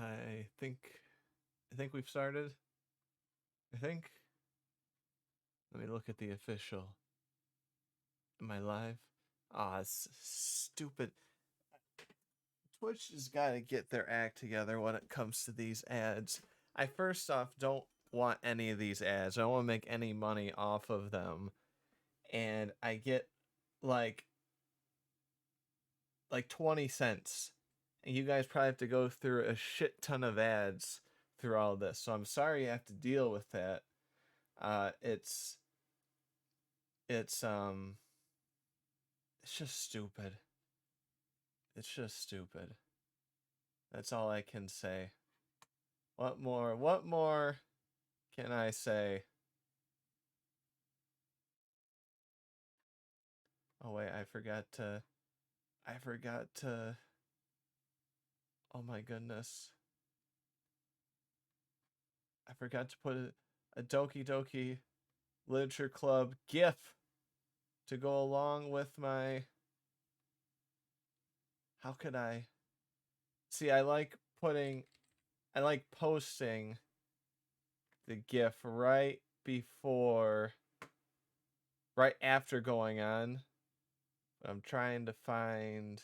I think we've started. I think. Let me look at the official. Am I live? Ah, it's stupid. Twitch has got to get their act together when it comes to these ads. I first off don't want any of these ads. I don't want to make any money off of them. And I get like 20 cents. And you guys probably have to go through a shit ton of ads through all this. So I'm sorry you have to deal with that. It's just stupid. It's just stupid. That's all I can say. What more can I say? Oh wait, I forgot to oh my goodness. I forgot to put a Doki Doki Literature Club GIF to go along with my... How could I? See, I like posting the GIF right after going on. But I'm trying to find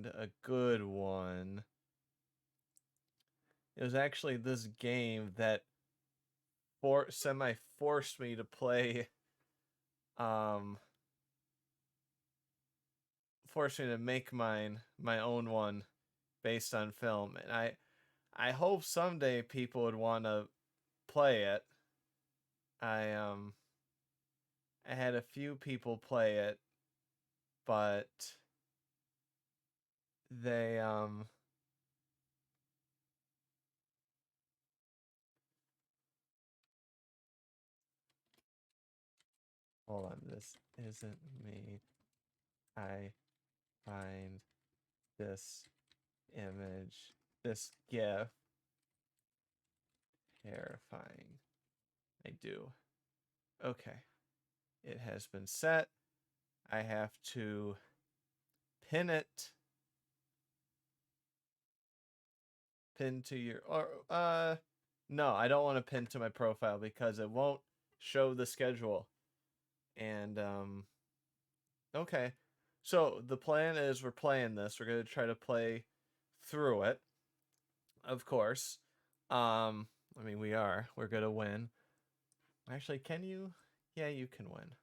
a good one. It was actually this game that semi-forced me to play, forced me to make my own one based on film. And I hope someday people would want to play it. I had a few people play it, but they hold on, this isn't me. I find this image, this GIF, terrifying. I do. Okay. It has been set. I have to pin it. Pin to your... no, I don't want to pin to my profile because it won't show the schedule. And, okay. So, the plan is we're playing this. We're going to try to play through it. Of course. I mean, we're going to win. Actually, can you? Yeah, you can win.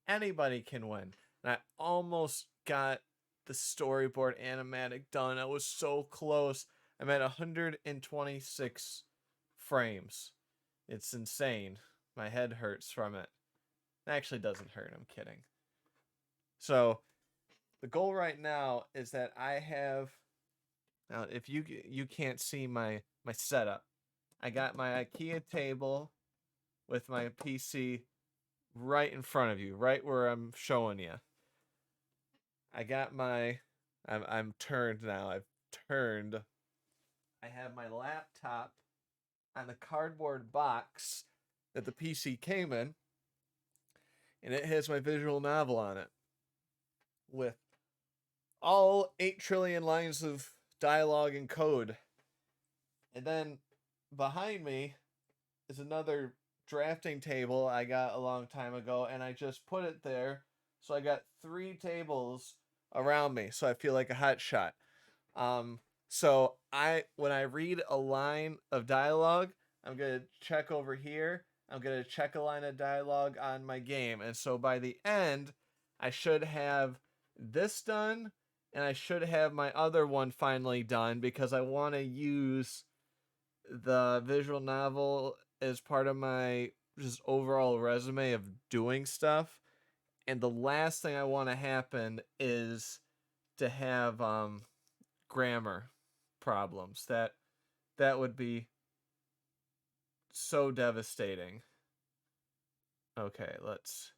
Anybody can win. And I almost got the storyboard animatic done. I was so close. I'm at 126 frames. It's insane. My head hurts from it. It actually doesn't hurt. I'm kidding. So, the goal right now is that I have... Now, if you can't see my setup, I got my IKEA table with my PC right in front of you, right where I'm showing you. I got my... I'm turned now. I've turned. I have my laptop on the cardboard box that the PC came in, and it has my visual novel on it with all 8 trillion lines of dialogue and code. And then behind me is another drafting table I got a long time ago, and I just put it there. So I got 3 tables around me, so I feel like a hot shot. So when I read a line of dialogue, I'm gonna check over here. I'm gonna check a line of dialogue on my game, and so by the end, I should have this done, and I should have my other one finally done because I want to use the visual novel as part of my just overall resume of doing stuff. And the last thing I want to happen is to have grammar problems. That would be so devastating. Okay, let's...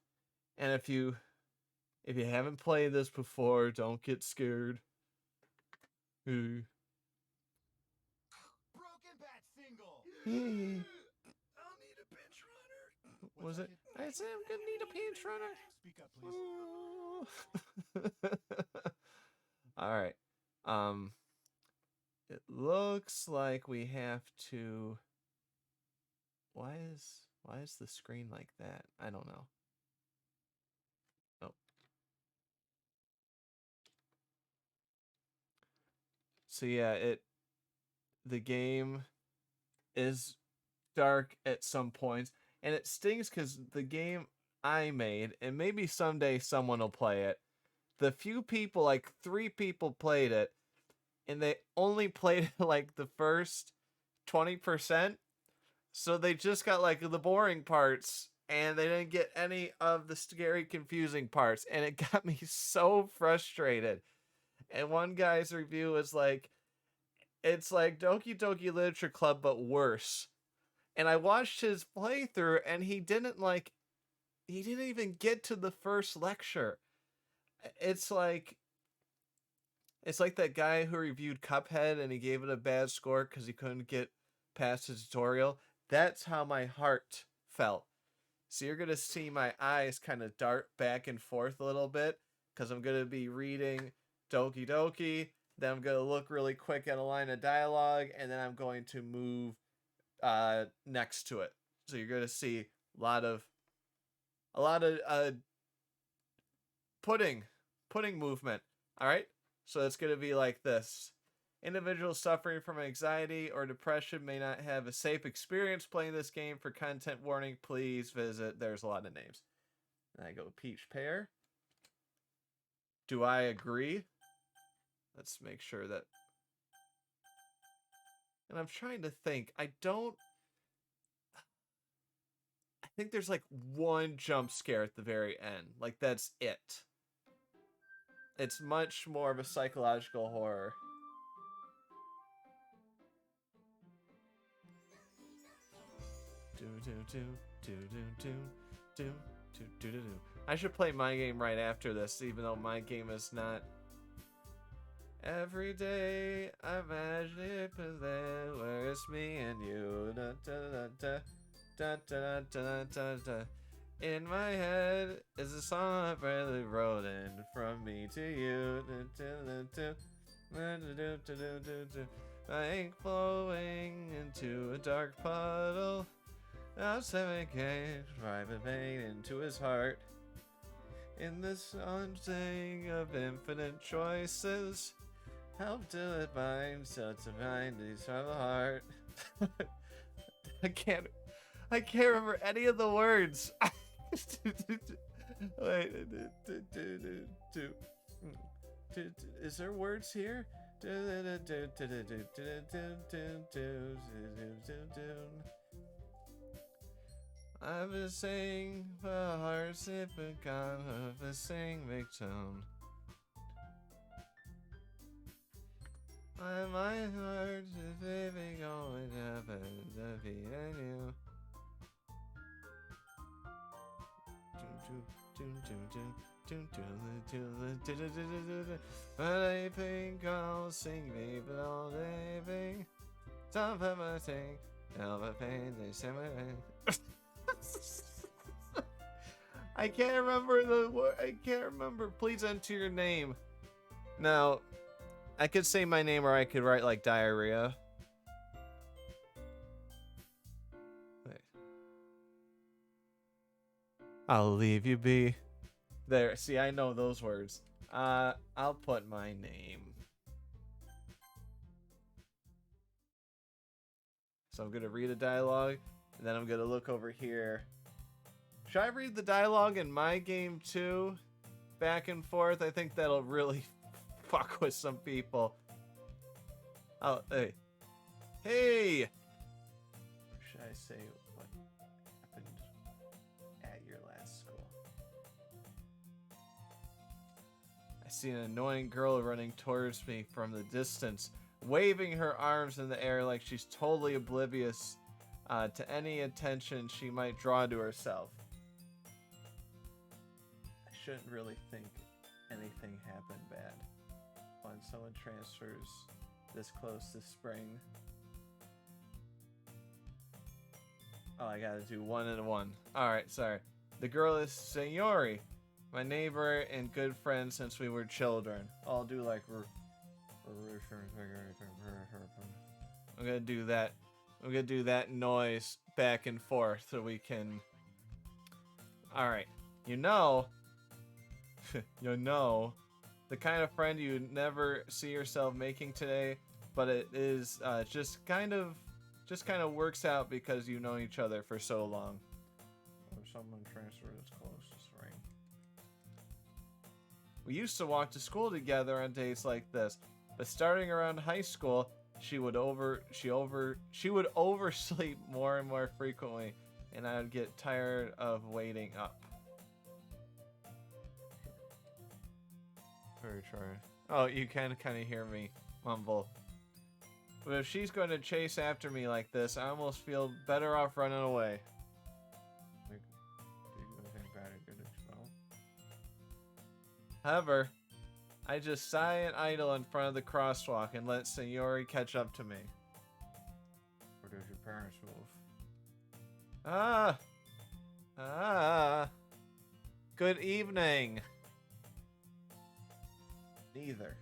And if you haven't played this before, don't get scared. Broken bat single. I'll need a pinch runner. Was it? I said I'm gonna need a pinch runner. Speak up, please. All right. It looks like we have to. Why is the screen like that? I don't know. Oh. So yeah, the game is dark at some points, and it stings because the game I made, and maybe someday someone will play it. The few people, like 3 people, played it, and they only played like the first 20%. So they just got like the boring parts, and they didn't get any of the scary, confusing parts, and it got me so frustrated. And one guy's review was like, it's like Doki Doki Literature Club, but worse. And I watched his playthrough, and he didn't even get to the first lecture. It's like that guy who reviewed Cuphead and he gave it a bad score because he couldn't get past his tutorial. That's how my heart felt. So you're gonna see my eyes kind of dart back and forth a little bit because I'm gonna be reading Doki Doki. Then I'm gonna look really quick at a line of dialogue, and then I'm going to move next to it. So you're gonna see a lot of pudding movement. All right. So it's gonna be like this. Individuals suffering from anxiety or depression may not have a safe experience playing this game. For content warning, please visit. There's a lot of names. And I go peach pear. Do I agree? Let's make sure that. And I'm trying to think. I think there's like one jump scare at the very end. Like that's it. It's much more of a psychological horror. I should play my game right after this, even though my game is not. Every day I imagine it was there, where it's me and you. Da, da, da, da, da, da, da, da. In my head is a song I barely wrote, and from me to you. My ink flowing into a dark puddle. Now 7K private pain into his heart. In this haunting of infinite choices, help till it binds, so to bind these from the heart. I can't remember any of the words. Wait, is there words here? I've been saying the heart's if it got of a sing big tone. My heart is baby going to heaven to be in you. But I think I'll sing baby all day, baby. Stop at my thing, help a pain, they say my name. I can't remember the word. I can't remember. Please enter your name. Now, I could say my name, or I could write like diarrhea. Wait. I'll leave you be. There. See, I know those words. I'll put my name. So I'm gonna read a dialogue, and then I'm gonna look over here. Should I read the dialogue in my game too? Back and forth? I think that'll really fuck with some people. Oh, hey. Hey! Or should I say what happened at your last school? I see an annoying girl running towards me from the distance, waving her arms in the air like she's totally oblivious to any attention she might draw to herself. Shouldn't really think anything happened bad when someone transfers this close to spring. Oh, I gotta do one and one. Alright, sorry. The girl is Sayori. My neighbor and good friend since we were children. I'll do like I'm gonna do that. I'm gonna do that noise back and forth so we can. All right, you know, the kind of friend you never see yourself making today, but it is just kind of works out because you know each other for so long. Or someone transfer this closest ring. We used to walk to school together on days like this, but starting around high school, she would oversleep more and more frequently, and I would get tired of waiting up. Very true. Oh, you can kind of hear me mumble. But if she's going to chase after me like this, I almost feel better off running away. However, I just sigh and idle in front of the crosswalk and let Senori catch up to me. Where does your parents move? Good evening. Neither.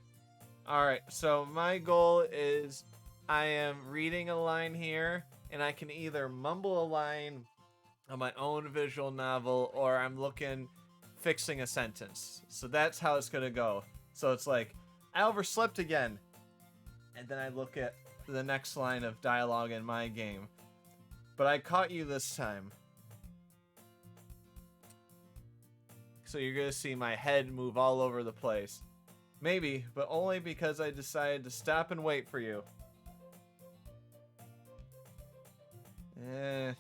Alright, so my goal is I am reading a line here, and I can either mumble a line on my own visual novel, or I'm fixing a sentence. So that's how it's gonna go. So it's like, I overslept again. And then I look at the next line of dialogue in my game. But I caught you this time. So you're gonna see my head move all over the place. Maybe, but only because I decided to stop and wait for you. You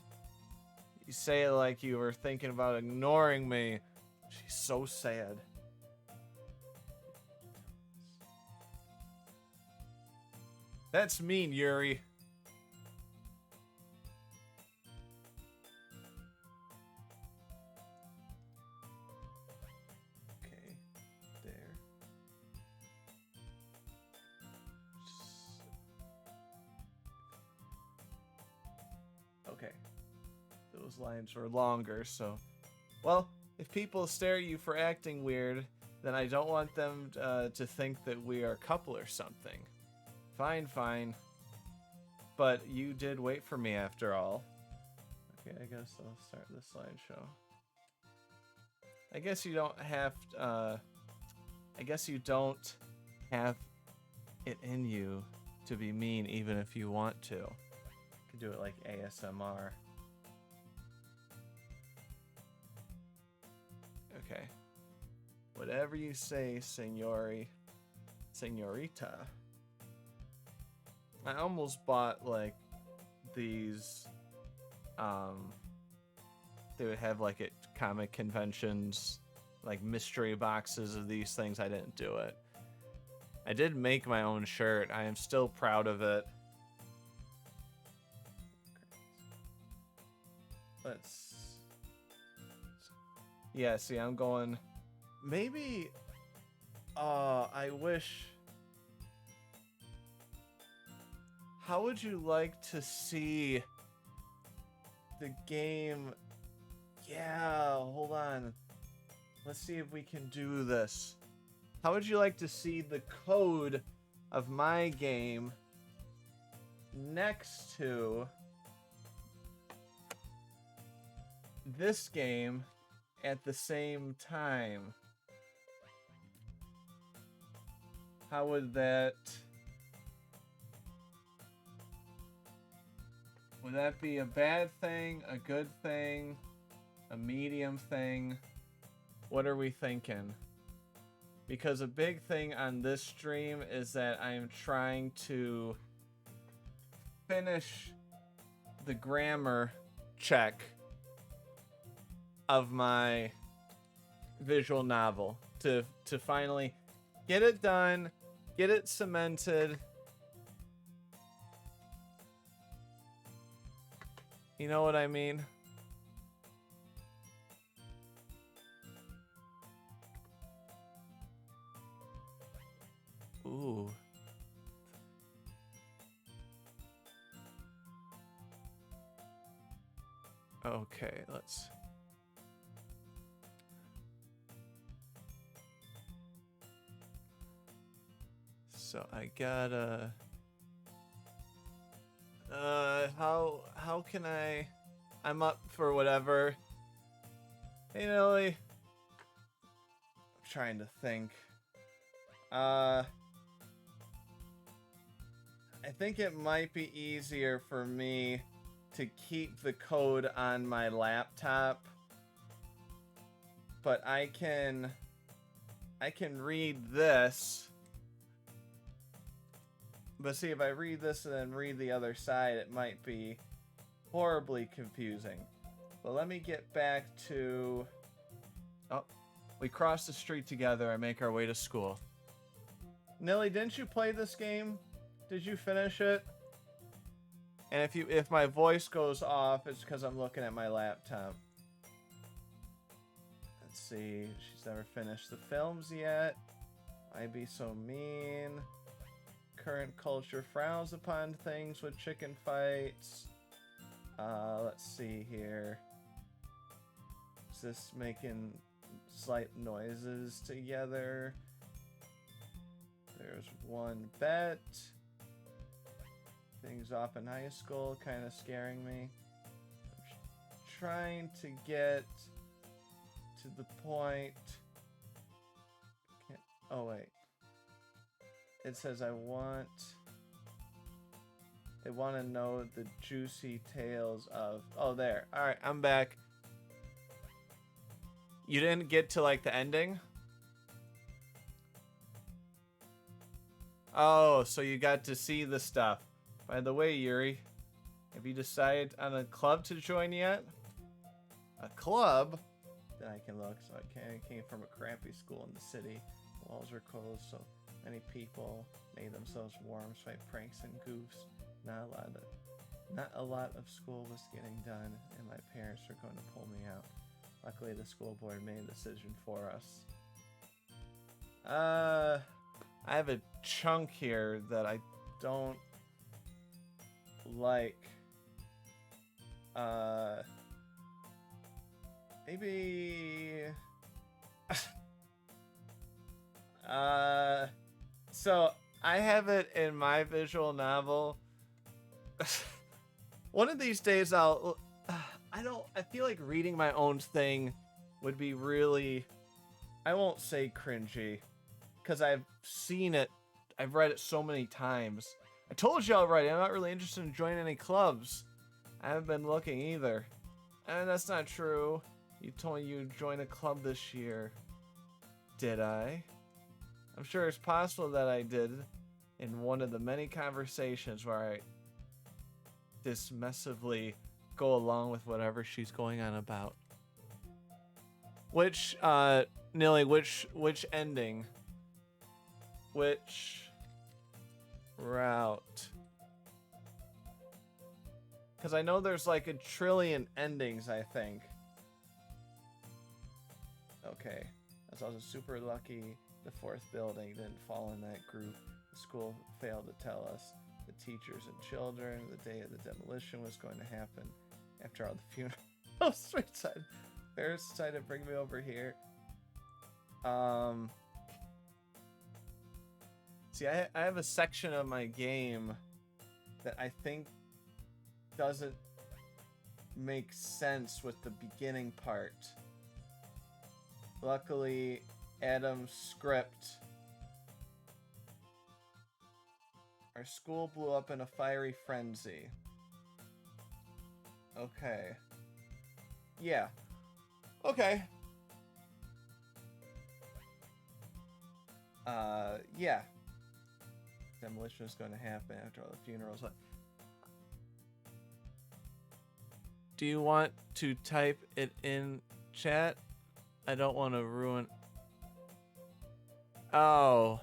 say it like you were thinking about ignoring me. She's so sad. That's mean, Yuri. Okay, there. Okay. Those lines were longer, so... Well, if people stare at you for acting weird, then I don't want them to think that we are a couple or something. Fine, fine. But you did wait for me after all. Okay, I guess I'll start the slideshow. I guess you don't have it in you to be mean even if you want to. You can do it like ASMR. Okay. Whatever you say, señorita. I almost bought like these they would have like at comic conventions like mystery boxes of these things. I didn't do it. I did make my own shirt. I am still proud of it. Yeah, see, I'm going maybe I wish. How would you like to see the game? Yeah, hold on. Let's see if we can do this. How would you like to see the code of my game next to this game at the same time? How would that... Would that be a bad thing, a good thing, a medium thing? What are we thinking? Because a big thing on this stream is that I am trying to finish the grammar check of my visual novel to finally get it done, get it cemented. You know what I mean? Ooh. Okay, let's... So I gotta... how can I... I'm up for whatever. Hey, Nelly. I'm trying to think. I think it might be easier for me to keep the code on my laptop, but I can read this. But see, if I read this and then read the other side, it might be horribly confusing. But let me get back to... Oh, we cross the street together and make our way to school. Nilly, didn't you play this game? Did you finish it? And if my voice goes off, it's because I'm looking at my laptop. Let's see. She's never finished the films yet. Why be so mean? Current culture frowns upon things with chicken fights. Let's see here. Is this making slight noises together? There's one bet. Things off in high school, kind of scaring me. I'm trying to get to the point. Oh wait. It says they want to know the juicy tales of... Oh, there. All right, I'm back. You didn't get to like the ending? Oh, so you got to see the stuff. By the way, Yuri, have you decided on a club to join yet? A club? Then I can look. So I came from a crappy school in the city. Walls were closed, so many people made themselves warm, so I pranks and goofs. Not a lot of school was getting done, and my parents were going to pull me out. Luckily, the school board made a decision for us. I have a chunk here that I don't like. Maybe... So I have it in my visual novel. One of these days I feel like reading my own thing would be really, I won't say cringy, because I've seen it, I've read it so many times. I told you already, I'm not really interested in joining any clubs. I haven't been looking either. And that's not true. You told me you'd join a club this year. Did I? I'm sure it's possible that I did in one of the many conversations where I dismissively go along with whatever she's going on about. Which, Nilly, which ending? Which route? Because I know there's like a trillion endings, I think. Okay. I was also super lucky the fourth building didn't fall in that group. The school failed to tell us, the teachers and children, the day of the demolition was going to happen. After all the funeral. Oh, sweet side. Ferris decided to bring me over here. See, I have a section of my game that I think doesn't make sense with the beginning part. Luckily, Adam's script. Our school blew up in a fiery frenzy. Okay. Yeah. Okay. Yeah. Demolition is going to happen after all the funerals. Do you want to type it in chat? I don't want to ruin... Oh.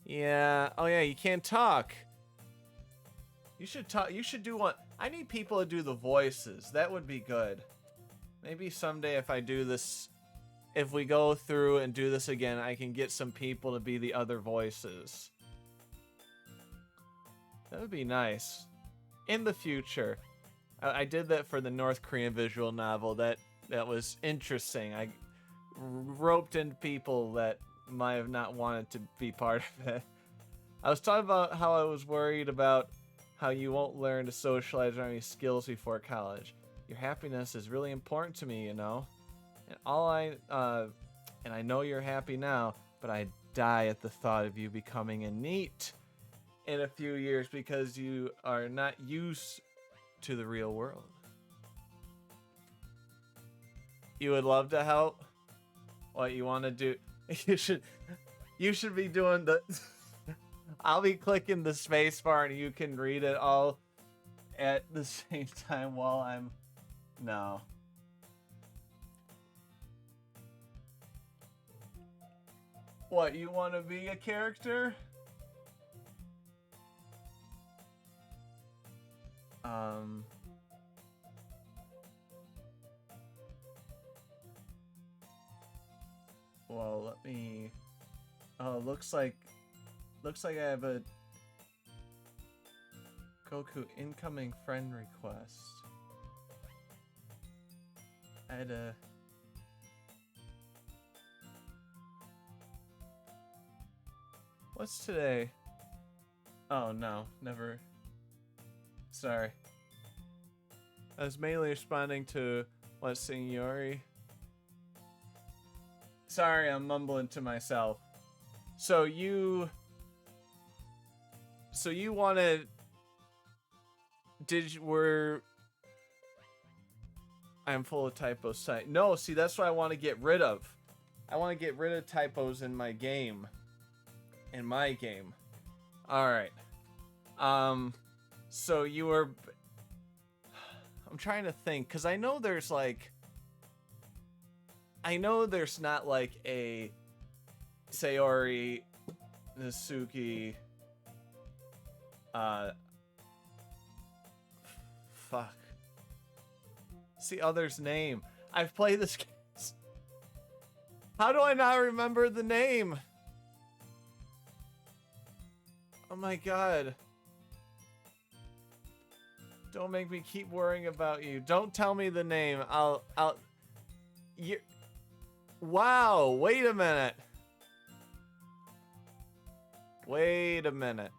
Yeah. Oh, yeah, you can't talk. You should talk. You should do one. I need people to do the voices. That would be good. Maybe someday if I do this, if we go through and do this again, I can get some people to be the other voices. That would be nice. In the future. I did that for the North Korean visual novel. That was interesting. I roped in people that might have not wanted to be part of it. I was talking about how I was worried about how you won't learn to socialize or any skills before college. Your happiness is really important to me, you know? And I know you're happy now, but I die at the thought of you becoming a NEET in a few years because you are not used to the real world. You would love to help? What you want to do? You should be doing the I'll be clicking the space bar and you can read it all at the same time while I'm no. What, you want to be a character? Well, let me. Oh, looks like I have a Goku incoming friend request. I had a. What's today? Oh no, never. Sorry. I was mainly responding to what Signori. Sorry, I'm mumbling to myself. So you wanted I'm full of typos. No, see, that's what I want to get rid of. I want to get rid of typos in my game. Alright. So you were... I'm trying to think, because I know there's like... I know there's not like a Sayori, Nasuki, fuck. It's the other's name. I've played this game. How do I not remember the name? Oh my god. Don't make me keep worrying about you. Don't tell me the name. Wow, wait a minute. Wait a minute.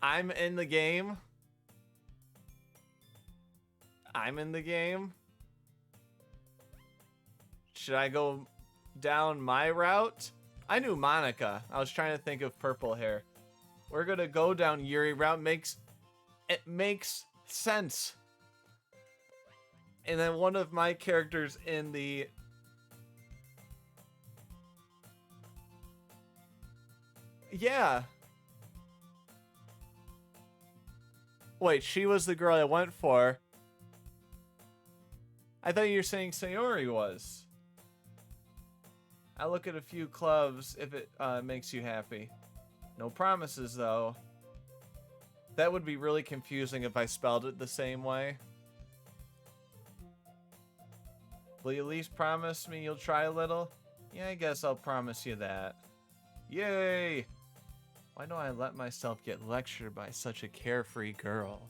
I'm in the game? I'm in the game? Should I go down my route? I knew Monica. I was trying to think of purple hair. We're gonna go down Yuri route. It makes sense. And then one of my characters in the... Yeah. Wait, she was the girl I went for. I thought you were saying Sayori was. I look at a few clubs if it makes you happy. No promises, though. That would be really confusing if I spelled it the same way. Will you at least promise me you'll try a little? Yeah, I guess I'll promise you that. Yay! Why do I let myself get lectured by such a carefree girl?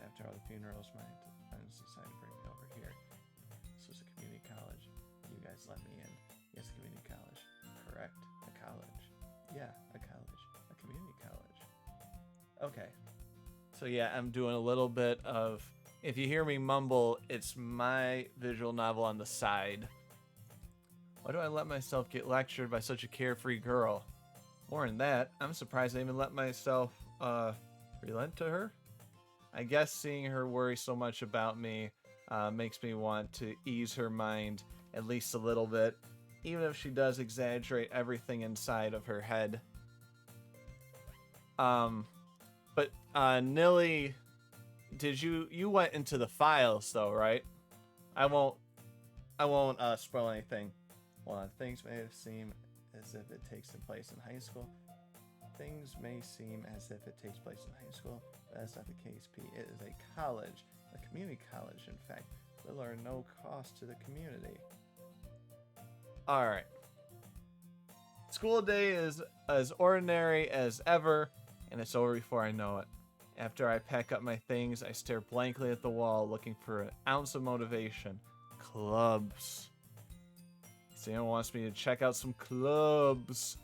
After all the funerals, my friends decided to bring me over here. This was a community college. You guys let me in. Yes, community college. Correct. A college. Yeah, a college. A community college. Okay. So yeah, I'm doing a little bit of... If you hear me mumble, it's my visual novel on the side. Why do I let myself get lectured by such a carefree girl? More than that, I'm surprised I even let myself, relent to her? I guess seeing her worry so much about me, makes me want to ease her mind at least a little bit, even if she does exaggerate everything inside of her head. But, Nilly, did you went into the files though, right? I won't spoil anything. Well, things may seem as if it takes place in high school. Things may seem as if it takes place in high school, but that's not the case, P. It is a college, a community college, in fact. Little or no cost to the community. Alright. School day is as ordinary as ever, and it's over before I know it. After I pack up my things, I stare blankly at the wall, looking for an ounce of motivation. Clubs. Someone wants me to check out some clubs.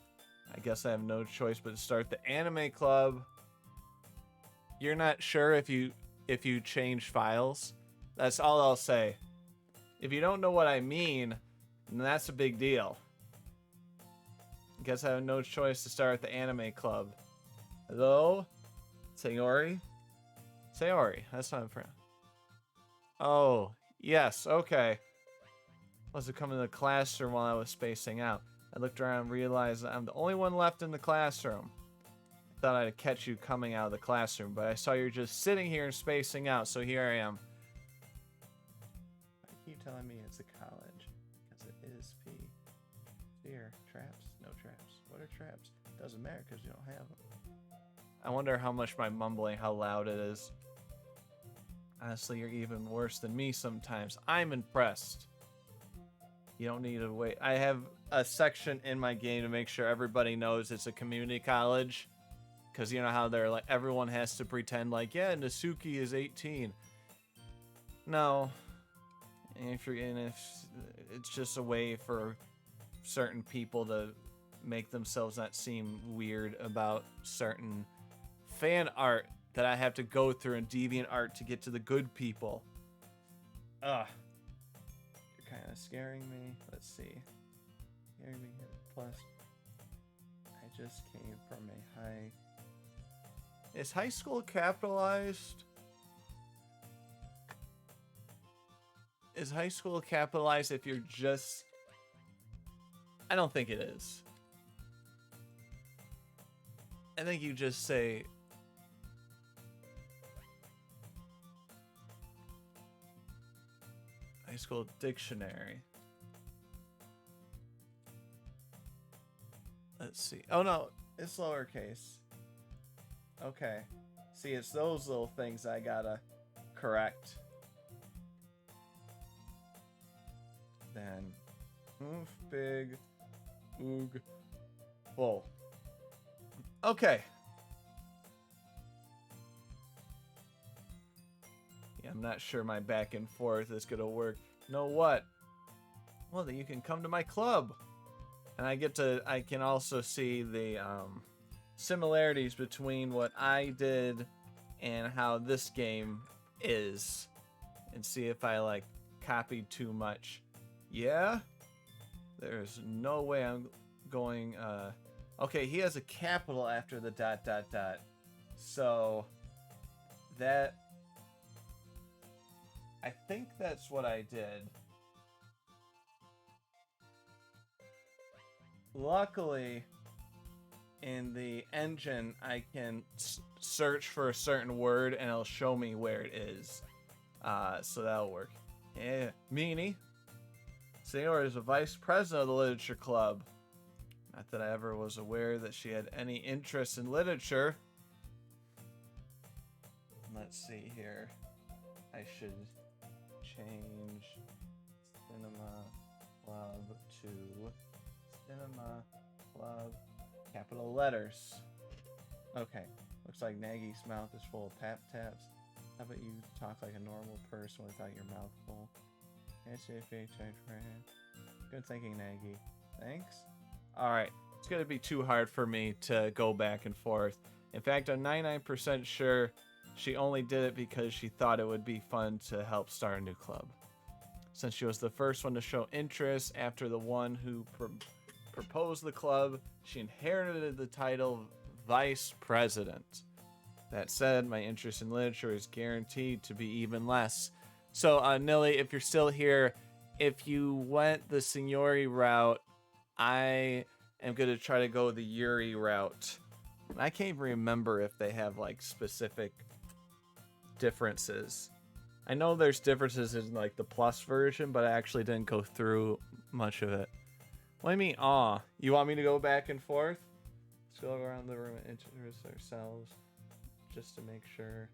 I guess I have no choice but to start the anime club. You're not sure if you change files? That's all I'll say. If you don't know what I mean, then that's a big deal. Guess I have no choice to start the anime club. Hello? Sayori? Sayori, that's not a friend. Oh, yes, okay. Must have come into the classroom while I was spacing out. I looked around and realized that I'm the only one left in the classroom. I thought I'd catch you coming out of the classroom, but I saw you're just sitting here and spacing out, so here I am. I keep telling me it's a college, because it is P. Fear. Traps? No traps. What are traps? Doesn't matter because you don't have them. I wonder how much my mumbling, how loud it is. Honestly, you're even worse than me sometimes. I'm impressed. You don't need to wait. I have a section in my game to make sure everybody knows it's a community college. Because you know how they're like, everyone has to pretend like, yeah, Nasuki is 18. No. And if it's just a way for certain people to make themselves not seem weird about certain fan art that I have to go through in DeviantArt to get to the good people. Ugh. You're kind of scaring me. Let's see. Scaring me. Plus, I just came from a high... Is high school capitalized? Is high school capitalized if you're just... I don't think it is. I think you just say... High school dictionary. Let's see. Oh no, it's lowercase. Okay. See, it's those little things I gotta correct. Then, oof, big, oog, full. Okay. Yeah, I'm not sure my back and forth is gonna work. Know what? Well, then you can come to my club. And I can also see the similarities between what I did and how this game is. And see if I like copied too much. Yeah? There's no way I'm going, okay, he has a capital after the ... So, that... I think that's what I did. Luckily, in the engine, I can search for a certain word and it'll show me where it is. So that'll work. Yeah, Meanie. Senor is a vice president of the literature club. Not that I ever was aware that she had any interest in literature. Let's see here. I should change cinema club to cinema club capital letters. Okay, looks like Nagy's mouth is full of tap taps. How about you talk like a normal person without your mouth full? Good thinking, Nagy. Thanks. Alright, it's gonna be too hard for me to go back and forth. In fact, I'm 99% sure she only did it because she thought it would be fun to help start a new club. Since she was the first one to show interest after the one who proposed the club, she inherited the title Vice President. That said, my interest in literature is guaranteed to be even less. So, Nilly, if you're still here, if you went the Signori route, I am going to try to go the Yuri route. I can't even remember if they have, like, specific differences. I know there's differences in, like, the plus version, but I actually didn't go through much of it. What do you mean, aw? You want me to go back and forth? Let's go around the room and introduce ourselves just to make sure.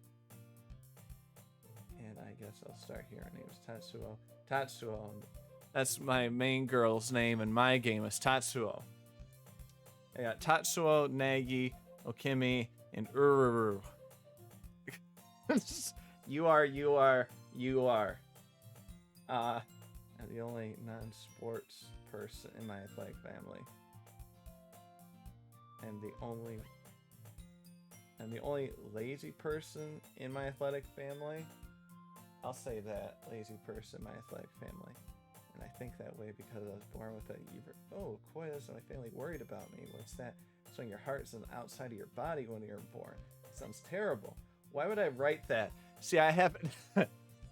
And I guess I'll start here. Her name is Tatsuo. Tatsuo. That's my main girl's name in my game is Tatsuo. I got Tatsuo, Nagi, Okimi, and Ururu. You are. I'm the only non-sports person in my athletic family. am the only lazy person in my athletic family. I'll say that, lazy person in my athletic family. And I think that way because I was born with a oh, koi, that's my family worried about me. What's that? So your heart is on the outside of your body when you're born. Sounds terrible. Why would I write that? See, I haven't...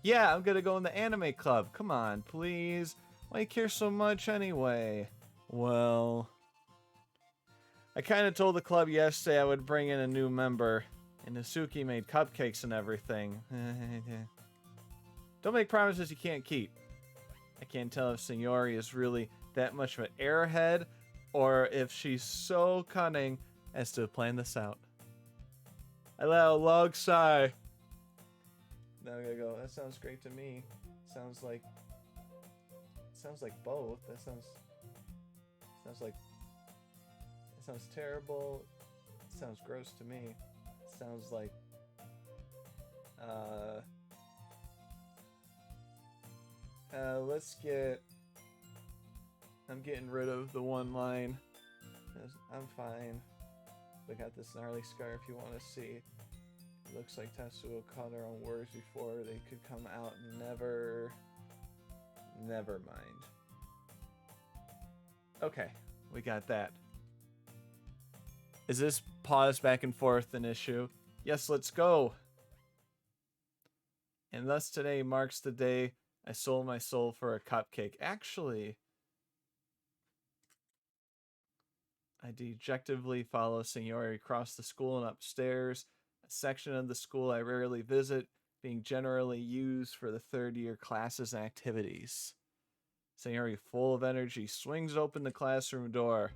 Yeah, I'm gonna go in the anime club. Come on, please. Why do you care so much anyway? Well... I kind of told the club yesterday I would bring in a new member. And Nasuki made cupcakes and everything. Don't make promises you can't keep. I can't tell if Signori is really that much of an airhead or if she's so cunning as to plan this out. I let out a long sigh. Now I'm gonna go, that sounds great to me. Sounds like both. That sounds terrible. It sounds gross to me. It sounds like I'm getting rid of the one line. I'm fine. I got this gnarly scar if you want to see. It looks like Tetsuo caught her own words before they could come out. Never mind. Okay, we got that. Is this pause back and forth an issue? Yes, let's go. And thus today marks the day I sold my soul for a cupcake. Actually, I dejectively follow Signori across the school and upstairs, a section of the school I rarely visit, being generally used for the third-year classes and activities. Signori, full of energy, swings open the classroom door.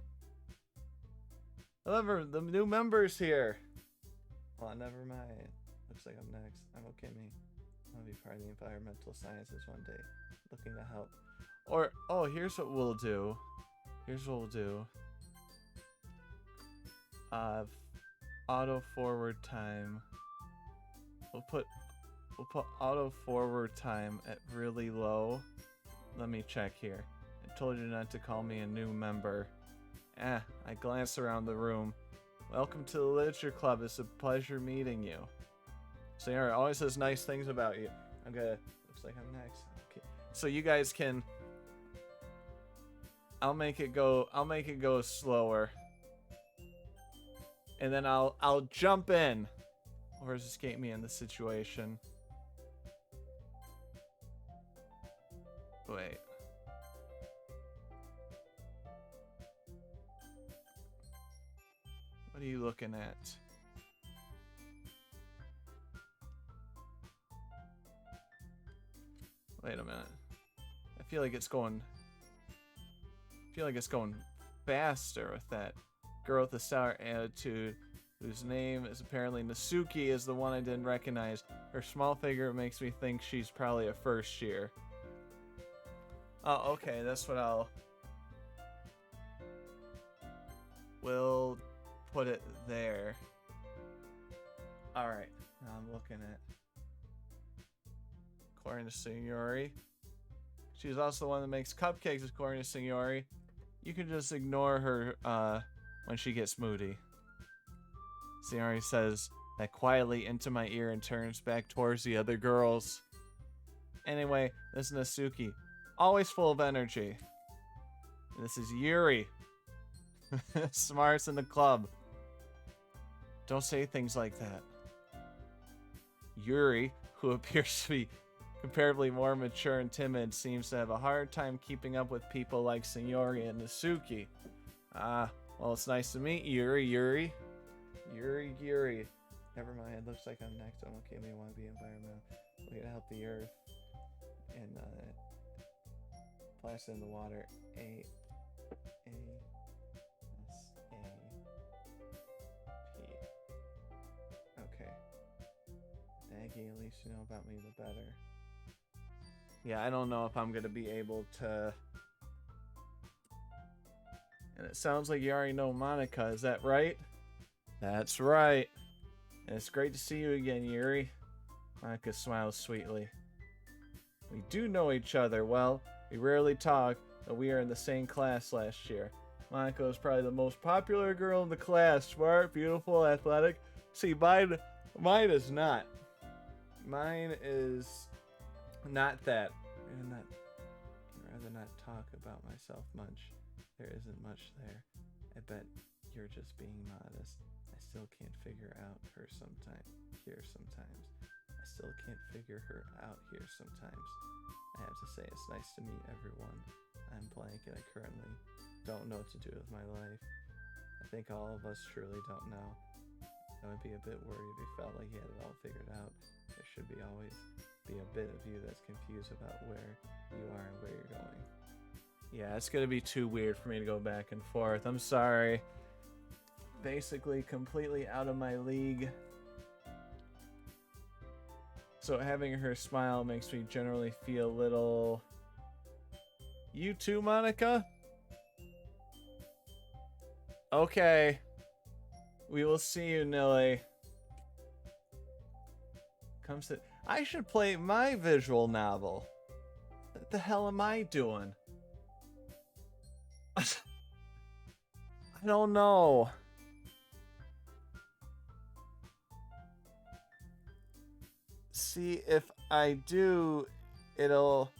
However, the new member's here. Oh, never mind. Looks like I'm next. I'm okay, me. I'll be part of the environmental sciences one day, looking to help. Or, oh, here's what we'll do. Auto forward time. We'll put auto forward time at really low. Let me check here. I told you not to call me a new member. I glance around the room. Welcome to the Literature Club. It's a pleasure meeting you. Signora always says nice things about you. I'm gonna... Looks like I'm next. Okay. So you guys can... I'll make it go slower. And then I'll jump in. Or escape me in this situation. Wait. What are you looking at? Wait a minute. I feel like it's going faster with that girl with the sour attitude, whose name is apparently Nasuki, is the one I didn't recognize. Her small figure makes me think she's probably a first year. Oh, okay, that's what we'll put it there. Alright, now I'm looking at... According to Signori. She's also the one that makes cupcakes, according to Signori. You can just ignore her when she gets moody. Signori says that quietly into my ear and turns back towards the other girls. Anyway, this is Nasuki. Always full of energy. And this is Yuri. Smartest in the club. Don't say things like that. Yuri, who appears to be comparatively more mature and timid, seems to have a hard time keeping up with people like Signori and Nasuki. Well, it's nice to meet Yuri. Yuri. Never mind, looks like I'm next. I'm okay, maybe I want to be environmental. We're gonna help the earth. And, plastic in the water. A-S-A-P. Okay. Daggy, at least you know about me the better. Yeah, I don't know if I'm gonna be able to... And it sounds like you already know Monica, is that right? That's right. And it's great to see you again, Yuri. Monica smiles sweetly. We do know each other. Well, we rarely talk, but we are in the same class last year. Monica is probably the most popular girl in the class. Smart, beautiful, athletic. See, mine is not. Mine is not that. I'd rather not talk about myself much. There isn't much there. I bet you're just being modest. I still can't figure out her sometimes. I still can't figure her out here sometimes. I have to say it's nice to meet everyone. I'm blank and I currently don't know what to do with my life. I think all of us truly don't know. I would be a bit worried if you felt like you had it all figured out. There should always be a bit of you that's confused about where you are and where you're going. Yeah, it's gonna be too weird for me to go back and forth. I'm sorry. Basically completely out of my league. So having her smile makes me generally feel a little... You too, Monica? Okay. We will see you, Nilly. Come sit. I should play my visual novel. What the hell am I doing? I don't know. See, if I do, it'll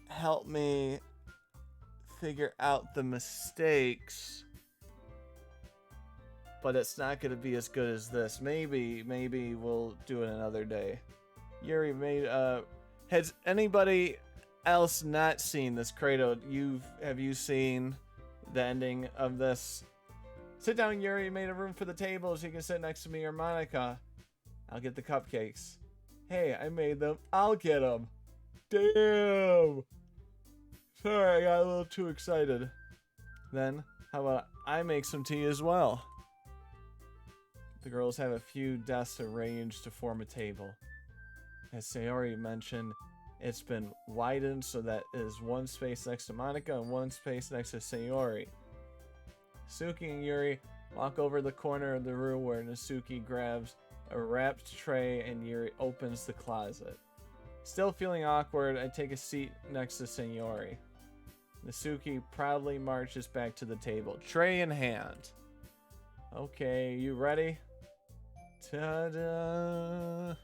help me figure out the mistakes. But it's not going to be as good as this. Maybe we'll do it another day. Yuri made has anybody else not seen this? Kratos, have you seen the ending of this? Sit down, Yuri. Made a room for the tables. You can sit next to me or Monica. I'll get the cupcakes. Hey, I made them. I'll get them. Damn. Sorry, I got a little too excited. Then, how about I make some tea as well? The girls have a few desks arranged to form a table. As Sayori mentioned, it's been widened so that is one space next to Monica and one space next to Sayori. Suki and Yuri walk over the corner of the room where Nasuki grabs a wrapped tray and Yuri opens the closet. Still feeling awkward, I take a seat next to Sayori. Nasuki proudly marches back to the table, tray in hand. Okay, you ready? Ta-da!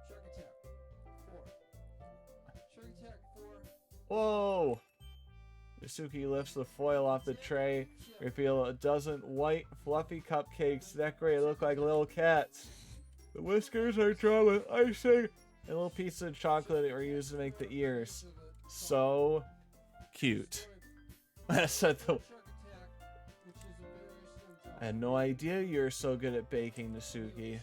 Shark attack. 4. Shark attack 4. Whoa! Nasuki lifts the foil off the tray, reveal a dozen white, fluffy cupcakes decorated look like little cats. The whiskers are drawn with icing, and a little piece of chocolate are used to make the ears. So cute. I had no idea you're so good at baking, Nasuki.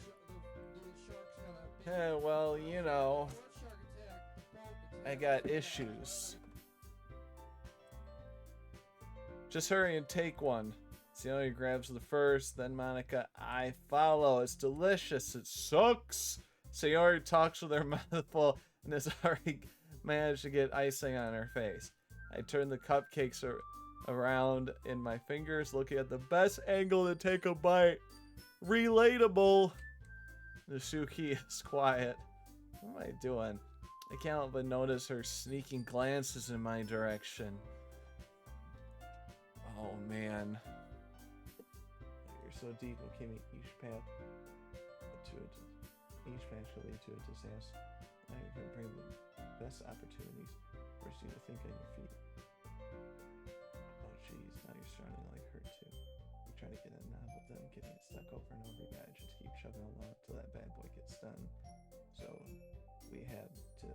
Yeah, well, you know, I got issues. Just hurry and take one. Sayori grabs the first, then Monica. I follow. It's delicious. It sucks. Sayori talks with her mouth full and has already managed to get icing on her face. I turn the cupcakes around in my fingers, looking at the best angle to take a bite. Relatable. Nasuki is quiet. What am I doing? I can't help but notice her sneaking glances in my direction. Oh man. You're so deep, okay, each path should lead to a disaster. Now you're gonna bring the best opportunities. First you need to think on your feet. Oh jeez, now you're starting like her too. You try to get a knob, but then getting it stuck over and over again. Just keep chugging along till that bad boy gets done. So we have to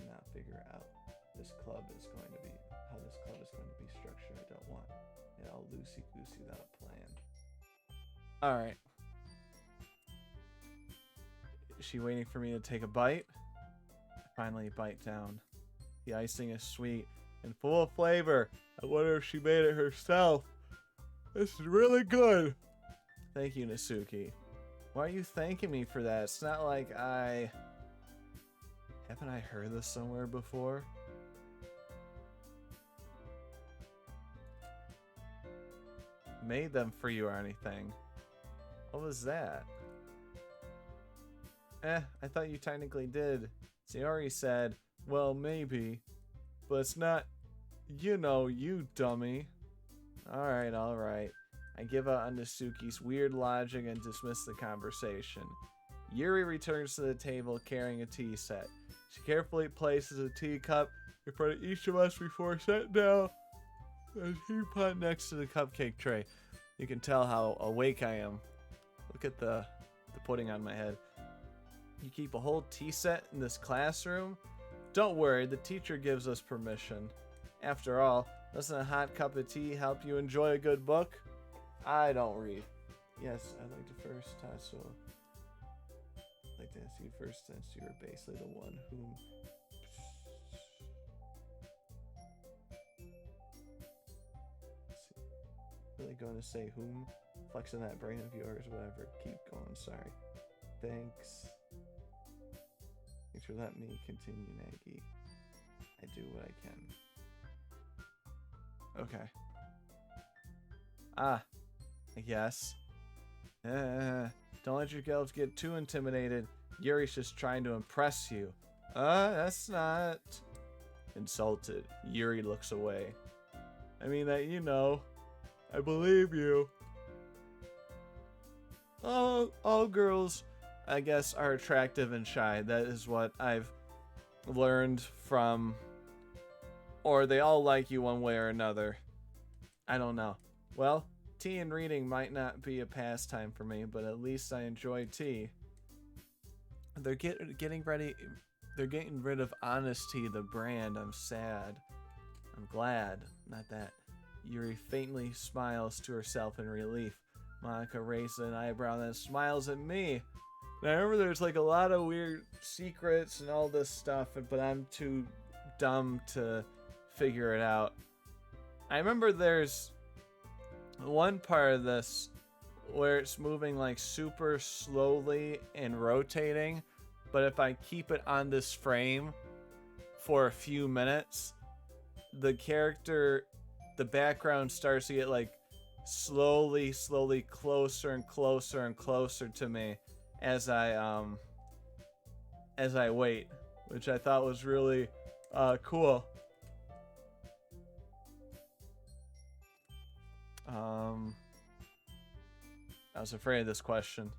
now figure out how this club is going to be structured. I don't want it all loosey-goosey without a plan. Alright. Is she waiting for me to take a bite? I finally bite down. The icing is sweet and full of flavor. I wonder if she made it herself. This is really good. Thank you, Nasuki. Why are you thanking me for that? It's not like I... Haven't I heard this somewhere before? Made them for you or anything. What was that? I thought you technically did. Sayori said, well, maybe. But it's not, you know, you dummy. Alright, alright. I give out on Natsuki's weird logic and dismiss the conversation. Yuri returns to the table carrying a tea set. She carefully places a teacup in front of each of us before setting down a teapot next to the cupcake tray. You can tell how awake I am. Look at the pudding on my head. You keep a whole tea set in this classroom? Don't worry, the teacher gives us permission. After all, doesn't a hot cup of tea help you enjoy a good book? I don't read. Yes, I'd like to first Tatsu. I'd like to ask you first, since you were basically the one whom... Really going to say whom? Flexing that brain of yours, whatever. Keep going, sorry. Thanks. Thanks for letting me continue, Nagi. I do what I can. Okay. Ah, I guess. Don't let your girls get too intimidated. Yuri's just trying to impress you. That's not... Insulted, Yuri looks away. I mean that, you know. I believe you. All girls, I guess, are attractive and shy. That is what I've learned from... Or they all like you one way or another. I don't know. Well, tea and reading might not be a pastime for me, but at least I enjoy tea. They're getting ready. They're getting rid of Honesty, the brand. I'm sad. I'm glad. Not that. Yuri faintly smiles to herself in relief. Monica raises an eyebrow and then smiles at me. And I remember there's like a lot of weird secrets and all this stuff, but I'm too dumb to figure it out. I remember there's one part of this where it's moving like super slowly and rotating, but if I keep it on this frame for a few minutes, the background starts to get like slowly closer and closer and closer to me as I wait, which I thought was really cool. I was afraid of this question.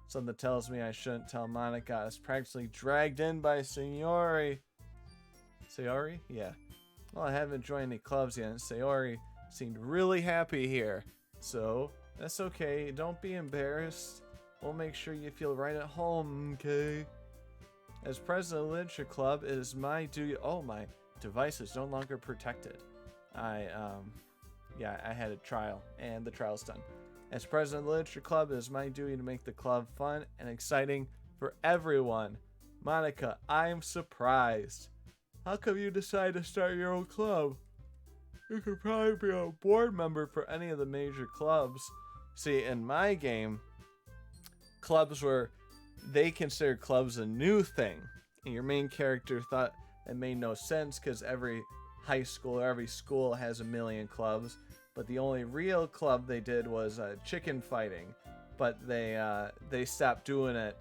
Something tells me I shouldn't tell Monica I was practically dragged in by Sayori. Sayori? Yeah. Well, I haven't joined any clubs yet, and Sayori seemed really happy here. So, that's okay. Don't be embarrassed. We'll make sure you feel right at home, okay? As president of the Literature Club, it is my duty... Oh, my device is no longer protected. Yeah, I had a trial, and the trial's done. As president of the Literature Club, it is my duty to make the club fun and exciting for everyone. Monica, I am surprised. How come you decided to start your own club? You could probably be a board member for any of the major clubs. See, in my game, clubs were... They considered clubs a new thing. And your main character thought it made no sense because every high school or every school has a million clubs. But the only real club they did was chicken fighting. But they stopped doing it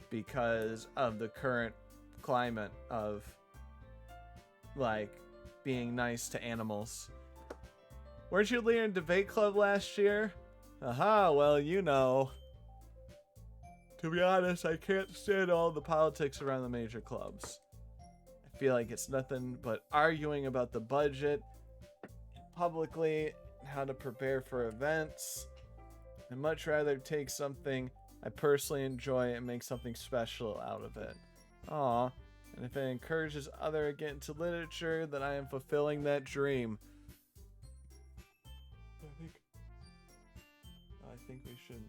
because of the current climate of like being nice to animals. Weren't you leader in debate club last year? Aha, well, you know. To be honest, I can't stand all the politics around the major clubs. I feel like it's nothing but arguing about the budget publicly, how to prepare for events. I'd much rather take something I personally enjoy and make something special out of it. Aw, and if it encourages others to get into literature, then I am fulfilling that dream. I think we should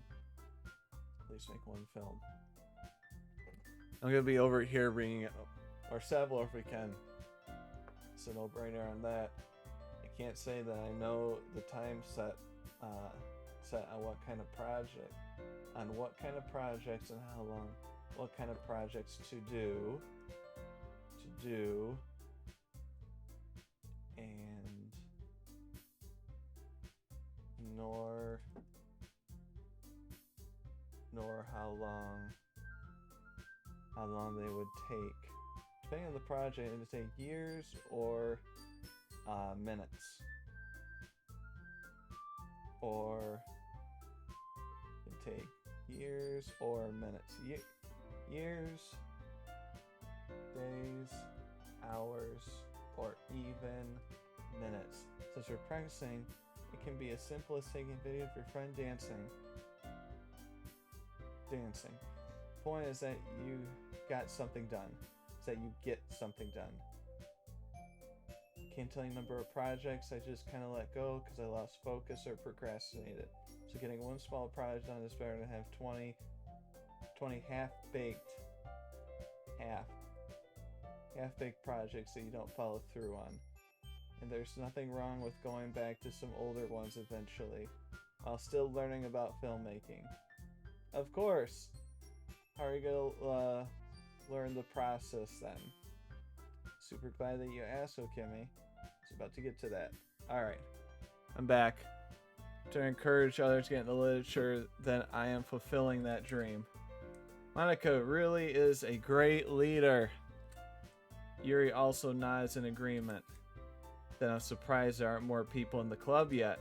at least make one film. I'm gonna be over here reading our Savile if we can. It's a no-brainer on that. I can't say that I know the time set on what kind of project, and how long, what kind of projects to do, and nor how long how long they would take. Depending on the project, it would take years or minutes. Or it would take years or minutes. Years, days, hours, or even minutes. Since we're practicing, it can be as simple as taking a video of your friend dancing. The point is that you got something done. It's that you get something done. I can't tell you the number of projects I just kind of let go because I lost focus or procrastinated. So getting one small project done is better than have 20 half-baked projects that you don't follow through on. And there's nothing wrong with going back to some older ones eventually, while still learning about filmmaking. Of course! How are you gonna learn the process then? Super glad that you asked, Okimi. I was about to get to that. Alright, I'm back. To encourage others to get into literature, then I am fulfilling that dream. Monica really is a great leader. Yuri also nods in agreement. Then I'm surprised there aren't more people in the club yet.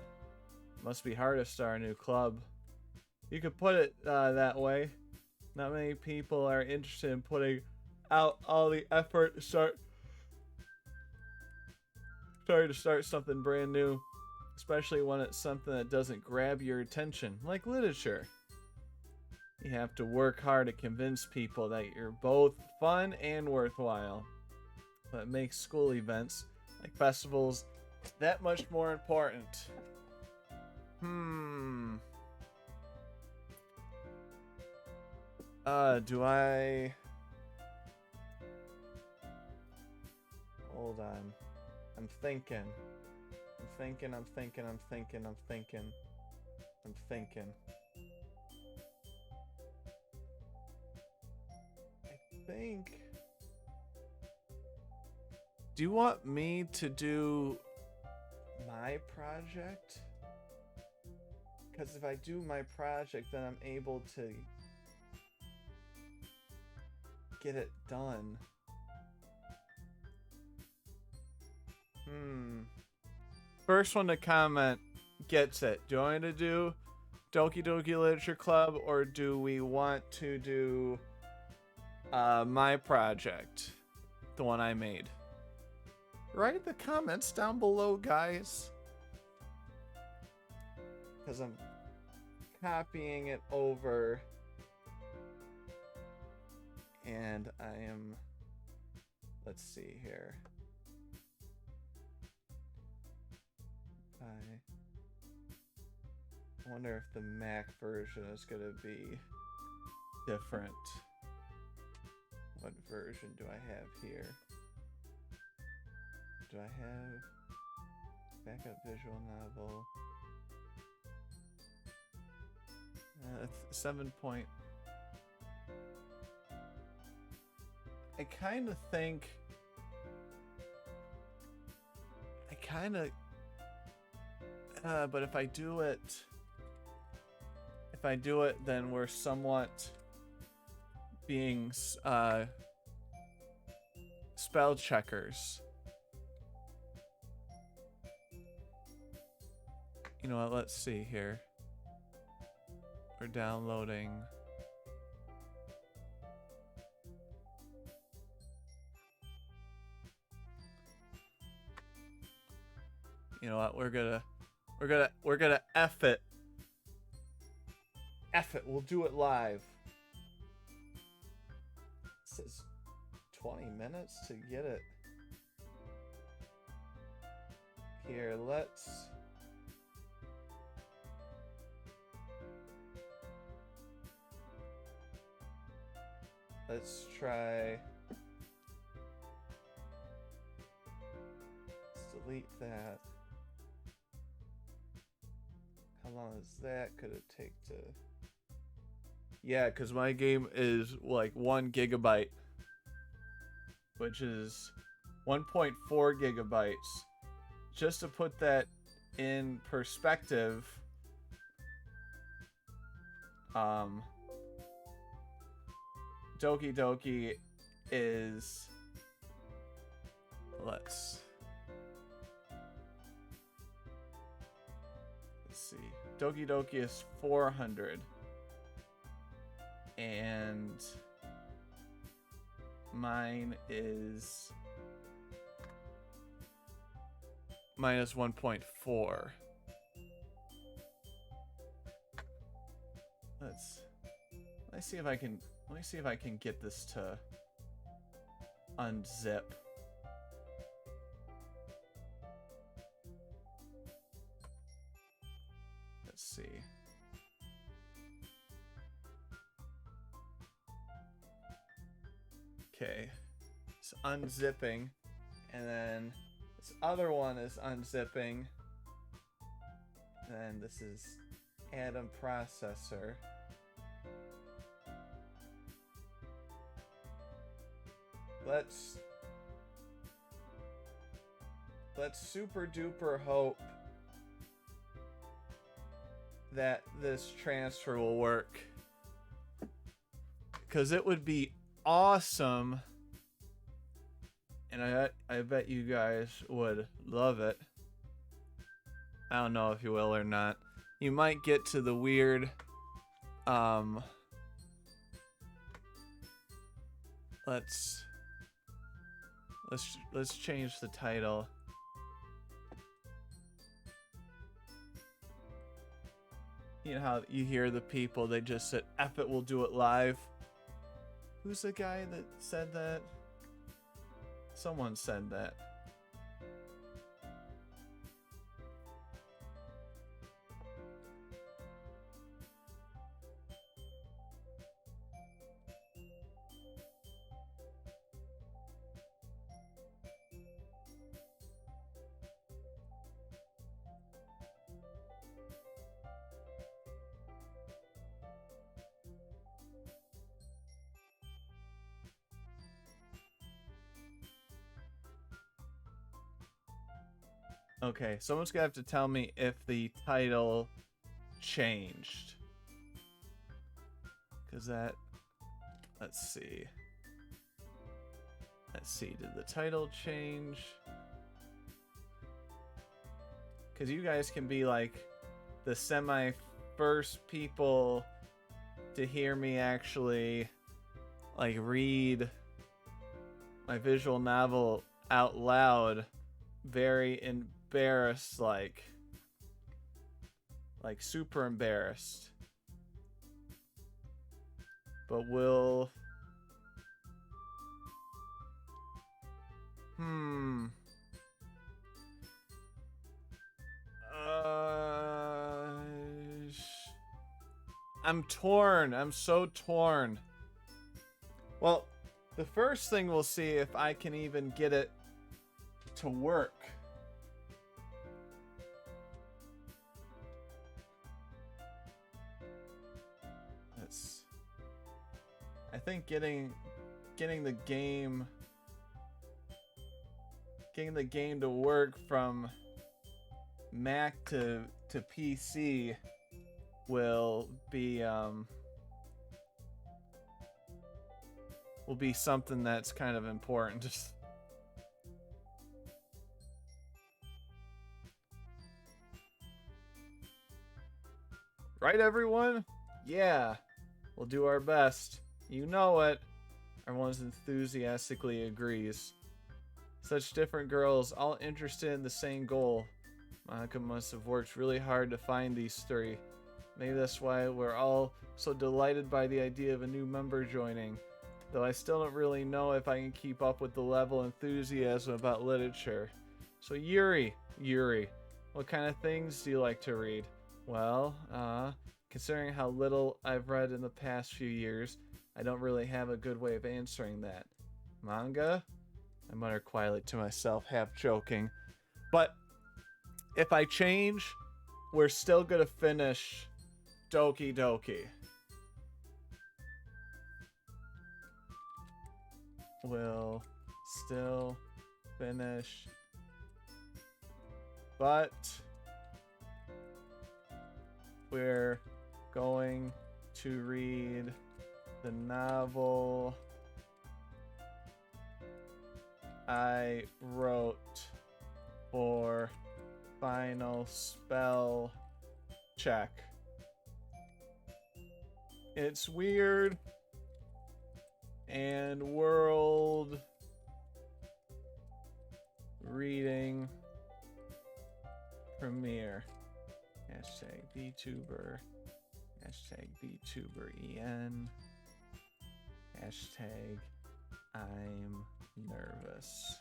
Must be hard to start a new club. You could put it that way. Not many people are interested in putting out all the effort to start something brand new, especially when it's something that doesn't grab your attention, like literature. You have to work hard to convince people that you're both fun and worthwhile. That makes school events, like festivals, that much more important. Do I... Hold on. I'm thinking. I think... Do you want me to do my project? Because if I do my project, then I'm able to get it done. First one to comment gets it. Do I want to do Doki Doki Literature Club, or do we want to do my project? The one I made. Write the comments down below, guys. Because I'm copying it over. And I am... Let's see here. I wonder if the Mac version is going to be different. What version do I have here? Do I have backup visual novel? 7 point. I kind of think. But if I do it, then we're somewhat being spell checkers. You know what? Let's see here. We're downloading. You know what? We're gonna F it. F it. We'll do it live. It says 20 minutes to get it. Here, let's try. Let's delete that. How long is that? Could it take to... Yeah, because my game is like 1 gigabyte, which is 1.4 gigabytes. Just to put that in perspective, Doki Doki is, let's see. Doki Doki is 400. And mine is minus 1.4. Let's see if I can, let me see if I can get this to unzip. Let's see. Okay, it's unzipping, and then this other one is unzipping, and then this is Atom Processor. Let's super duper hope that this transfer will work, because it would be awesome, and I bet you guys would love it. I don't know if you will or not. You might get to the weird let's change the title. You know how you hear the people, they just said, F it, we'll do it live. Who's the guy that said that? Someone said that. Okay, someone's gonna have to tell me if the title changed. Cause that, let's see. Let's see, did the title change? Cause you guys can be like the first people to hear me actually like read my visual novel out loud, very embarrassed, like super embarrassed. But we'll I'm torn. I'm so torn. Well, the first thing we'll see if I can even get it to work. I think getting the game to work from Mac to PC will be something that's kind of important. Right, everyone? Yeah, we'll do our best. You know it. Everyone's enthusiastically agrees. Such different girls, all interested in the same goal. Monica must have worked really hard to find these three. Maybe that's why we're all so delighted by the idea of a new member joining. Though I still don't really know if I can keep up with the level of enthusiasm about literature. So Yuri, what kind of things do you like to read? Well, considering how little I've read in the past few years, I don't really have a good way of answering that. Manga? I mutter quietly to myself, half joking. But if I change, we're still gonna finish Doki Doki. We'll still finish. But we're going to read the novel I wrote for final spell check. It's weird and world reading premiere. Hashtag VTuber. Hashtag VTuberEN. Hashtag I'm nervous.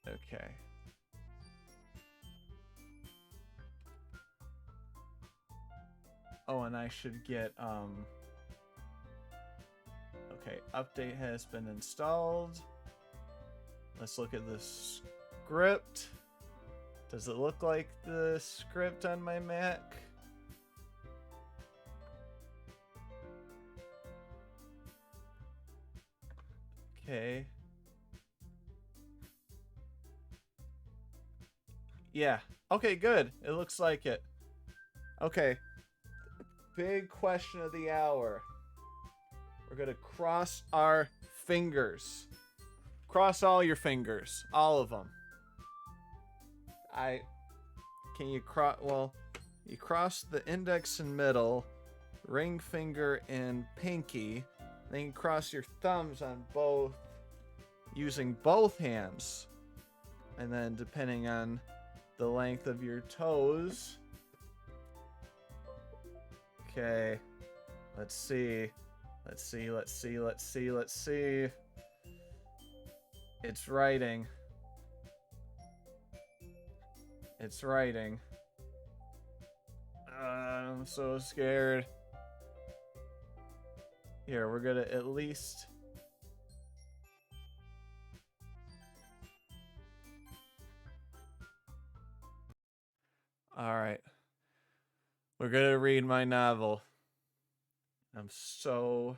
Okay. Oh, and I should get, okay, update has been installed. Let's look at the script. Does it look like the script on my Mac? Okay. Yeah. Okay, good. It looks like it. Okay. Big question of the hour. We're gonna cross our fingers. Cross all your fingers. All of them. Can you cross, well, you cross the index and middle, ring finger and pinky, then you cross your thumbs on both, using both hands. And then depending on the length of your toes. Okay. Let's see. Let's see, let's see, let's see, let's see. It's writing. It's writing. I'm so scared. Here, we're gonna at least... Alright. We're gonna read my novel. I'm so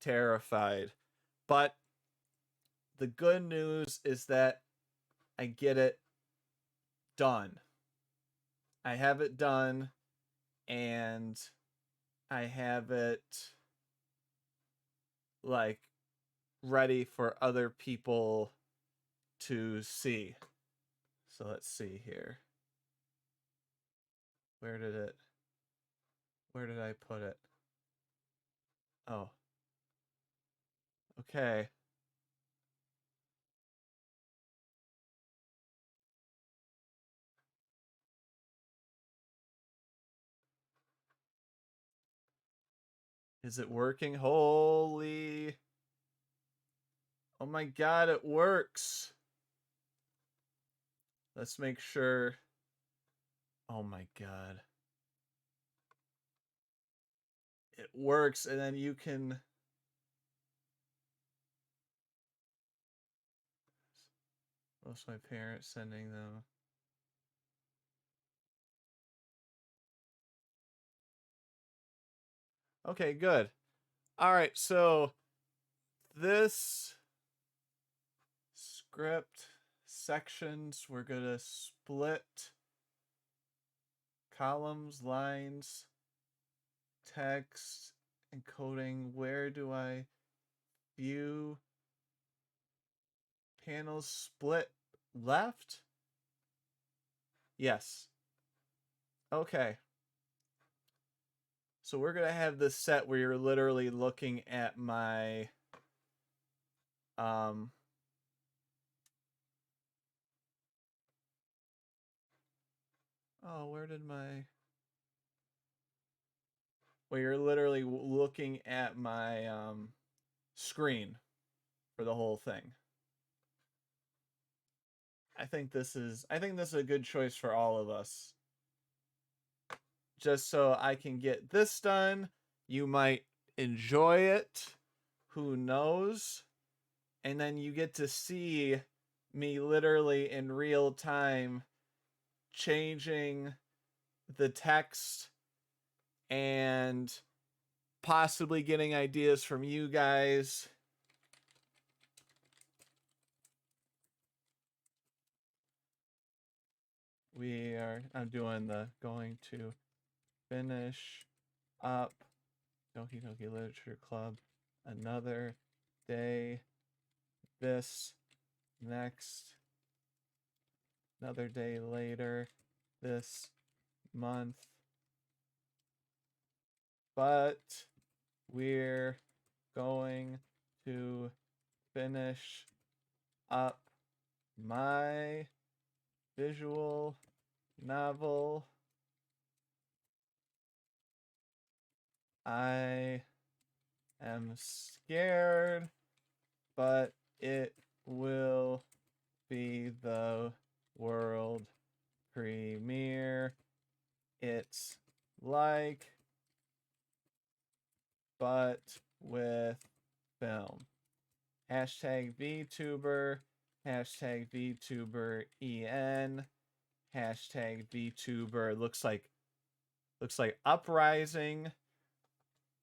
terrified. But the good news is that I get it done. I have it done, and I have it like ready for other people to see. So let's see here. Where did I put it? Oh. Okay. Is it working? Holy. Oh my god, it works. Let's make sure. Oh my god. It works, and then you can... What's my parents sending them? Okay, good. All right, so this script sections, we're gonna split columns, lines, text, encoding. Where do I view panels? Split left? Yes. Okay. So we're gonna have this set where you're literally looking at my oh, where did my... Well, you're literally looking at my screen for the whole thing. I think this is a good choice for all of us. Just so I can get this done. You might enjoy it. Who knows? And then you get to see me literally in real time changing the text and possibly getting ideas from you guys. I'm doing the going to finish up Doki Doki Literature Club. Another day. This. Next. Another day later. This month. But we're going to finish up my visual novel. I am scared, but it will be the world premiere. It's like, but with film. Hashtag VTuber, hashtag VTuber EN, hashtag VTuber. Looks like Uprising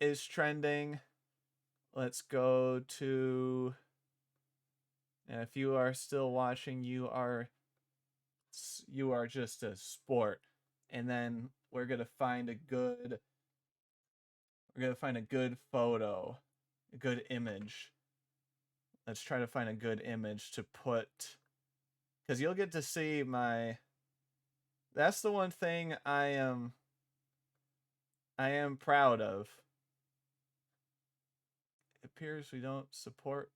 is trending. Let's go to, and if you are still watching, you are just a sport. And then we're gonna find a good photo, a good image. Let's try to find a good image to put, because you'll get to see my, that's the one thing I am proud of. It appears we don't support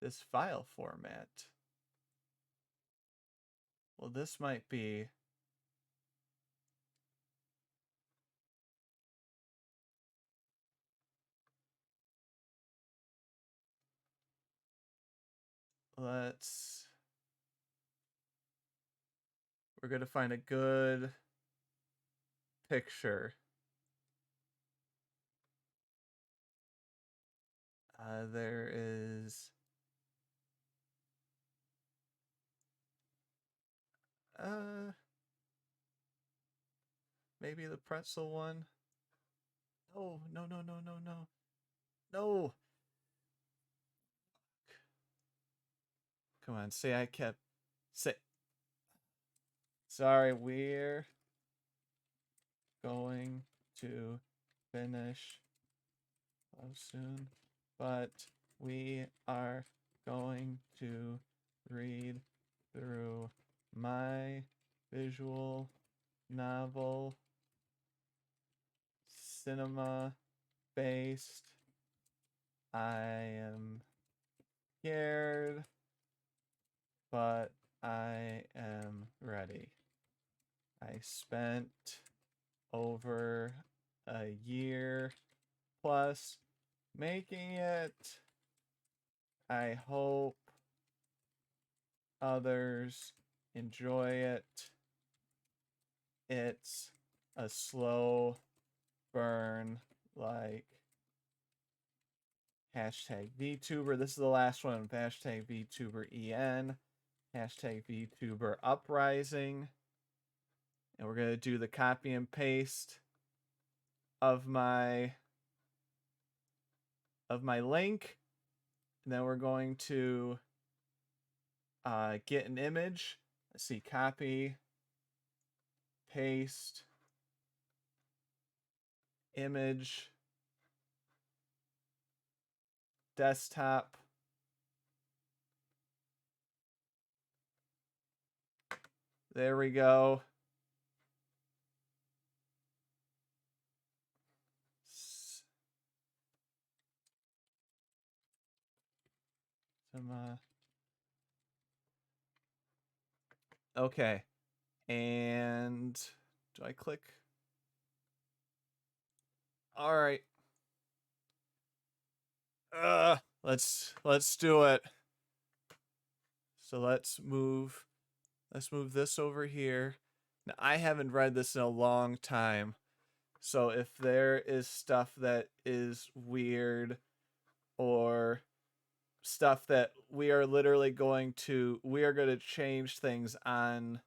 this file format. Well, this might be, we're gonna find a good picture. There is maybe the pretzel one. No. No. Come on, say I kept say. Sorry, we're going to finish soon, but we are going to read through my visual novel, cinema based. I am scared, but I am ready. I spent over a year plus making it. I hope others enjoy it. It's a slow burn, like hashtag VTuber. This is the last one. Hashtag VTuber EN. Hashtag VTuber Uprising. And we're going to do the copy and paste of my link. And then we're going to get an image. Let's see, copy, paste, image, desktop. There we go. Okay. And do I click? All right. Let's do it. So let's move this over here. Now, I haven't read this in a long time. So if there is stuff that is weird or stuff that we are going to change things on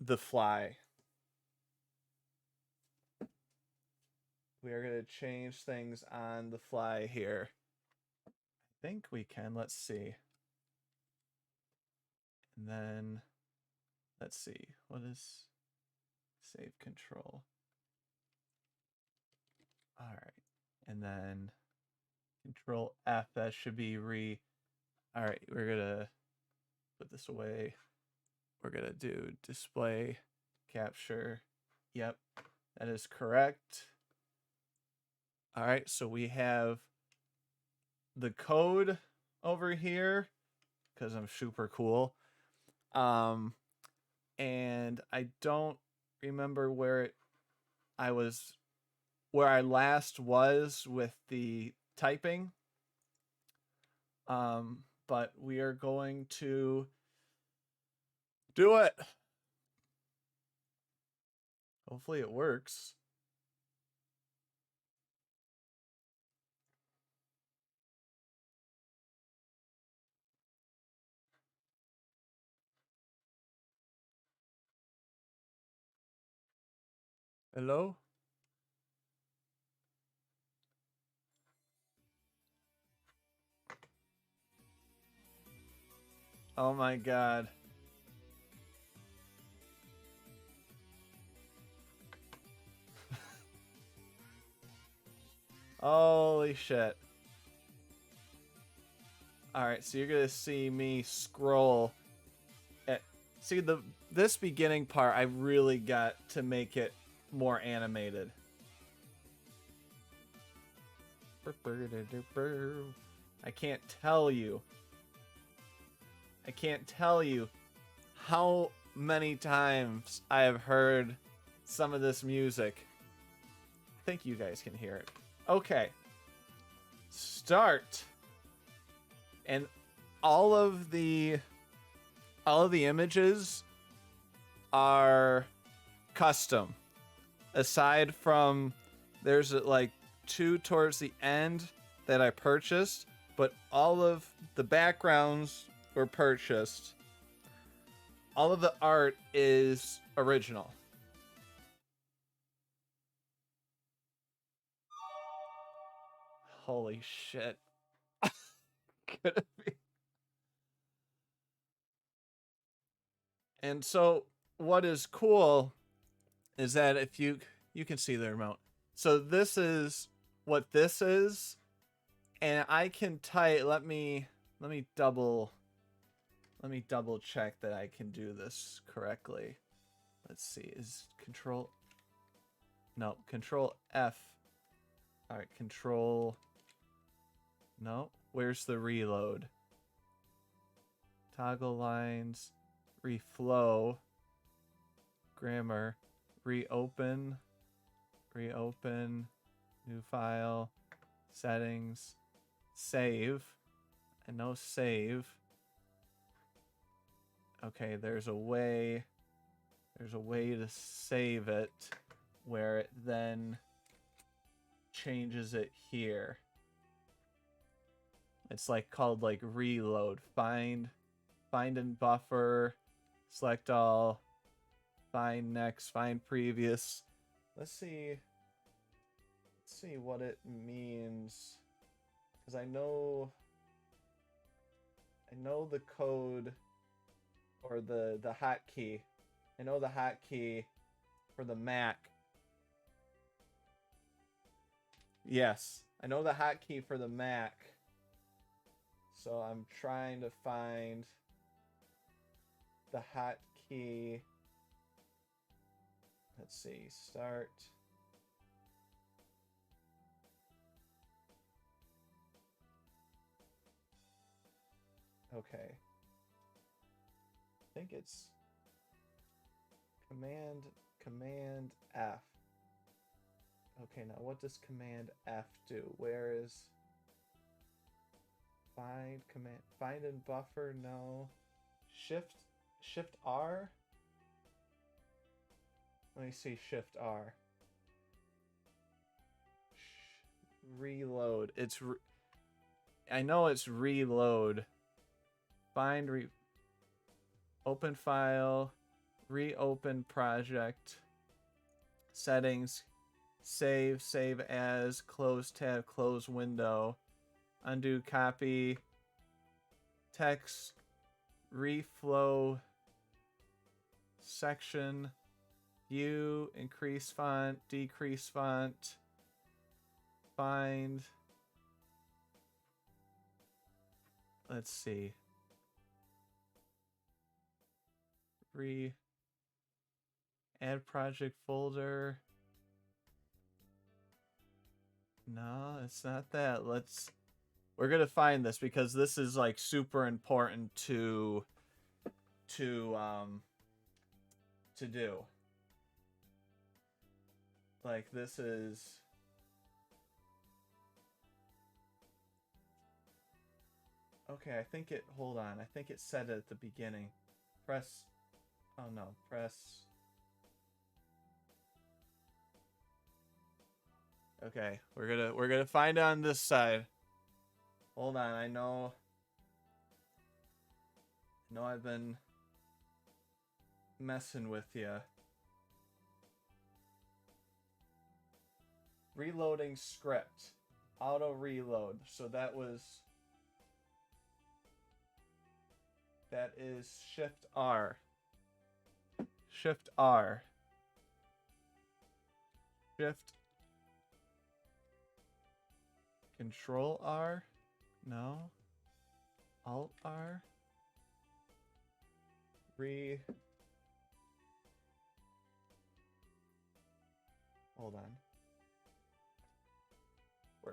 the fly. We are going to change things on the fly here. I think we can. Let's see. And then, let's see. What is save control? and then Control F. That should be re. All right, we're gonna put this away. We're gonna do display capture. Yep, that is correct. All right, so we have the code over here because I'm super cool. And I don't remember where I last was with the typing. But we are going to do it. Hopefully it works. Hello? Oh my god. Holy shit. Alright, so you're gonna see me scroll at this beginning part I really got to make it more animated. I can't tell you how many times I have heard some of this music. I think you guys can hear it. Okay. Start. And all of the images are custom. Aside from there's like 2 towards the end that I purchased, but all of the backgrounds were purchased. All of the art is original. Holy shit. Could it be? And so what is cool is that if you can see the remote. So this is what this is, and I can type. Let me double check that I can do this correctly. Let's see. Is Control F. All right, Control. No, where's the reload? Toggle lines, reflow, grammar, reopen, new file, settings, save, and no save. Okay, there's a way to save it where it then changes it here. It's like called like reload. Find and buffer, select all, find next, find previous. Let's see what it means, because I know the code or the hotkey. I know the hotkey for the Mac. Yes, I know the hotkey for the Mac. So I'm trying to find the hotkey. Let's see, start. Okay. I think it's Command F. Okay, now what does Command F do? Where is find and buffer? No. Shift R? Let me see, Shift R. Reload. I know it's reload. Open file, reopen project, settings, save as, close tab, close window, undo copy, text, reflow section, view, increase font, decrease font, find. Let's see. Add project folder. No, it's not that. We're gonna find this because this is like super important to do. Like this is. Okay, I think it. Hold on. I think it said it at the beginning. Press. Oh no, press. Okay, we're gonna find on this side. Hold on, I know I've been messing with you. Reloading script. Auto reload. So that is Shift R. Shift R. Shift Control R? No. Alt R? Hold on.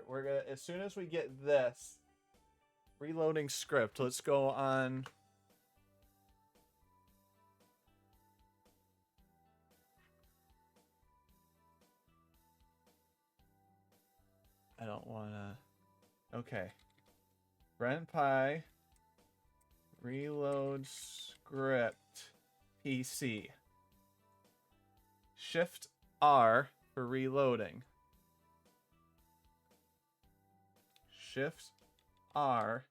We're gonna, as soon as we get this, reloading script, let's go on. I don't wanna. Okay. RenPy reload script PC. Shift R for reloading. Shift R.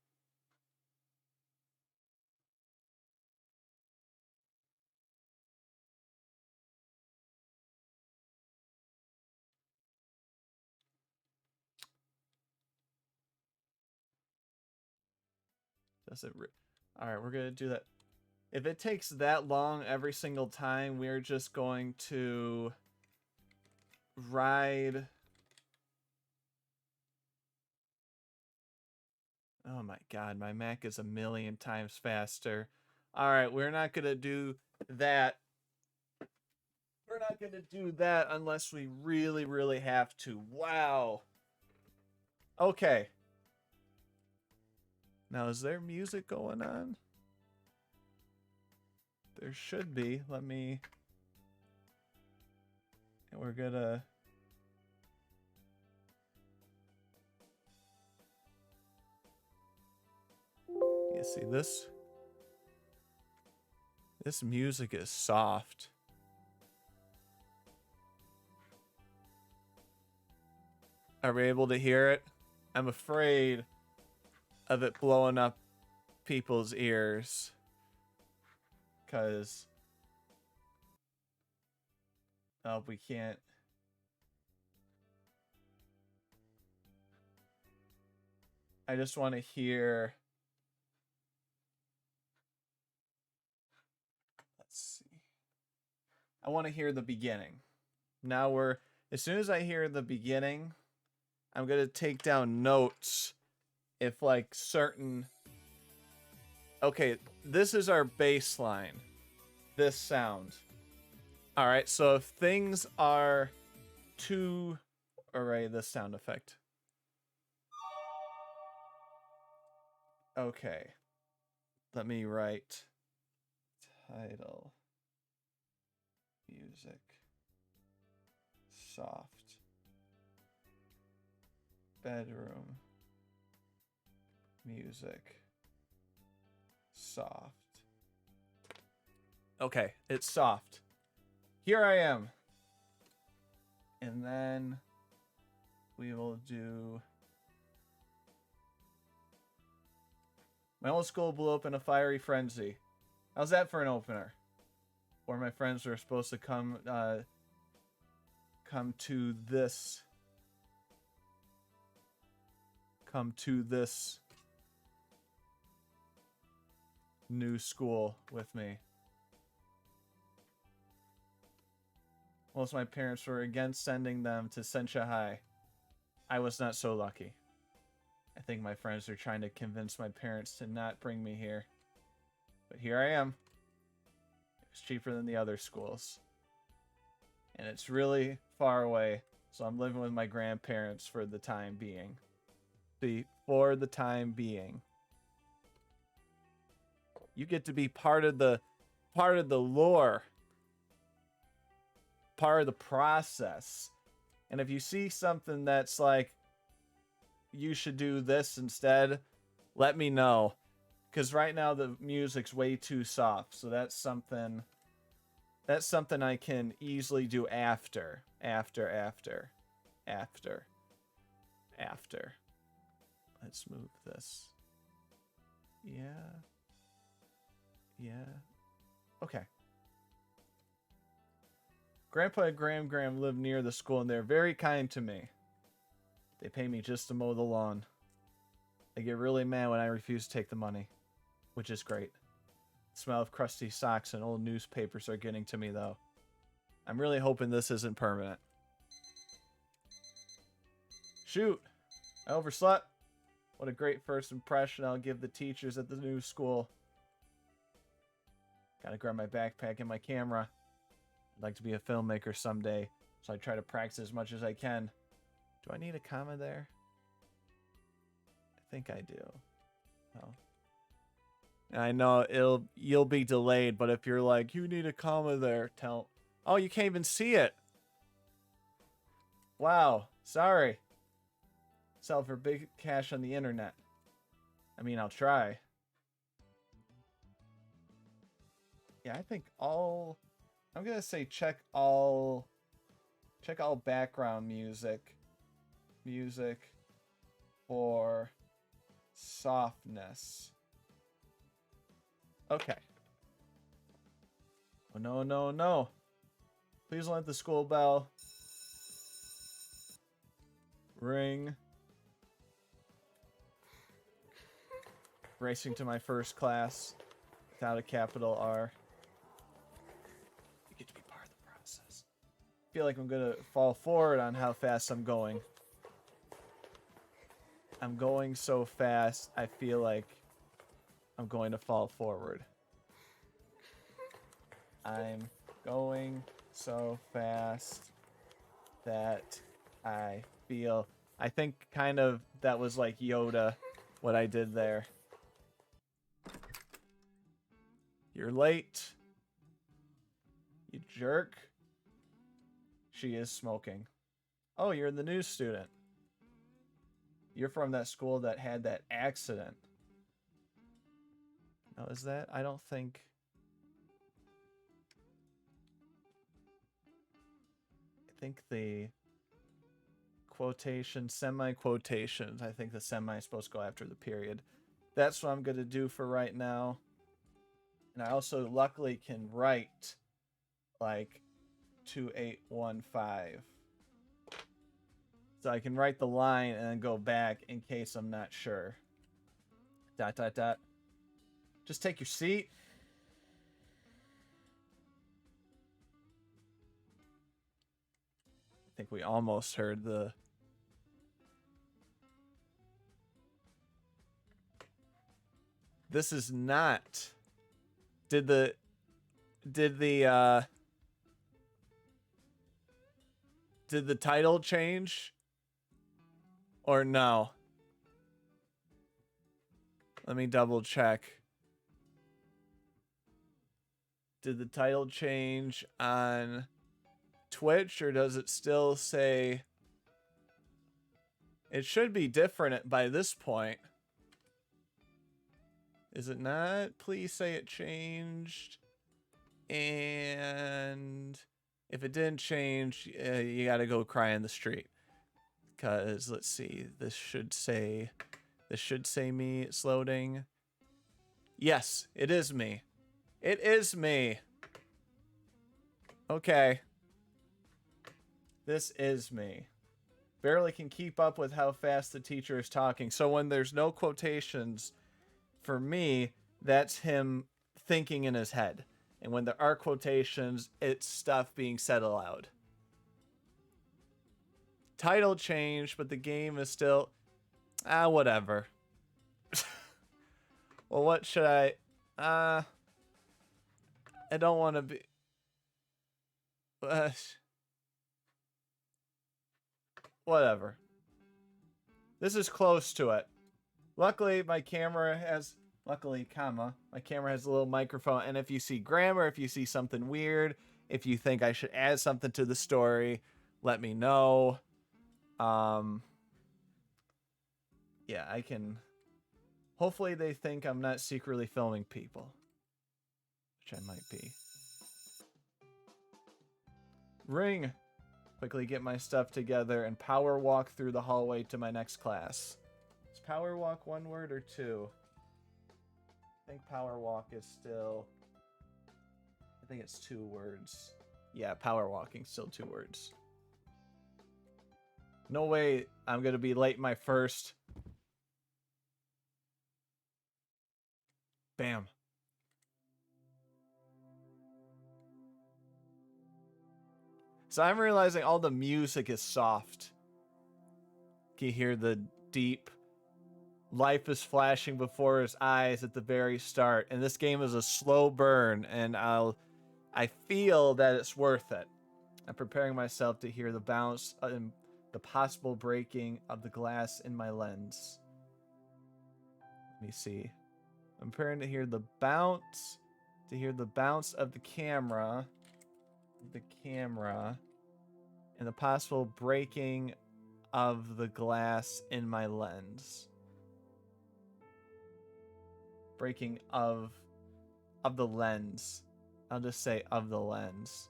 Does it? All right, we're gonna do that. If it takes that long every single time, we're just going to ride. Oh my god, my Mac is a million times faster. All right, we're not gonna do that. We're not gonna do that unless we really, really have to. Wow. Okay. Now, is there music going on? There should be. Let me... And we're gonna... You see this? This music is soft. Are we able to hear it? I'm afraid of it blowing up people's ears. Because... Oh, we can't... I just want to hear... Let's see. I want to hear the beginning. Now we're... As soon as I hear the beginning, I'm going to take down notes if, like, certain... Okay, this is our baseline. This sound. Alright, so if things are too... Alright, this sound effect. Okay. Let me write... Title. Music. Soft. Bedroom. Music. Soft. Okay, it's soft. Here I am. And then we will do... My old school blew up in a fiery frenzy. How's that for an opener? Or my friends are supposed to come to this new school with me. Most of my parents were against sending them to Sencha High. I was not so lucky. I think my friends are trying to convince my parents to not bring me here. But here I am. It was cheaper than the other schools. And it's really far away, so I'm living with my grandparents for the time being. For the time being. You get to be part of the lore. Part of the process. And if you see something that's like, you should do this instead, let me know. Because right now the music's way too soft. So that's something I can easily do after. Let's move this. Yeah. Okay. Grandpa and Gram live near the school and they're very kind to me. They pay me just to mow the lawn. They get really mad when I refuse to take the money, which is great. The smell of crusty socks and old newspapers are getting to me, though. I'm really hoping this isn't permanent. Shoot! I overslept. What a great first impression I'll give the teachers at the new school. Gotta grab my backpack and my camera. I'd like to be a filmmaker someday, so I try to practice as much as I can. Do I need a comma there? I think I do. Oh. I know you'll be delayed, but if you're like, you need a comma there, oh, you can't even see it. Wow, sorry. Sell for big cash on the internet. I mean, I'll try. Yeah, I think I'm gonna say check all background music for softness. Okay. Oh, no. Please don't let the school bell ring. Racing to my first class without a capital R. You get to be part of the process. I feel like I'm gonna fall forward on how fast I'm going. I'm going so fast, I feel like I'm going to fall forward. I'm going so fast that I think kind of that was like Yoda, what I did there. You're late. You jerk. She is smoking. Oh, you're the new student. You're from that school that had that accident. No, is that? I don't think... I think the quotation, semi-quotations, I think the semi is supposed to go after the period. That's what I'm going to do for right now. And I also luckily can write like 2815. So I can write the line and then go back in case I'm not sure. ... Just take your seat. I think we almost heard the... This is not... Did the title change? Or no? Let me double check. Did the title change on Twitch, or does it still say... It should be different by this point. Is it not? Please say it changed. And if it didn't change, you gotta go cry in the street. Because, let's see, this should say me. It's loading. Yes, it is me. It is me. Okay. This is me. Barely can keep up with how fast the teacher is talking. So when there's no quotations, for me, that's him thinking in his head. And when there are quotations, it's stuff being said aloud. title changed, but the game is still... whatever. Well, what should I... I don't want to be... whatever. This is close to it. Luckily, my camera has... Luckily, comma, my camera has a little microphone, and if you see grammar, if you see something weird, if you think I should add something to the story, let me know. Yeah, I can... Hopefully they think I'm not secretly filming people. Which I might be. Ring! Quickly get my stuff together and power walk through the hallway to my next class. Is power walk one word or two? I think power walk is still... I think it's 2 words. Yeah, power walking, still 2 words. No way I'm going to be late my first... Bam. So I'm realizing all the music is soft. Can you hear the deep... Life is flashing before his eyes at the very start, and this game is a slow burn, and I feel that it's worth it. I'm preparing myself to hear the bounce and the possible breaking of the glass in my lens. Let me see. I'm preparing to hear the bounce, of the camera, and the possible breaking of the glass in my lens. Breaking of the lens. I'll just say of the lens.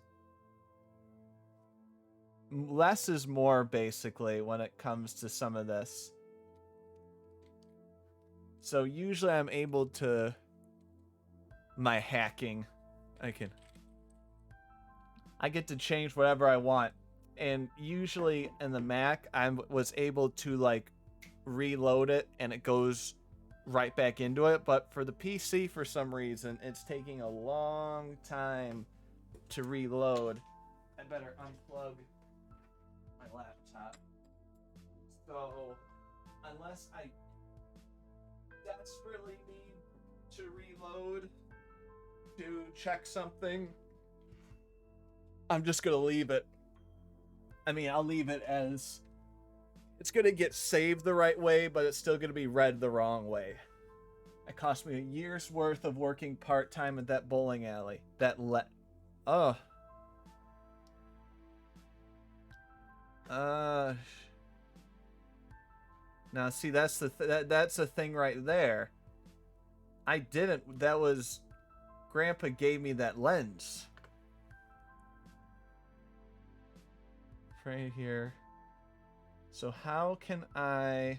Less is more, basically, when it comes to some of this. So usually I'm able to... My hacking. I get to change whatever I want. And usually in the Mac, I was able to, like, reload it, and it goes... right back into it, but for the PC, for some reason, it's taking a long time to reload. I better unplug my laptop. So, unless I desperately need to reload to check something, I'm just gonna leave it. I mean, I'll leave it as... It's going to get saved the right way, but it's still going to be read the wrong way. It cost me a year's worth of working part-time at that bowling alley. Now, see, that's that's the thing right there. I didn't... That was... Grandpa gave me that lens. Right here. So how can I...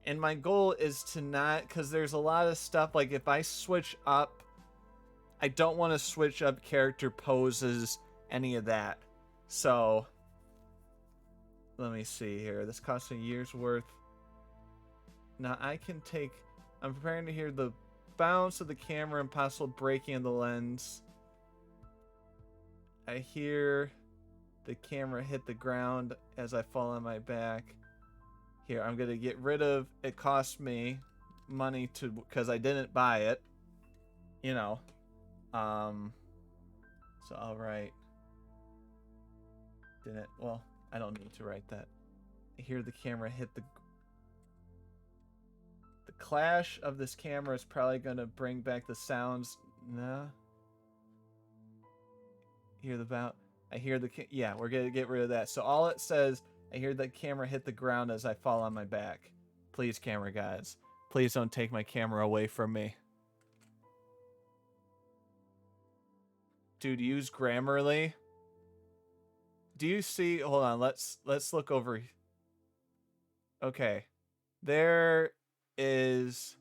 And my goal is to not... Because there's a lot of stuff, like if I switch up... I don't want to switch up character poses, any of that. So... Let me see here. This costs a year's worth. Now I can take... I'm preparing to hear the bounce of the camera and possible breaking of the lens. I hear... the camera hit the ground as I fall on my back. Here, I'm gonna get rid of... It cost me money to... because I didn't buy it. You know. So I'll write... Didn't... Well, I don't need to write that. I hear the camera hit the... The clash of this camera is probably gonna bring back the sounds... No. Hear the bounce... I hear the... Yeah, we're going to get rid of that. So all it says, I hear the camera hit the ground as I fall on my back. Please, camera guys. Please don't take my camera away from me. Dude, use Grammarly. Do you see... Hold on, let's look over... Okay. There is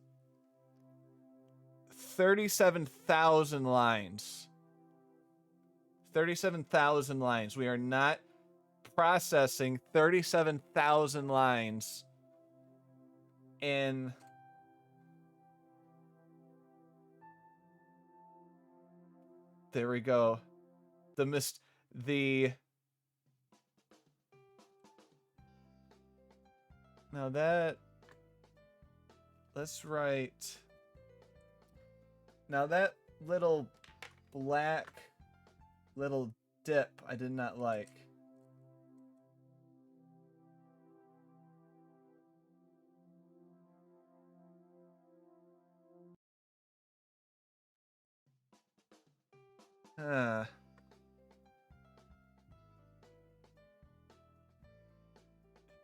37,000 lines. 37,000 lines. We are not processing 37,000 lines in... There we go. The Now that... Let's write... Now that little black little dip I did not like.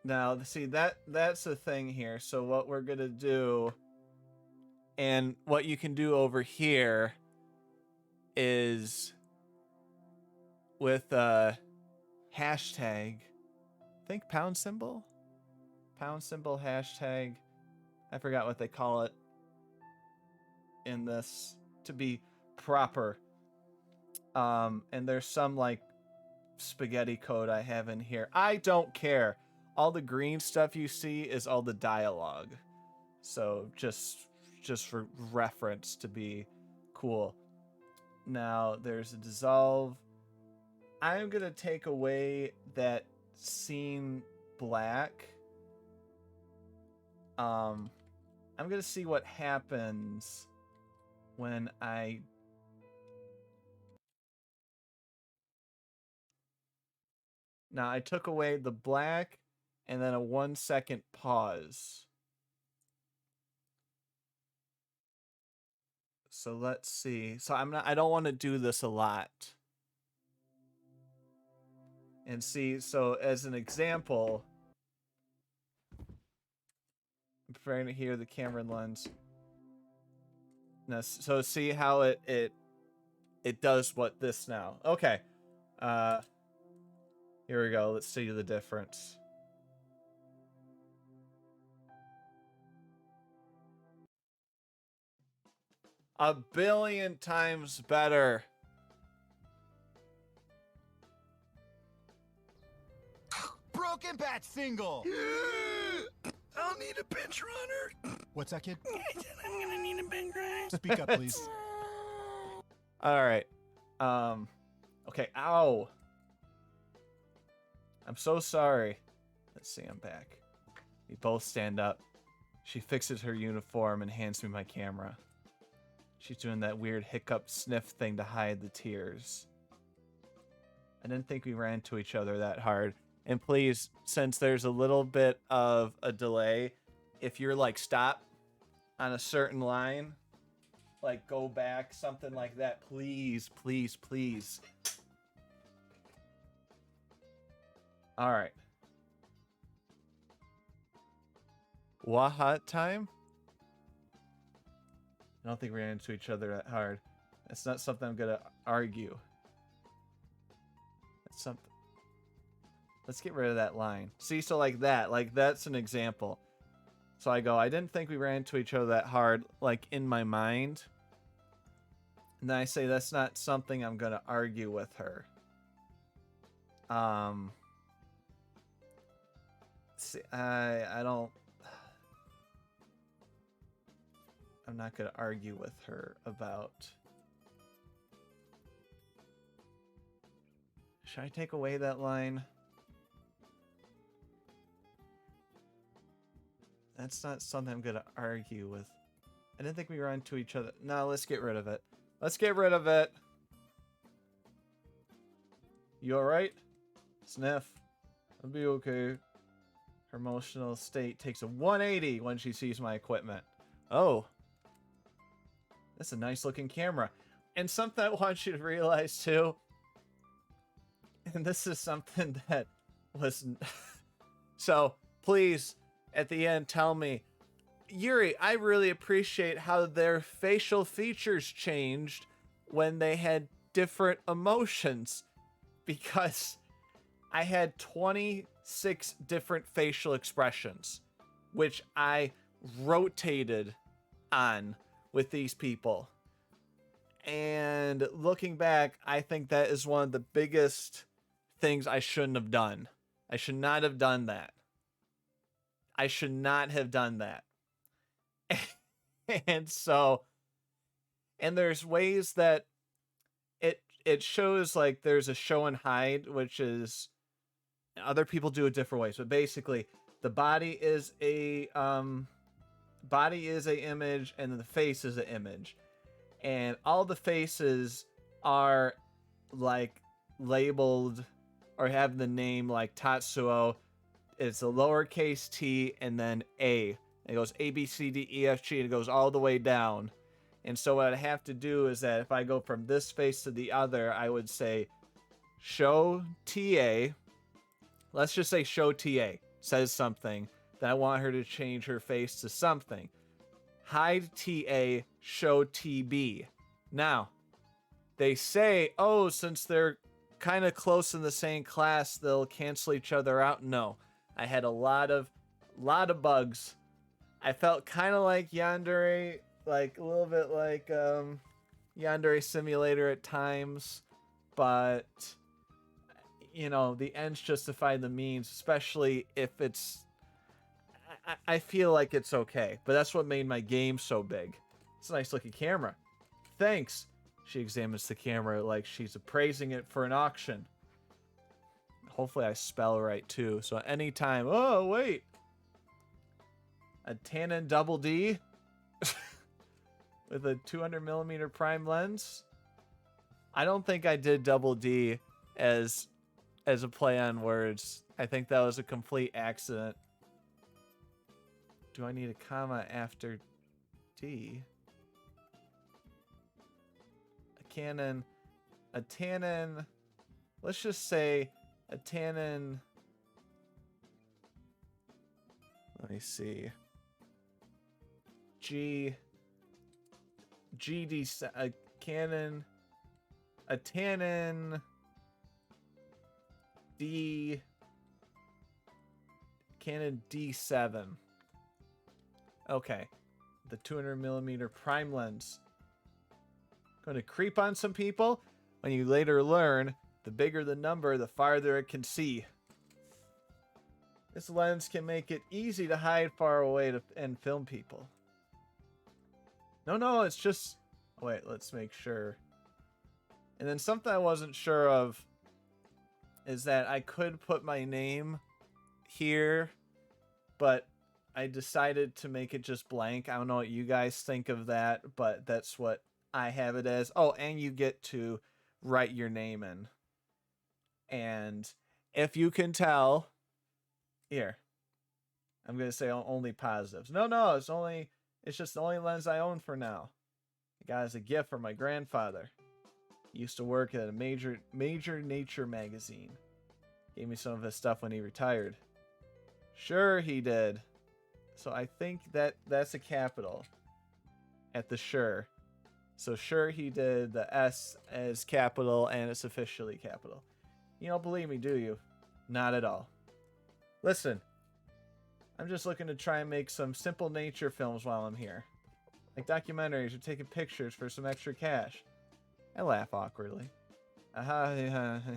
Now, see, that's the thing here. So what we're going to do, and what you can do over here is with hashtag, I think pound symbol, hashtag. I forgot what they call it in this to be proper. And there's some like spaghetti code I have in here. I don't care. All the green stuff you see is all the dialogue. So just for reference to be cool. Now there's a dissolve. I'm gonna take away that scene black. I'm gonna see what happens when I... Now I took away the black and then a 1 second pause. So let's see. So I don't want to do this a lot. And see, so as an example, I'm preparing to hear the camera lens. Now, so see how it does what this now. Okay. Here we go. Let's see the difference. A billion times better. Broken bat single. I'll need a bench runner. What's that, kid? I said I'm gonna need a bench runner. Speak up, please. All right. Okay. Ow. I'm so sorry. Let's see. I'm back. We both stand up. She fixes her uniform and hands me my camera. She's doing that weird hiccup sniff thing to hide the tears. I didn't think we ran into each other that hard. And please, since there's a little bit of a delay, if you're like stop on a certain line, like go back, something like that, please, please, please. All right. What time? I don't think we ran into each other that hard. It's not something I'm gonna argue. It's something. Let's get rid of that line. See, so like that's an example. So I go, I didn't think we ran into each other that hard, like in my mind. And then I say that's not something I'm gonna argue with her. See, I don't. I'm not going to argue with her about... Should I take away that line? That's not something I'm going to argue with. I didn't think we ran into each other. No, let's get rid of it. Let's get rid of it. You alright? Sniff. I'll be okay. Her emotional state takes a 180 when she sees my equipment. Oh. That's a nice looking camera. And something I want you to realize too, and this is something that was... So, please, at the end, tell me, Yuri, I really appreciate how their facial features changed when they had different emotions. Because I had 26 different facial expressions, which I rotated on with these people. And looking back, I think that is one of the biggest things I shouldn't have done. I should not have done that. I should not have done that. And so, and there's ways that it shows, like there's a show and hide, which is other people do it different ways, but basically The body is a image, and the face is an image, and all the faces are like labeled or have the name like Tatsuo. It's a lowercase t and then A. It goes A, B, C, D, E, F, G, and it goes all the way down. And so what I have to do is that if I go from this face to the other, I would say show TA. Let's just say show TA says something that I want her to change her face to something. Hide TA, show TB. Now, they say, oh, since they're kind of close in the same class, they'll cancel each other out. No, I had a lot of bugs. I felt kind of like Yandere, like a little bit like Yandere Simulator at times, but you know, the ends justify the means, especially if it's. I feel like it's okay, but that's what made my game so big. It's a nice looking camera. Thanks. She examines the camera like she's appraising it for an auction. Hopefully I spell right too. So anytime, oh wait, a Canon double D with a 200mm prime lens. I don't think I did double D as a play on words. I think that was a complete accident. Do I need a comma after D? A tannin, let's just say a tannin, let me see, GD, a tannin D, Canon D7. Okay, the 200mm prime lens. Going to creep on some people. When you later learn, the bigger the number, the farther it can see. This lens can make it easy to hide far away and film people. No, it's just... Wait, let's make sure. And then something I wasn't sure of is that I could put my name here, but I decided to make it just blank. I don't know what you guys think of that, but that's what I have it as. Oh, and you get to write your name in. And if you can tell, here, I'm going to say only positives. No, it's just the only lens I own for now. I got it as a gift from my grandfather. He used to work at a major nature magazine. Gave me some of his stuff when he retired. Sure, he did. So I think that's a capital at the sure. So sure he did, the S as capital, and it's officially capital. You don't believe me, do you? Not at all. Listen, I'm just looking to try and make some simple nature films while I'm here. Like documentaries or taking pictures for some extra cash. I laugh awkwardly. Ha!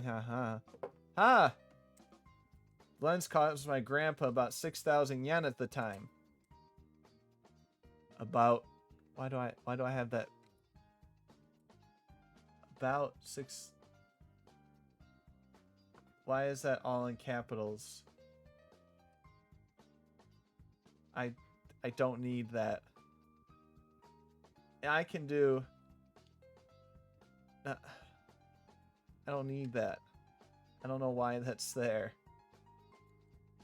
Lens cost my grandpa about 6,000 yen at the time. About... Why do I have that? About 6... Why is that all in capitals? I don't need that. I can do... I don't need that. I don't know why that's there.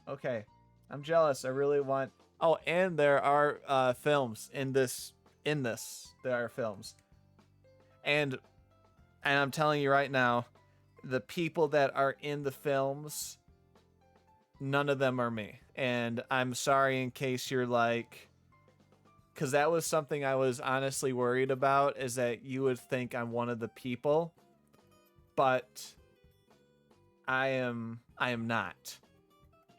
Okay. I'm jealous. I really want... Oh, and there are films in this. There are films. And I'm telling you right now, the people that are in the films, none of them are me. And I'm sorry in case you're like... Because that was something I was honestly worried about, is that you would think I'm one of the people. But I am not.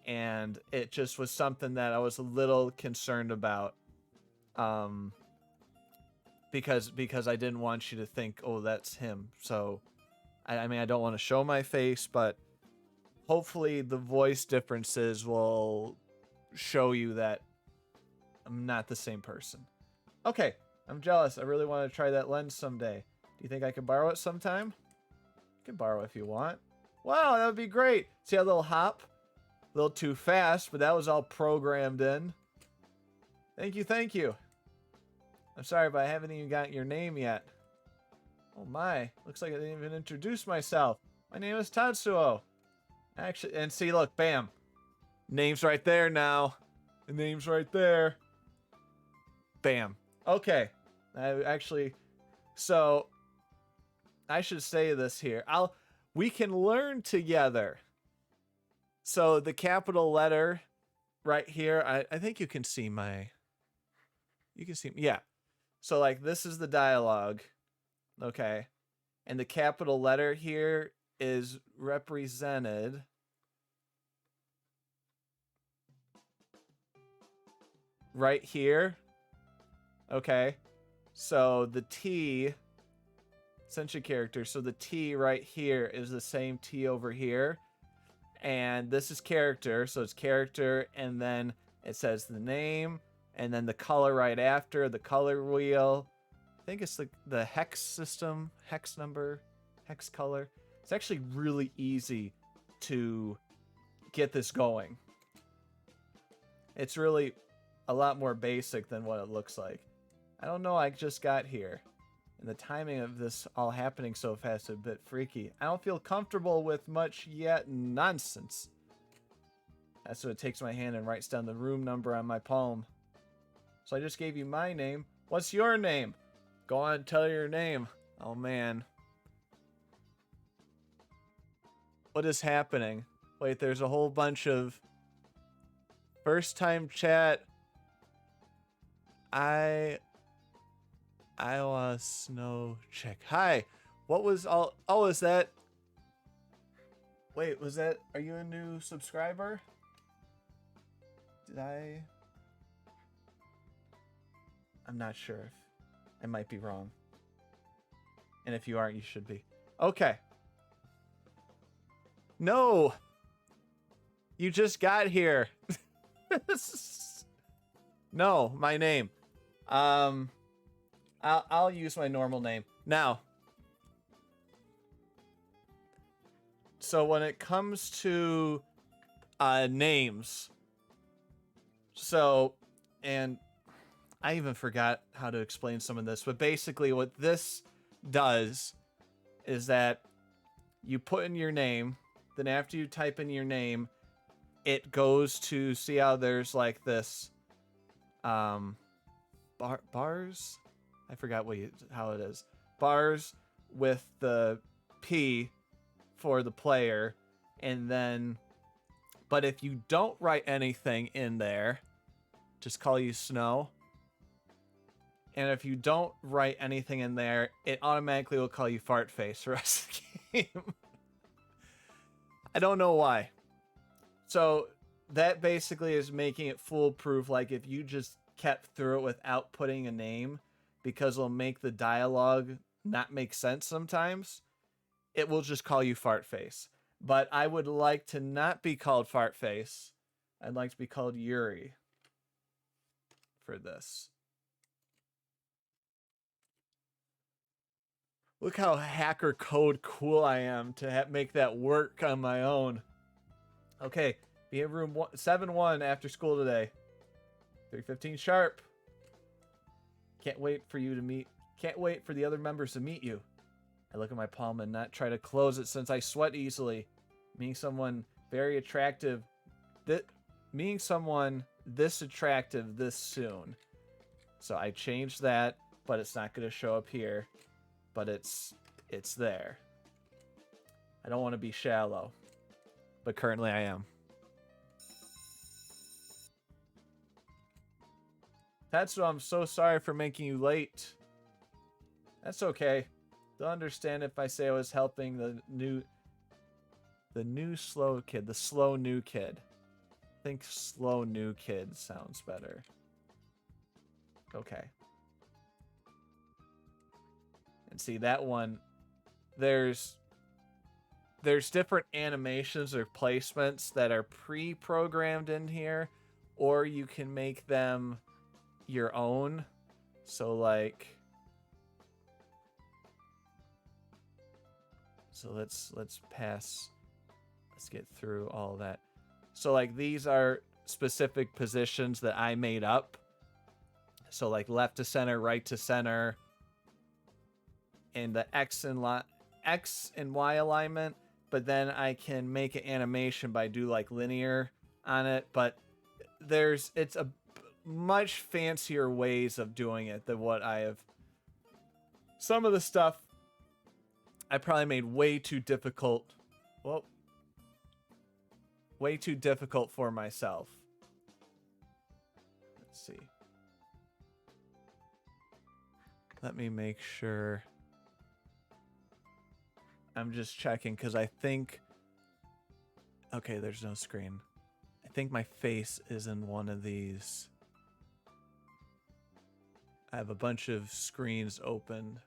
And it just was something that I was a little concerned about. Because I didn't want you to think, oh, that's him. So, I mean, I don't want to show my face, but hopefully the voice differences will show you that I'm not the same person. Okay, I'm jealous. I really want to try that lens someday. Do you think I can borrow it sometime? You can borrow if you want. Wow, that would be great. See a little hop little too fast, but that was all programmed in. Thank you, thank you. I'm sorry, but I haven't even got your name yet. Oh my, looks like I didn't even introduce myself. My name is Tatsuo. Actually, and see, look, bam. Name's right there now. The name's right there. Bam. Okay. So I should say this here. We can learn together. So the capital letter right here, I think you can see yeah. So like this is the dialogue. Okay. And the capital letter here is represented right here. Okay. So the T, Senshi character, so the T right here is the same T over here. And this is character, so it's character, and then it says the name, and then the color right after, the color wheel. I think it's the hex system, hex number, hex color. It's actually really easy to get this going. It's really a lot more basic than what it looks like. I don't know, I just got here. And the timing of this all happening so fast is a bit freaky. I don't feel comfortable with much yet nonsense. That's what it takes my hand and writes down the room number on my palm. So I just gave you my name. What's your name? Go on and tell your name. Oh man. What is happening? Wait, there's a whole bunch of first time chat. Iowa Snow Check. Hi. What was all... Oh, is that... Wait, was that... Are you a new subscriber? Did I... I'm not sure. If I might be wrong. And if you aren't, you should be. Okay. No! You just got here. No, my name. I'll use my normal name. Now, so when it comes to names, so, and I even forgot how to explain some of this, but basically what this does is that you put in your name, then after you type in your name, it goes to see how there's like this bars. I forgot how it is. Bars with the P for the player, and then, but if you don't write anything in there, just call you Snow. And if you don't write anything in there, it automatically will call you Fart Face the rest of the game. I don't know why. So that basically is making it foolproof. Like if you just kept through it without putting a name, because it'll make the dialogue not make sense sometimes, it will just call you Fart Face. But I would like to not be called Fart Face. I'd like to be called Yuri for this. Look how hacker code cool I am to make that work on my own. Okay, be in room 7-1 after school today. 3:15 sharp. Can't wait for the other members to meet you. I look at my palm and not try to close it since I sweat easily. Meeting someone very attractive. Meeting someone this attractive this soon. So I changed that, but it's not going to show up here. But it's there. I don't want to be shallow, but currently I am. Tatsuo, I'm so sorry for making you late. That's okay. They'll understand if I say I was helping the new slow kid. The slow new kid. I think slow new kid sounds better. Okay. And see that one, there's different animations or placements that are pre-programmed in here, or you can make them your own. So like, let's get through all that. So like these are specific positions that I made up. So like left to center, right to center, and the X and Y alignment. But then I can make an animation by do like linear on it. But it's a much fancier ways of doing it than what I have. Some of the stuff I probably made way too difficult. Well, way too difficult for myself. Let's see. Let me make sure. I'm just checking because I think... Okay, there's no screen. I think my face is in one of these. I have a bunch of screens open.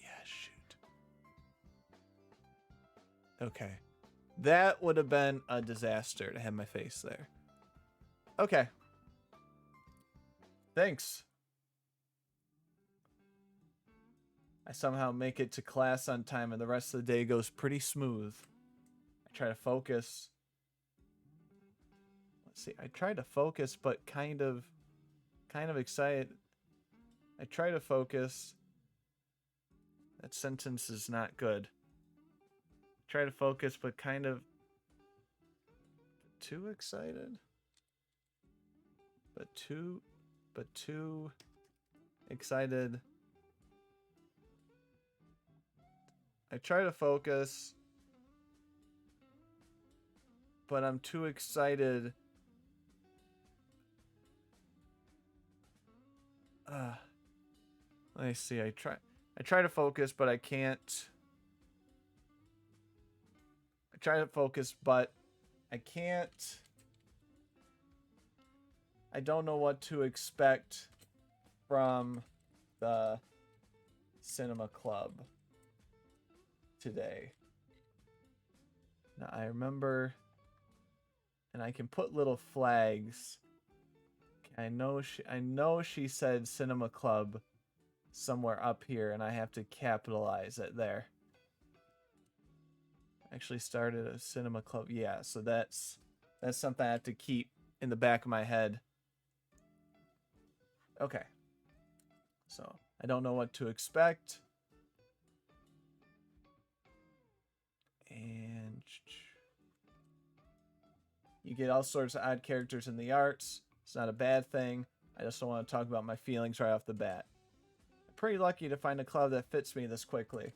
Yeah, shoot. Okay. That would have been a disaster to have my face there. Okay. Thanks. I somehow make it to class on time and the rest of the day goes pretty smooth. I try to focus. Let's see. I try to focus, but kind of excited. I try to focus. That sentence is not good. Try to focus, but kind of too excited. But too excited. I try to focus, but I'm too excited. Let me see. I try to focus, but I can't. I try to focus, but I can't. I don't know what to expect from the cinema club today. Now I remember, and I can put little flags. I know she said cinema club somewhere up here, and I have to capitalize it there. Actually started a cinema club. Yeah, so that's something I have to keep in the back of my head. Okay. So I don't know what to expect. And you get all sorts of odd characters in the arts. It's not a bad thing. I just don't want to talk about my feelings right off the bat. I'm pretty lucky to find a club that fits me this quickly.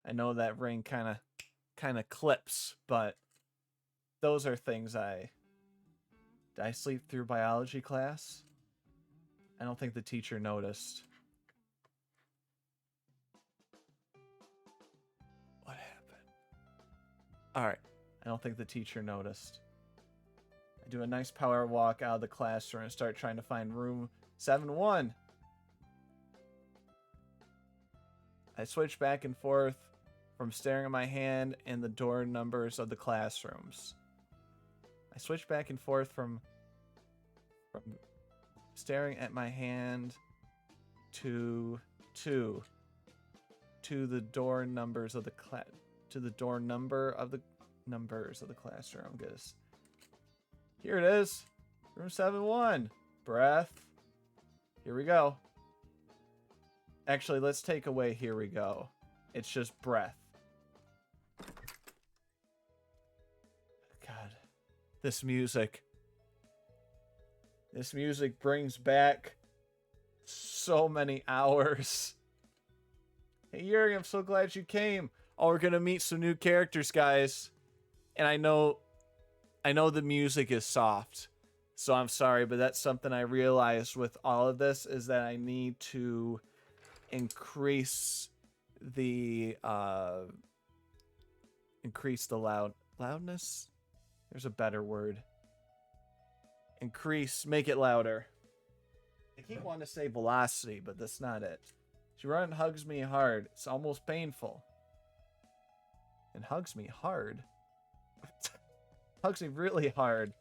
I know that ring kind of clips, but those are things Did I sleep through biology class? I don't think the teacher noticed. What happened? Alright. I don't think the teacher noticed. I do a nice power walk out of the classroom and start trying to find room 7-1. I switch back and forth from staring at my hand and the door numbers of the classrooms. I switch back and forth from staring at my hand to the door numbers of the numbers of the classroom. Guess here it is, room 7-1. Breath. Here we go. Actually, let's take away here we go. It's just breath. God, this music. This music brings back so many hours. Hey, Yuri, I'm so glad you came. Oh, we're gonna meet some new characters, guys. And I know the music is soft, so I'm sorry, but that's something I realized with all of this is that I need to increase the loudness. There's a better word. Make it louder. I keep wanting to say velocity, but that's not it. She runs and hugs me hard. It's almost painful. And hugs me hard. Hugs me really hard.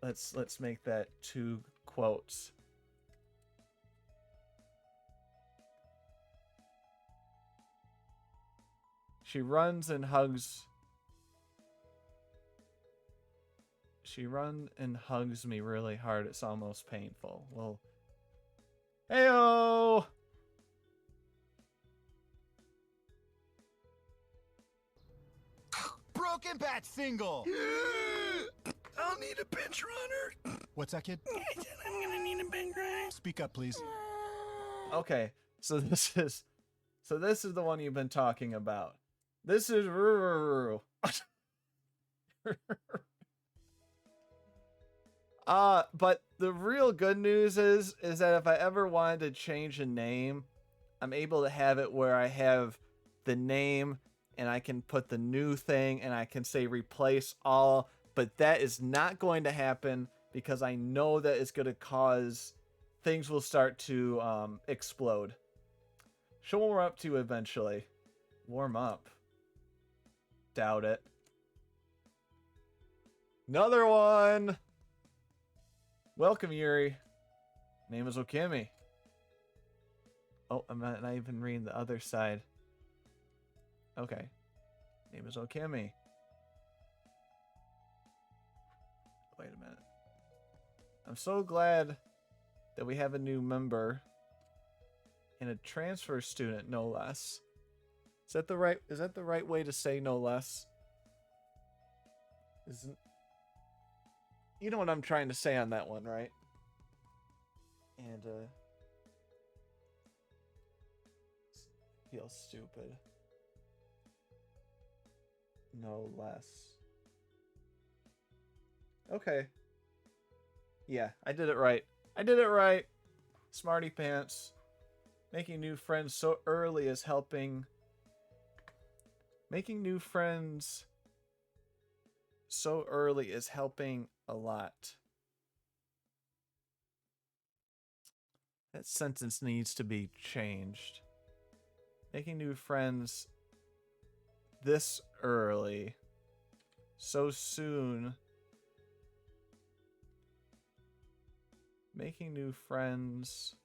Let's make that 2 quotes. She runs and hugs. She runs and hugs me really hard. It's almost painful. Well, heyo. Broken bat single. I'll need a bench runner. What's that, kid? I said I'm gonna need a bench runner. Speak up, please. Okay, so this is the one you've been talking about. This is but the real good news is that if I ever wanted to change a name, I'm able to have it where I have the name and I can put the new thing and I can say replace all, but that is not going to happen because I know that it's going to cause things will start to explode. Show what we're up to eventually. Warm up. Doubt it. Another one. Welcome, Yuri. Name is Okimi. Oh, I'm not even reading the other side. Okay. Name is Okimi. Wait a minute. I'm so glad that we have a new member and a transfer student, no less. Is that the right way to say no less? Isn't you know what I'm trying to say on that one, right? And feels stupid. No less. Okay. Yeah, I did it right. I did it right. Smarty pants. Making new friends so early is helping. Making new friends so early is helping a lot. That sentence needs to be changed. Making new friends this early, so soon. Making new friends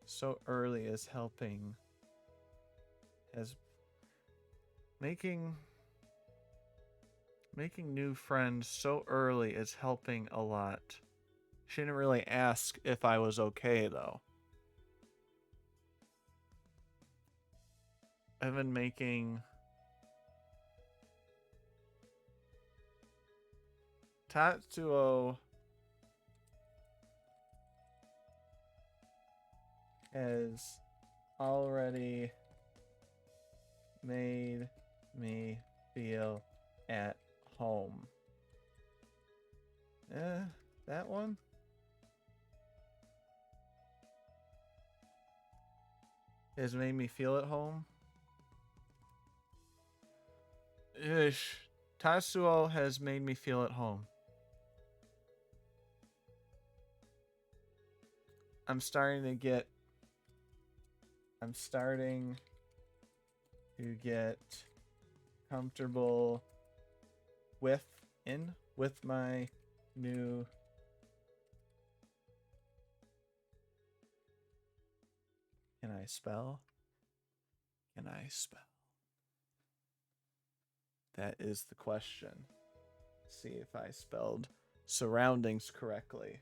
so early is helping. As making new friends so early is helping a lot. She didn't really ask if I was okay though. I've been making Tatsuo has already made me feel at home. That one? Has made me feel at home? Ish. Tatsuo has made me feel at home. I'm starting to get comfortable with my new Can I spell? Can I spell? That is the question. See if I spelled surroundings correctly.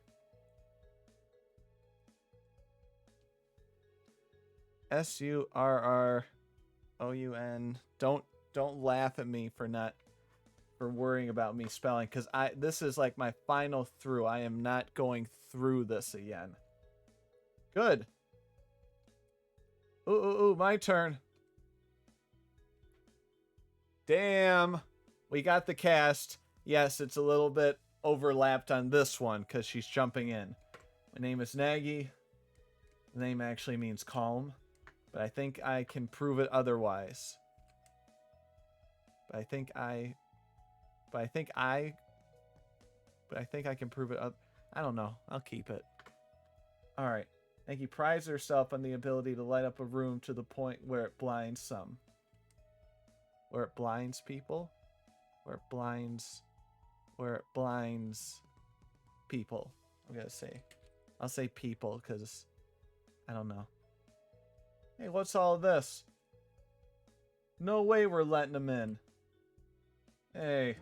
Surroun. Don't laugh at me for worrying about me spelling, because this is like my final through. I am not going through this again. Good. Ooh, my turn. Damn. We got the cast. Yes, it's a little bit overlapped on this one because she's jumping in. My name is Nagi. The name actually means calm, but I think I can prove it otherwise. I think I can prove it. I don't know. I'll keep it. All right. Nagi prides herself on the ability to light up a room to the point where it blinds some. Where it blinds people? Where it blinds people. I'm gonna say. I'll say people because I don't know. Hey, what's all this? No way we're letting him in. Hey.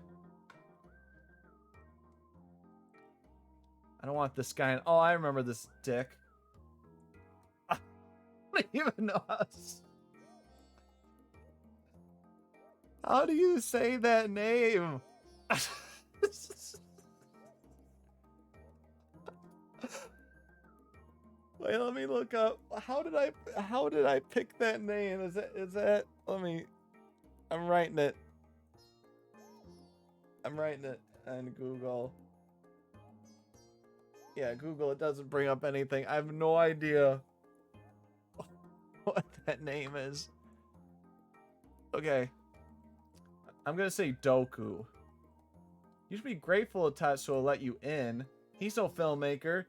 I don't want this guy. Oh, I remember this dick. I don't even know how do you say that name? Wait, let me look up. How did I pick that name? Is that I'm writing it. I'm writing it on Google. Yeah, Google, it doesn't bring up anything. I have no idea what that name is. Okay. I'm gonna say Doku. You should be grateful Tatsu will let you in. He's no filmmaker.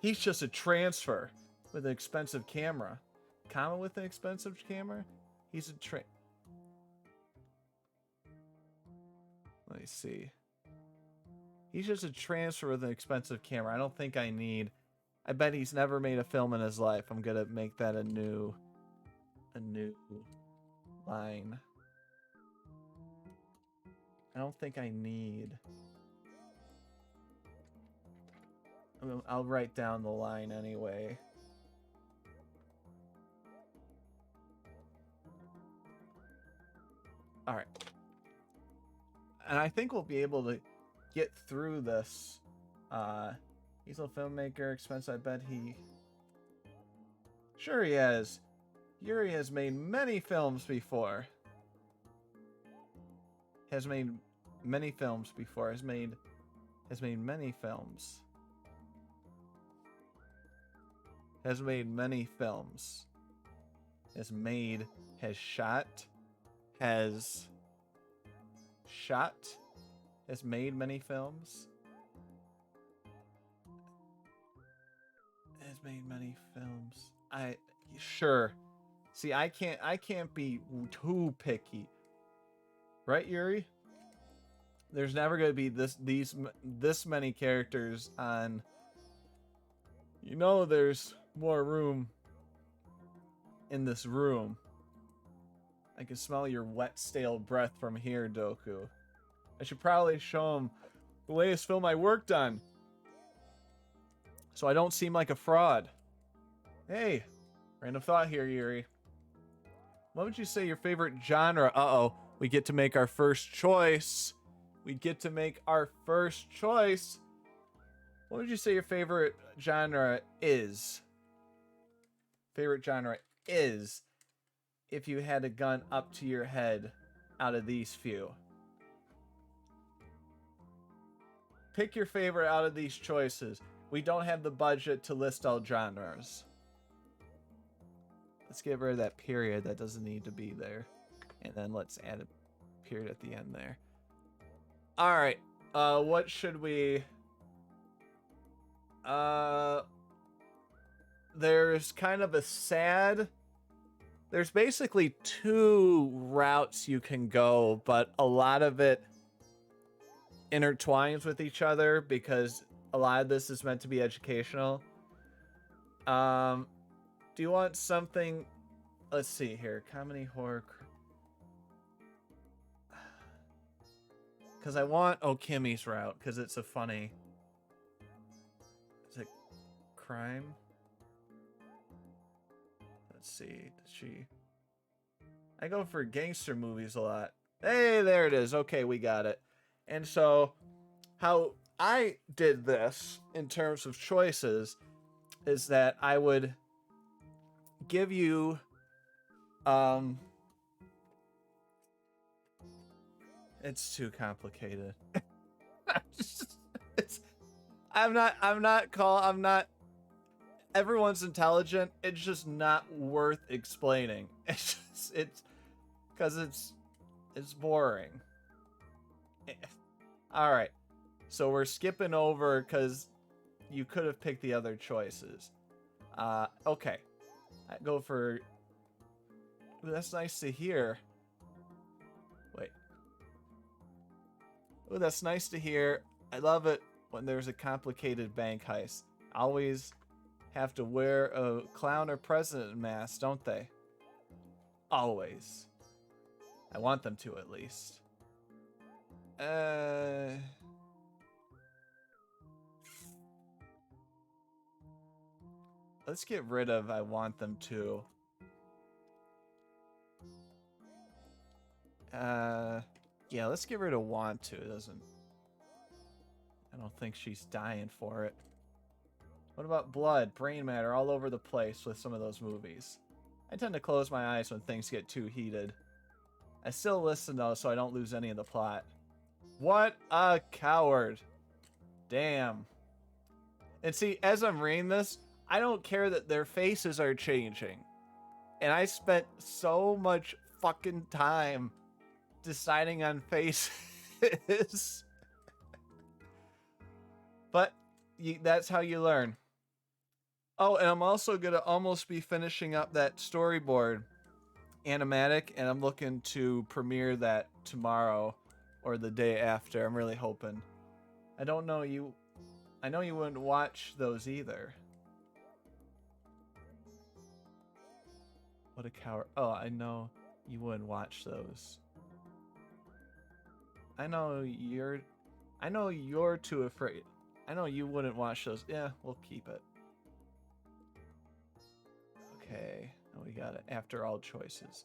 He's just a transfer with an expensive camera. Comma with an expensive camera? He's a Let me see. He's just a transfer with an expensive camera. I don't think I need... I bet he's never made a film in his life. I'm gonna make that a new line. I don't think I need... I'll write down the line anyway. Alright. And I think we'll be able to get through this. He's a filmmaker, expensive. I bet he... Sure he has. Yuri has made many films before. Has made many films. Has made many films. Has shot. Has made many films. Has made many films. Sure. See, I can't be too picky. Right, Yuri? There's never going to be this many characters on. You know there's more room in this room. I can smell your wet, stale breath from here, Doku. I should probably show him the latest film I worked on, so I don't seem like a fraud. Hey, random thought here, Yuri. What would you say your favorite genre? Uh-oh, we get to make our first choice. What would you say your favorite genre is? If you had a gun up to your head out of these few. Pick your favorite out of these choices. We don't have the budget to list all genres. Let's get rid of that period that doesn't need to be there. And then let's add a period at the end there. Alright. What should we... There's kind of a sad... There's basically two routes you can go, but a lot of it intertwines with each other because a lot of this is meant to be educational. Do you want something... Let's see here. Comedy, horror... Because I want Okimi's route, because it's a funny... Is it crime? Let's see. Does she... I go for gangster movies a lot. Hey, there it is. Okay, we got it. And so, how I did this in terms of choices is that I would give you... It's too complicated. I'm not everyone's intelligent. It's just not worth explaining. It's because it's boring. All right. So we're skipping over because you could have picked the other choices. Okay. I go for... Ooh, that's nice to hear. Wait. Oh, that's nice to hear. I love it when there's a complicated bank heist. Always have to wear a clown or president mask, don't they? Always. I want them to, at least. Let's get rid of I want them to. Yeah, let's get rid of want to. It doesn't... I don't think she's dying for it. What about blood, brain matter all over the place with some of those movies? I tend to close my eyes when things get too heated. I still listen though, so I don't lose any of the plot. What a coward. Damn. And see, as I'm reading this, I don't care that their faces are changing. And I spent so much fucking time deciding on faces. But that's how you learn. Oh, and I'm also going to almost be finishing up that storyboard animatic, and I'm looking to premiere that tomorrow or the day after. I'm really hoping. I don't know you. I know you wouldn't watch those either. What a coward. Oh, I know you wouldn't watch those. I know you're too afraid. I know you wouldn't watch those. Yeah, we'll keep it. Okay, now we got it. After all choices.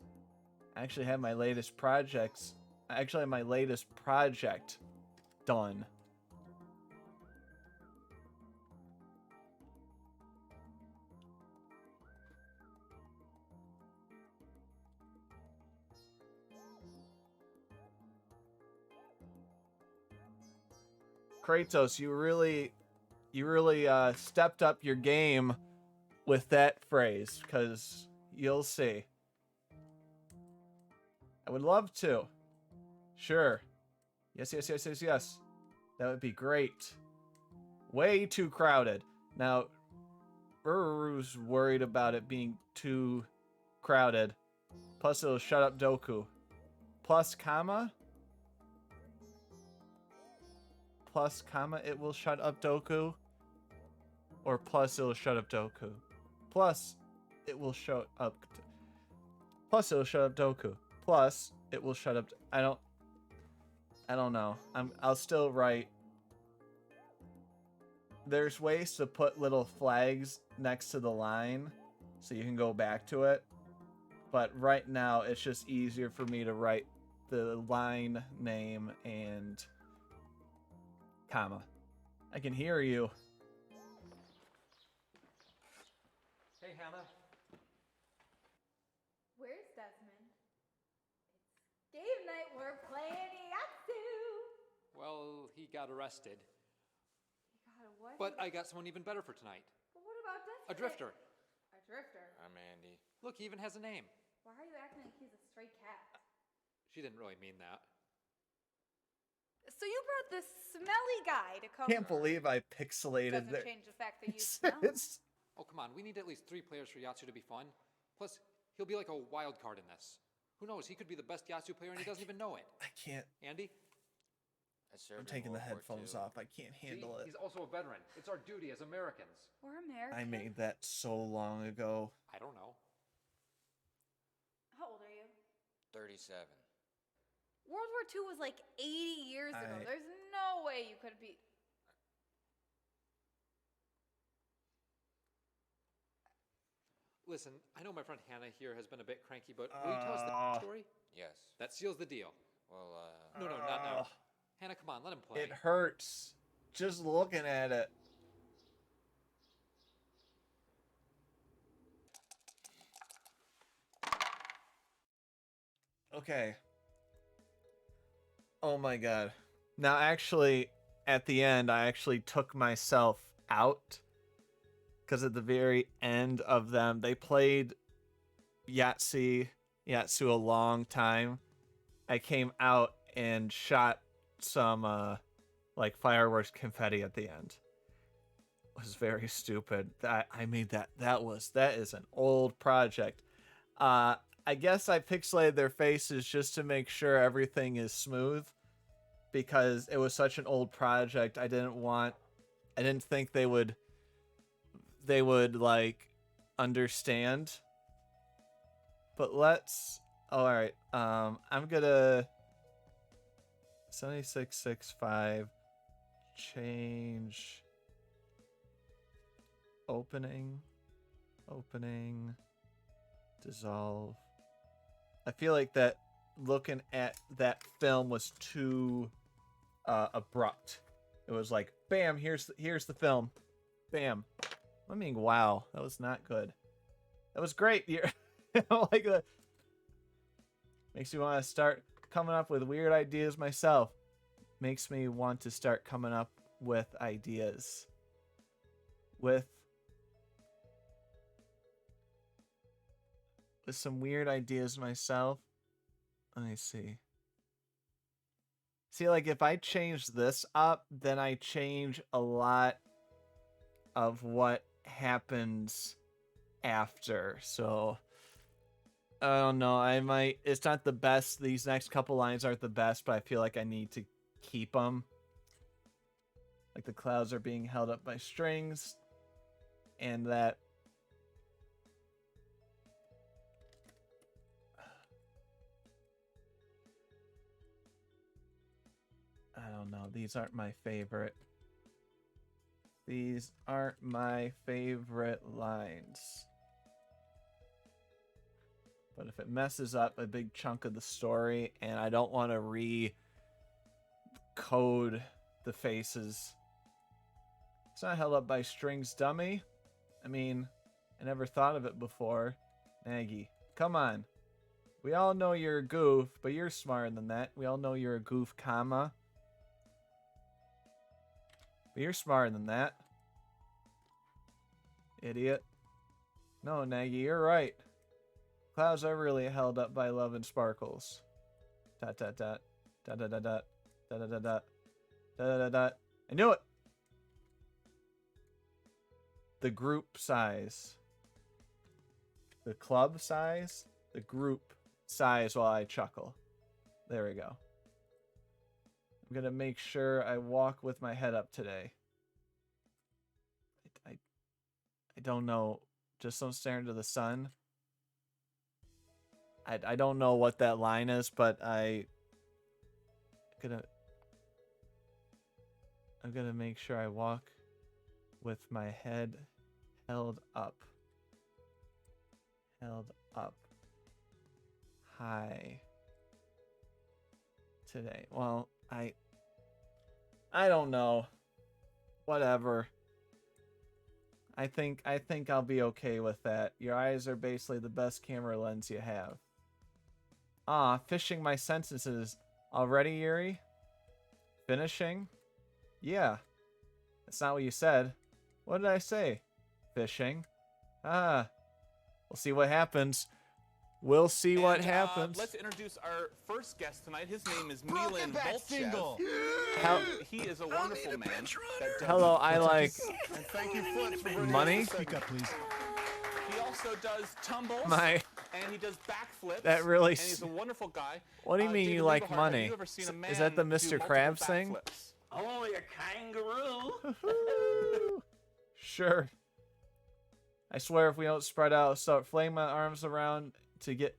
I actually have my latest projects. I actually have my latest project done. Kratos, you really stepped up your game with that phrase, because you'll see. I would love to. Sure. Yes, yes, yes, yes, yes. That would be great. Way too crowded. Now, Uru's worried about it being too crowded. Plus, it'll shut up Doku. Plus, comma? Plus, comma, it will shut up Doku? Or plus, it'll shut up Doku? Plus, it will shut up... Plus, it'll shut up Doku. Plus, it will shut up... I don't know. I'll still write... There's ways to put little flags next to the line so you can go back to it. But right now, it's just easier for me to write the line name and comma. I can hear you. Hey, Hannah. Where's Desmond? It's game night. We're playing Yatsu. Well, he got arrested. God, what? But I got someone even better for tonight. But what about Desmond? A drifter. A drifter? I'm Andy. Look, he even has a name. Why are you acting like he's a stray cat? She didn't really mean that. So you brought this smelly guy to come. Can't believe I pixelated Doesn't their change the fact that you smell. Oh, come on. We need at least 3 players for Yatsu to be fun. Plus, he'll be like a wild card in this. Who knows? He could be the best Yatsu player and he doesn't even know it. I can't. Andy? I'm taking the headphones off. I can't handle it. He's also a veteran. It's our duty as Americans. We're American. I made that so long ago. I don't know. How old are you? 37. World War II was like 80 years ago. There's no way you could be. Listen, I know my friend Hannah here has been a bit cranky, but will you tell us the story? Yes. That seals the deal. Well, No, not now. Hannah, come on, let him play. It hurts just looking at it. Okay. Oh my god. Now, actually, at the end, I actually took myself out. Because at the very end of them, they played Yatsu a long time. I came out and shot some, like, fireworks confetti at the end. It was very stupid. I made that. That is an old project. I guess I pixelated their faces just to make sure everything is smooth. because it was such an old project. I didn't think they would like understand. But let's, all right. I'm gonna 7665 change opening, dissolve. I feel like that looking at that film was too abrupt. It was like, bam, here's the film, bam. I mean, wow, that was not good. That was great. You're like that. Makes me want to start coming up with weird ideas myself. Makes me want to start coming up with ideas. With some weird ideas myself. Let me see. See, like if I change this up, then I change a lot of what happens after. So I don't know. I might. It's not the best. These next couple lines aren't the best, but I feel like I need to keep them. Like the clouds are being held up by strings, and that. I don't know. These aren't my favorite. These aren't my favorite lines. But if it messes up a big chunk of the story and I don't want to re-code the faces. It's not held up by strings, dummy. I mean, I never thought of it before. Maggie, come on. We all know you're a goof, but you're smarter than that. We all know you're a goof, comma. But you're smarter than that. Idiot. No, Nagy, you're right. Clouds are really held up by love and sparkles. Dot dot dot. Dot dot dot dot. Dot dot dot dot. Dot dot dot. I knew it! The group size. The club size. The group size while I chuckle. There we go. I'm gonna make sure I walk with my head up today. I don't know. Just don't stare into the sun. I don't know what that line is, but I'm gonna make sure I walk with my head held up. Held up high today. Well, I don't know. Whatever. I think I'll be okay with that. Your eyes are basically the best camera lens you have. Ah, fishing my sentences already, Yuri? Finishing? Yeah. That's not what you said. What did I say? Fishing. Ah. We'll see what happens. We'll see what happens. Let's introduce our first guest tonight. His name is Broken Milan bat single. He is a wonderful man. Hello, I like And thank you, Foots, for bringing money. us this Speak up, please. He also does tumbles. And he does backflips. That really And he's a wonderful guy. What do you mean David you like Lieberhart, money? Have you ever seen a man Is that the do Mr. multiple Krabs thing? backflips? Only a kangaroo. Sure. I swear if we don't spread out, start flailing my arms around to get...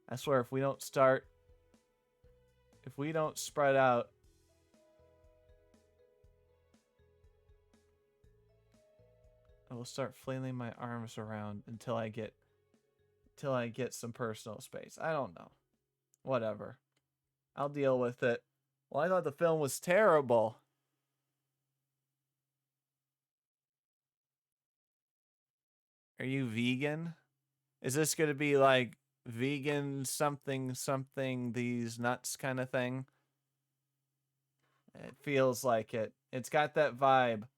I swear if we don't spread out... I will start flailing my arms around until I get some personal space. I don't know. Whatever. I'll deal with it. Well, I thought the film was terrible. Are you vegan? Is this going to be like vegan something something these nuts kind of thing? It feels like it. It's got that vibe.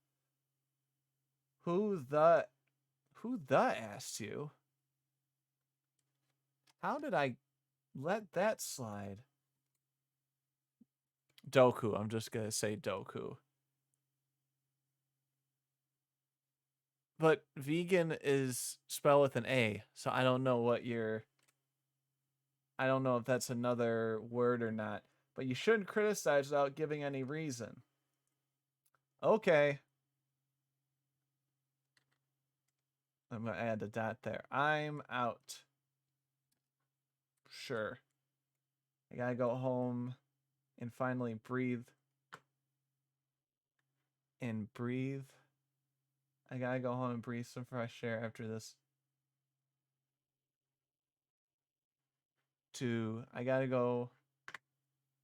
Who the asked you? How did I let that slide? Doku. I'm just going to say Doku. But vegan is spelled with an A, so I don't know what I don't know if that's another word or not. But you shouldn't criticize without giving any reason. Okay. I'm going to add the dot there. I'm out. Sure. I gotta go home and finally breathe. And breathe. I gotta go home and breathe some fresh air after this. I gotta go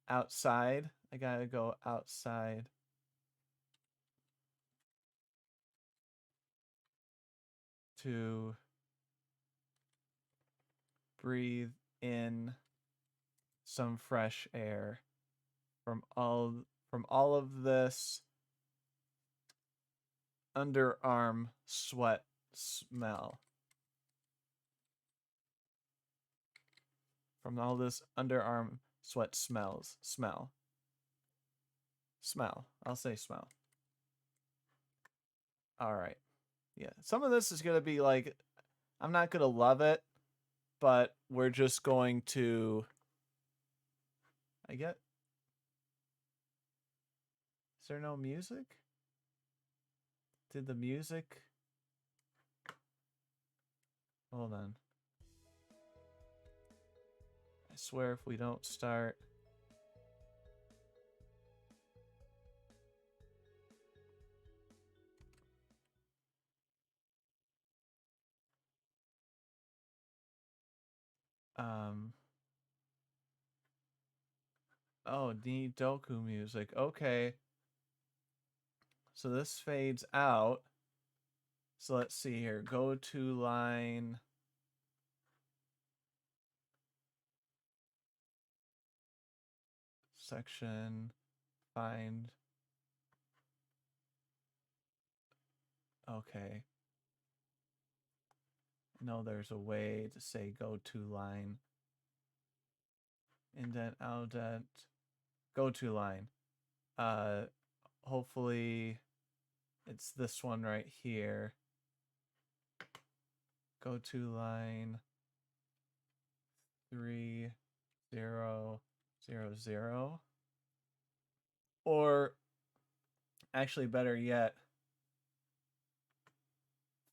outside. I gotta go outside. To breathe in some fresh air from all of this underarm sweat smell. From all this underarm sweat smell. I'll say smell. All right. Yeah. Some of this is going to be like, I'm not going to love it, but we're just going to, is there no music? Did the music? Hold on. I swear if we don't start. Oh, need Doku music. Okay. So this fades out. So let's see here. Go to line. Section. Find. Okay. No, there's a way to say go to line. Indent, outdent. Go to line. Hopefully it's this one right here. Go to line 3000. Or actually better yet,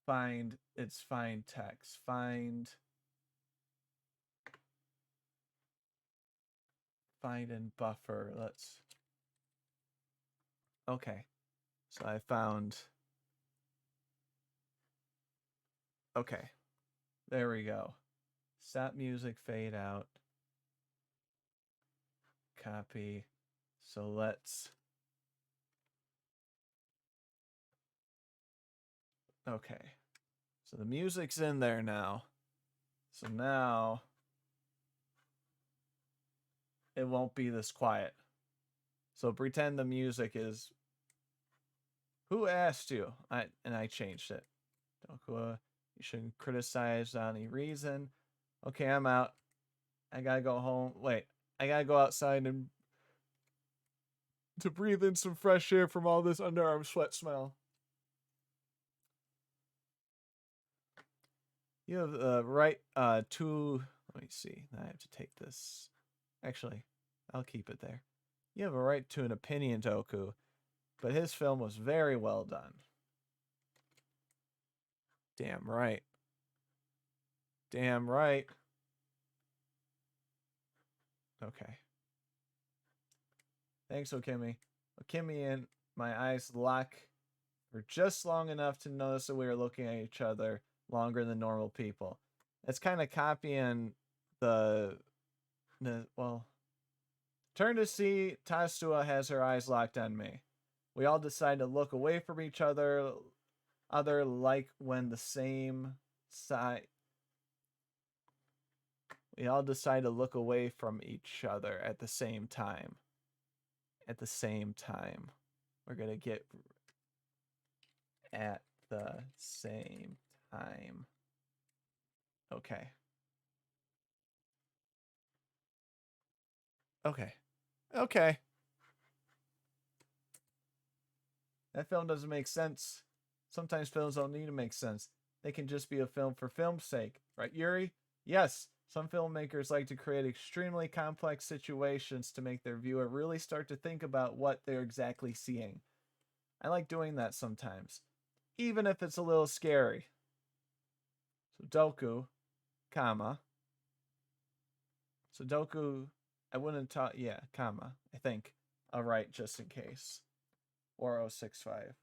find text. Find and buffer. Okay. So I found. Okay. There we go. Stop music, fade out. Copy. So let's. Okay. So the music's in there now. So now it won't be this quiet. So pretend the music is. Who asked you? I changed it. You shouldn't criticize without any reason. Okay, I'm out. I gotta go home. Wait, I gotta go outside and to breathe in some fresh air from all this underarm sweat smell. You have the right to. Let me see. I have to take this. Actually, I'll keep it there. You have a right to an opinion, Doku, but his film was very well done. Damn right. Damn right. Okay. Thanks, Okimi. Okimi and my eyes lock for just long enough to notice that we are looking at each other longer than normal people. It's kind of copying the well. Turn to see Tastua has her eyes locked on me. We all decide to look away from each other like when the same side. We all decide to look away from each other at the same time. At the same time. We're going to get at the same time. Okay. Okay. Okay. That film doesn't make sense. Sometimes films don't need to make sense. They can just be a film for film's sake. Right, Yuri? Yes. Some filmmakers like to create extremely complex situations to make their viewer really start to think about what they're exactly seeing. I like doing that sometimes, even if it's a little scary. Sudoku, comma. Sudoku, I wouldn't talk, yeah, comma, I think. I'll write just in case. 4065.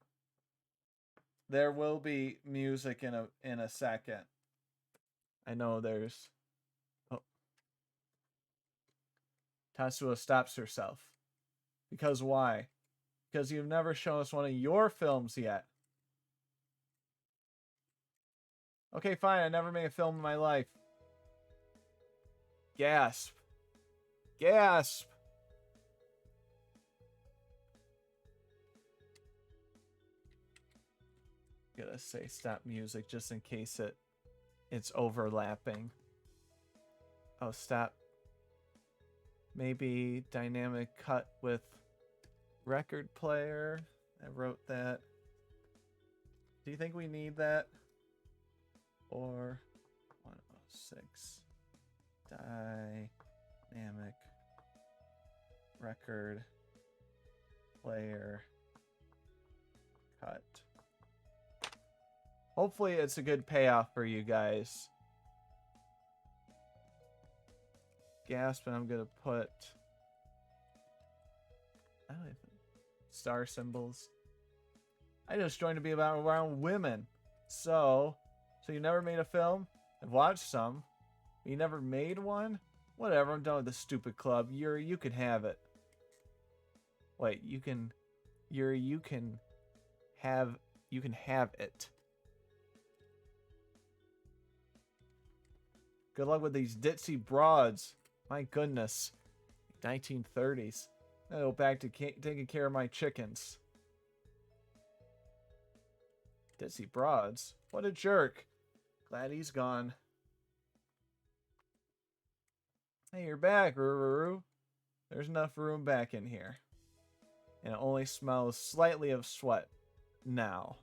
There will be music in a second. I know there's... Oh. Tatsuo stops herself. Because why? Because you've never shown us one of your films yet. Okay, fine, I never made a film in my life. Gasp. Gasp! Gotta say stop music just in case it's overlapping. Oh, stop. Maybe dynamic cut with record player. I wrote that. Do you think we need that? Or 106 dynamic record player cut. Hopefully it's a good payoff for you guys. Gasp, and I'm gonna put I don't even star symbols. I just joined to be about around women. So you never made a film? I've watched some. You never made one? Whatever, I'm done with this stupid club. You can have it. Wait, you can have it. Good luck with these ditzy broads. My goodness. 1930s. I go back to taking care of my chickens. Ditzy broads? What a jerk. Glad he's gone. Hey, you're back, Ruru. There's enough room back in here. And it only smells slightly of sweat now.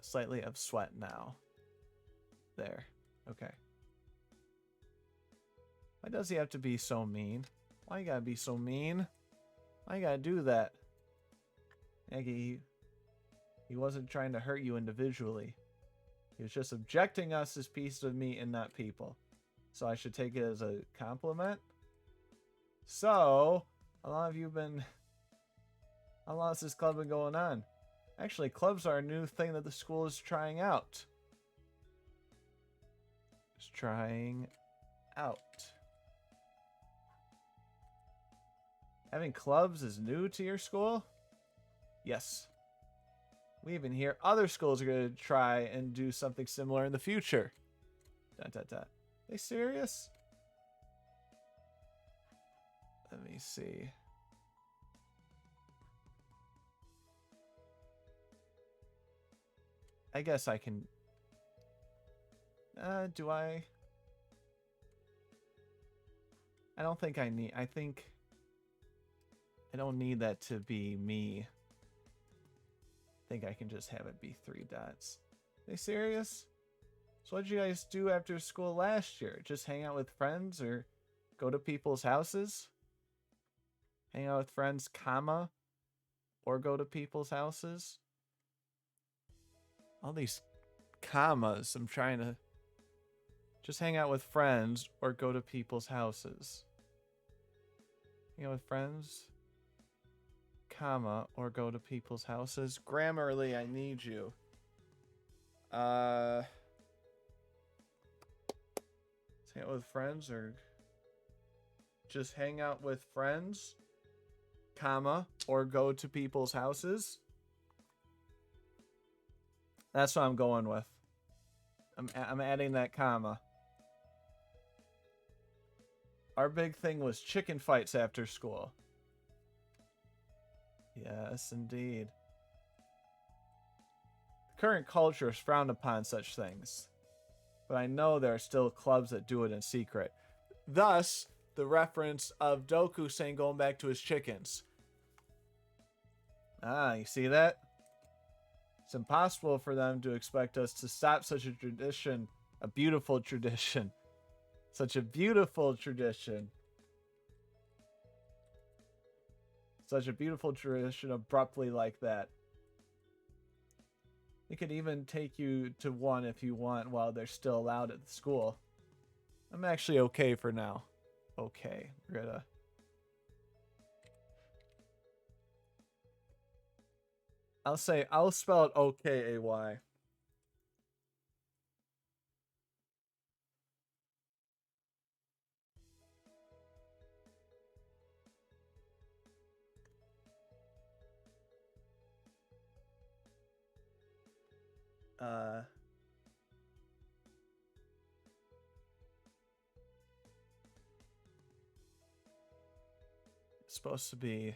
Slightly of sweat now. There. Okay. Why does he have to be so mean? Why you gotta be so mean? Why you gotta do that? Aggie, he wasn't trying to hurt you individually. He was just objecting us as pieces of meat and not people. So I should take it as a compliment? So, how long has this club been going on? Actually, clubs are a new thing that the school is trying out. It's trying out. Having clubs is new to your school? Yes. We even hear other schools are going to try and do something similar in the future. ... Are they serious? Let me see. I guess I can... do I? I don't think I need... I think... I don't need that to be me. I think I can just have it be 3 dots. Are they serious? So what did you guys do after school last year? Just hang out with friends or go to people's houses? Hang out with friends, comma, or go to people's houses? All these commas, I'm trying to... Just hang out with friends or go to people's houses. Hang out with friends, comma, or go to people's houses. Grammarly, I need you. Hang out with friends or just hang out with friends, comma, or go to people's houses. That's what I'm going with. I'm adding that comma. Our big thing was chicken fights after school. Yes, indeed. The current culture is frowned upon such things. But I know there are still clubs that do it in secret. Thus, the reference of Doku saying going back to his chickens. Ah, you see that? It's impossible for them to expect us to stop such a tradition A beautiful tradition. Such a beautiful tradition. Such a beautiful tradition abruptly like that. It could even take you to one if you want while they're still allowed at the school. I'm actually okay for now. Okay, we're gonna... I'll spell it O-K-A-Y. It's supposed to be...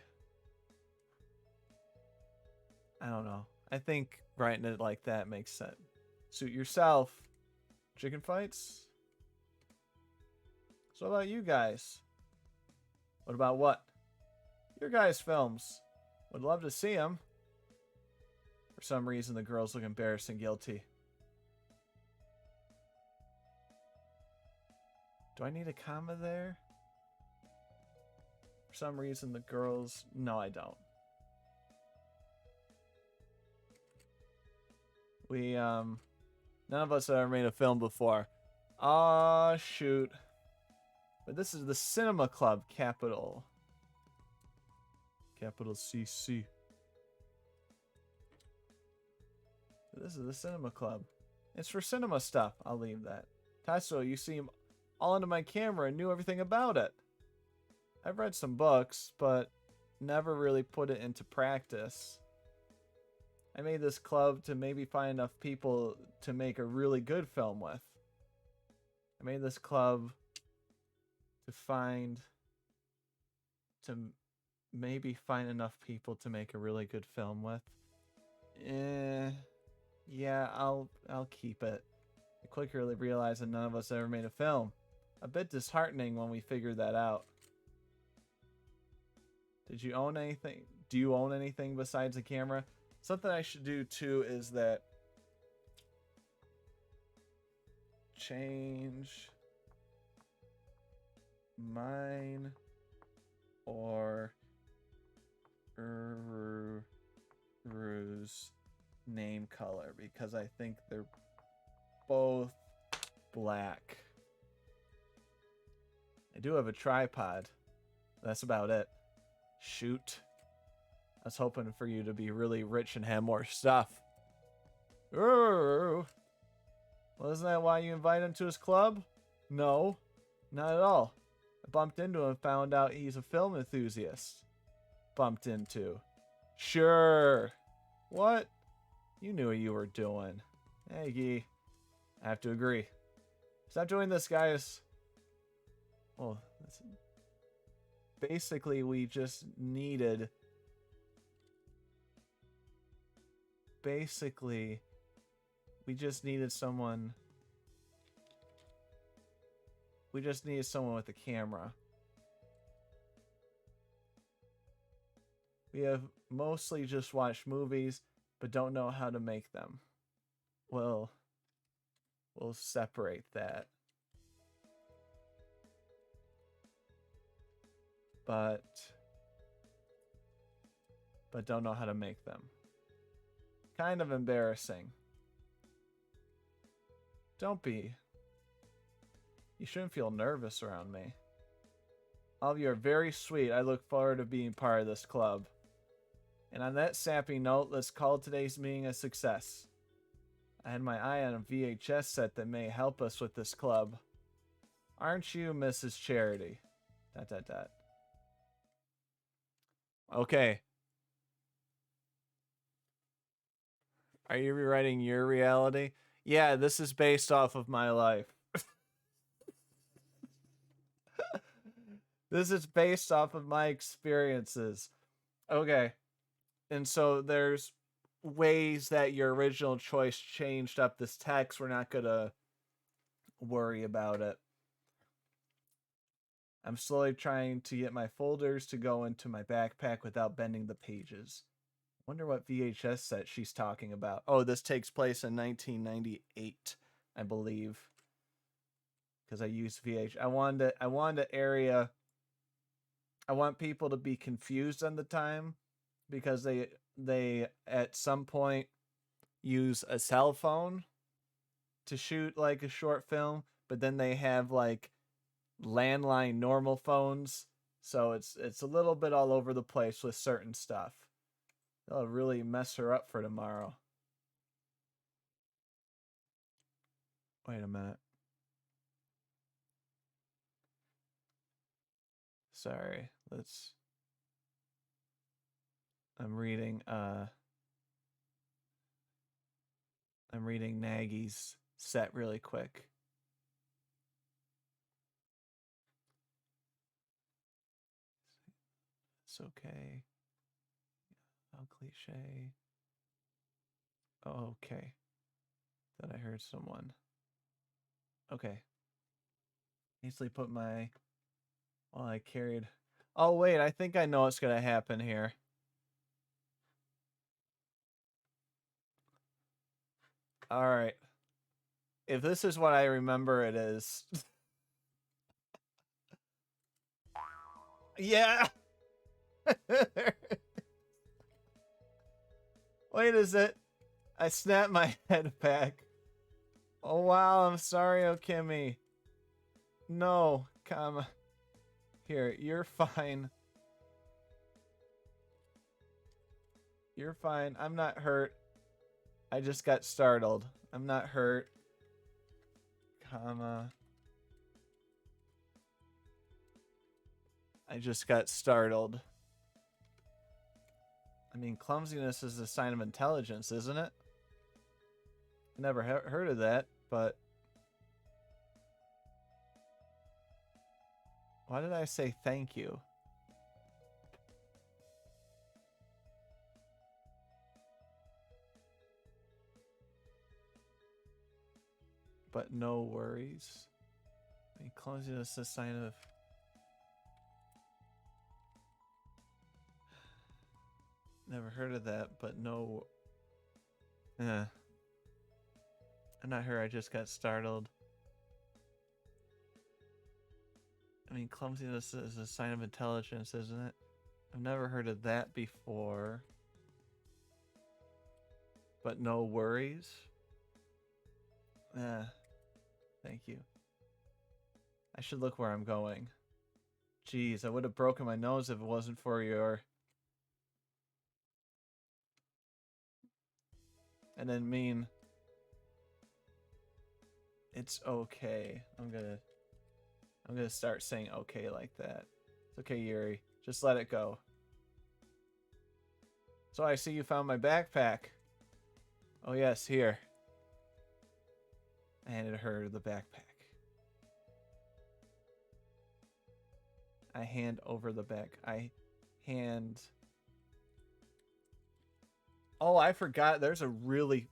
I don't know. I think writing it like that makes sense. Suit yourself. Chicken fights? So what about you guys? What about what? Your guys' films. Would love to see them. For some reason, the girls look embarrassed and guilty. Do I need a comma there? For some reason, the girls... No, I don't. We, none of us have ever made a film before. Aw, shoot. But this is the Cinema Club, capital. Capital CC. This is the Cinema Club. It's for cinema stuff. I'll leave that. Tatsuo, you seem all into my camera and knew everything about it. I've read some books, but never really put it into practice. I made this club to maybe find enough people to make a really good film with. I made this club to maybe find enough people to make a really good film with. Yeah, I'll keep it. I quickly realized that none of us ever made a film. A bit disheartening when we figured that out. Did you own anything? Do you own anything besides a camera? Something I should do too is that change mine or Uru's name color because I think they're both black. I do have a tripod. That's about it. Shoot. I was hoping for you to be really rich and have more stuff. Ooh. Well, isn't that why you invited him to his club? No, not at all. I bumped into him and found out he's a film enthusiast. Bumped into. Sure. What? You knew what you were doing. Hey, Gee. I have to agree. Stop doing this, guys. Well, basically, we just needed... Basically, we just needed someone... We just needed someone with a camera. We have mostly just watched movies, but don't know how to make them. Well, we'll separate that. But don't know how to make them. Kind of embarrassing. Don't be. You shouldn't feel nervous around me. All of you are very sweet. I look forward to being part of this club. And on that sappy note, let's call today's meeting a success. I had my eye on a VHS set that may help us with this club. Aren't you, Mrs. Charity? ... Okay. Are you rewriting your reality? Yeah, this is based off of my life. This is based off of my experiences. Okay. And so there's ways that your original choice changed up this text. We're not going to worry about it. I'm slowly trying to get my folders to go into my backpack without bending the pages. Wonder what VHS set she's talking about. Oh, this takes place in 1998, I believe. because I use VH. I wanted I want people to be confused on the time because they at some point use a cell phone to shoot like a short film, but then they have like landline normal phones, so it's a little bit all over the place with certain stuff. That'll really mess her up for tomorrow. Wait a minute. Sorry, I'm reading Nagy's set really quick. It's okay. How cliche. Oh, okay. Thought I heard someone. Okay. Easily put my... Well, I carried... Oh, wait, I think I know what's gonna happen here. Alright. If this is what I remember it is... Yeah! Wait, is it? I snapped my head back. Oh, wow, I'm sorry, Okimi. No, come. Here, you're fine. You're fine. I'm not hurt. I just got startled. I'm not hurt. Comma. I just got startled. I mean, clumsiness is a sign of intelligence, isn't it? I never heard of that, but... Why did I say thank you? But no worries. I mean, clumsiness is a sign of... Never heard of that, but no... I'm not hurt, I just got startled. I mean, clumsiness is a sign of intelligence, isn't it? I've never heard of that before. But no worries? Thank you. I should look where I'm going. Jeez, I would have broken my nose if it wasn't for your... And then mean... It's okay. I'm gonna start saying okay like that. It's okay, Yuri. Just let it go. So I see you found my backpack. Oh yes, here. I handed her the backpack. I hand over the back. I hand... Oh, I forgot. There's a really...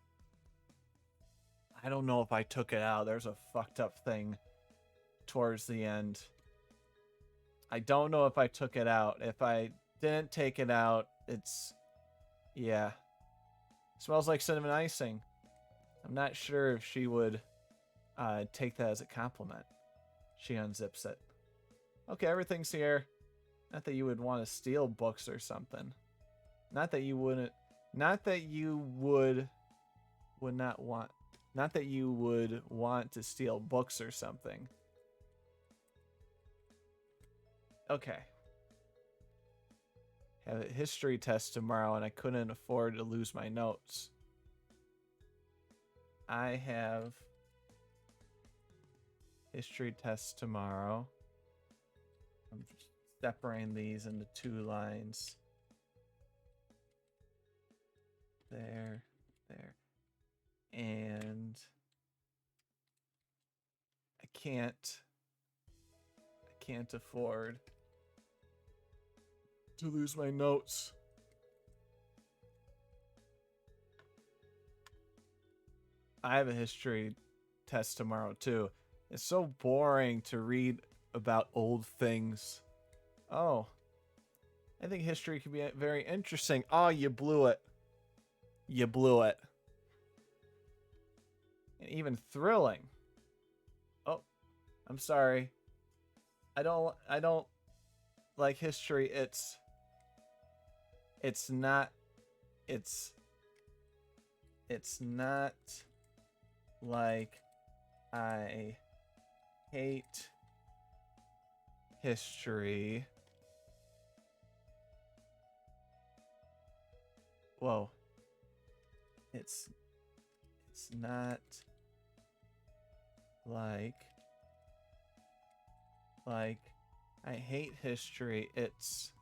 I don't know if I took it out. There's a fucked up thing towards the end. I don't know if I took it out. If I didn't take it out, it's... Yeah. Smells like cinnamon icing. I'm not sure if she would take that as a compliment. She unzips it. Okay, everything's here. Not that you would want to steal books or something. Not that you wouldn't... Not that you would not want... Not that you would want to steal books or something. Okay. Have a history test tomorrow and I couldn't afford to lose my notes. I have history test tomorrow. I'm separating these into 2 lines. There, there. And I can't afford to lose my notes. I have a history test tomorrow too. It's so boring to read about old things. Oh. I think history can be very interesting. Oh, you blew it. You blew it. And even thrilling. Oh, I'm sorry. I don't like history. It's not like I hate history. Whoa. It's not like I hate history. It's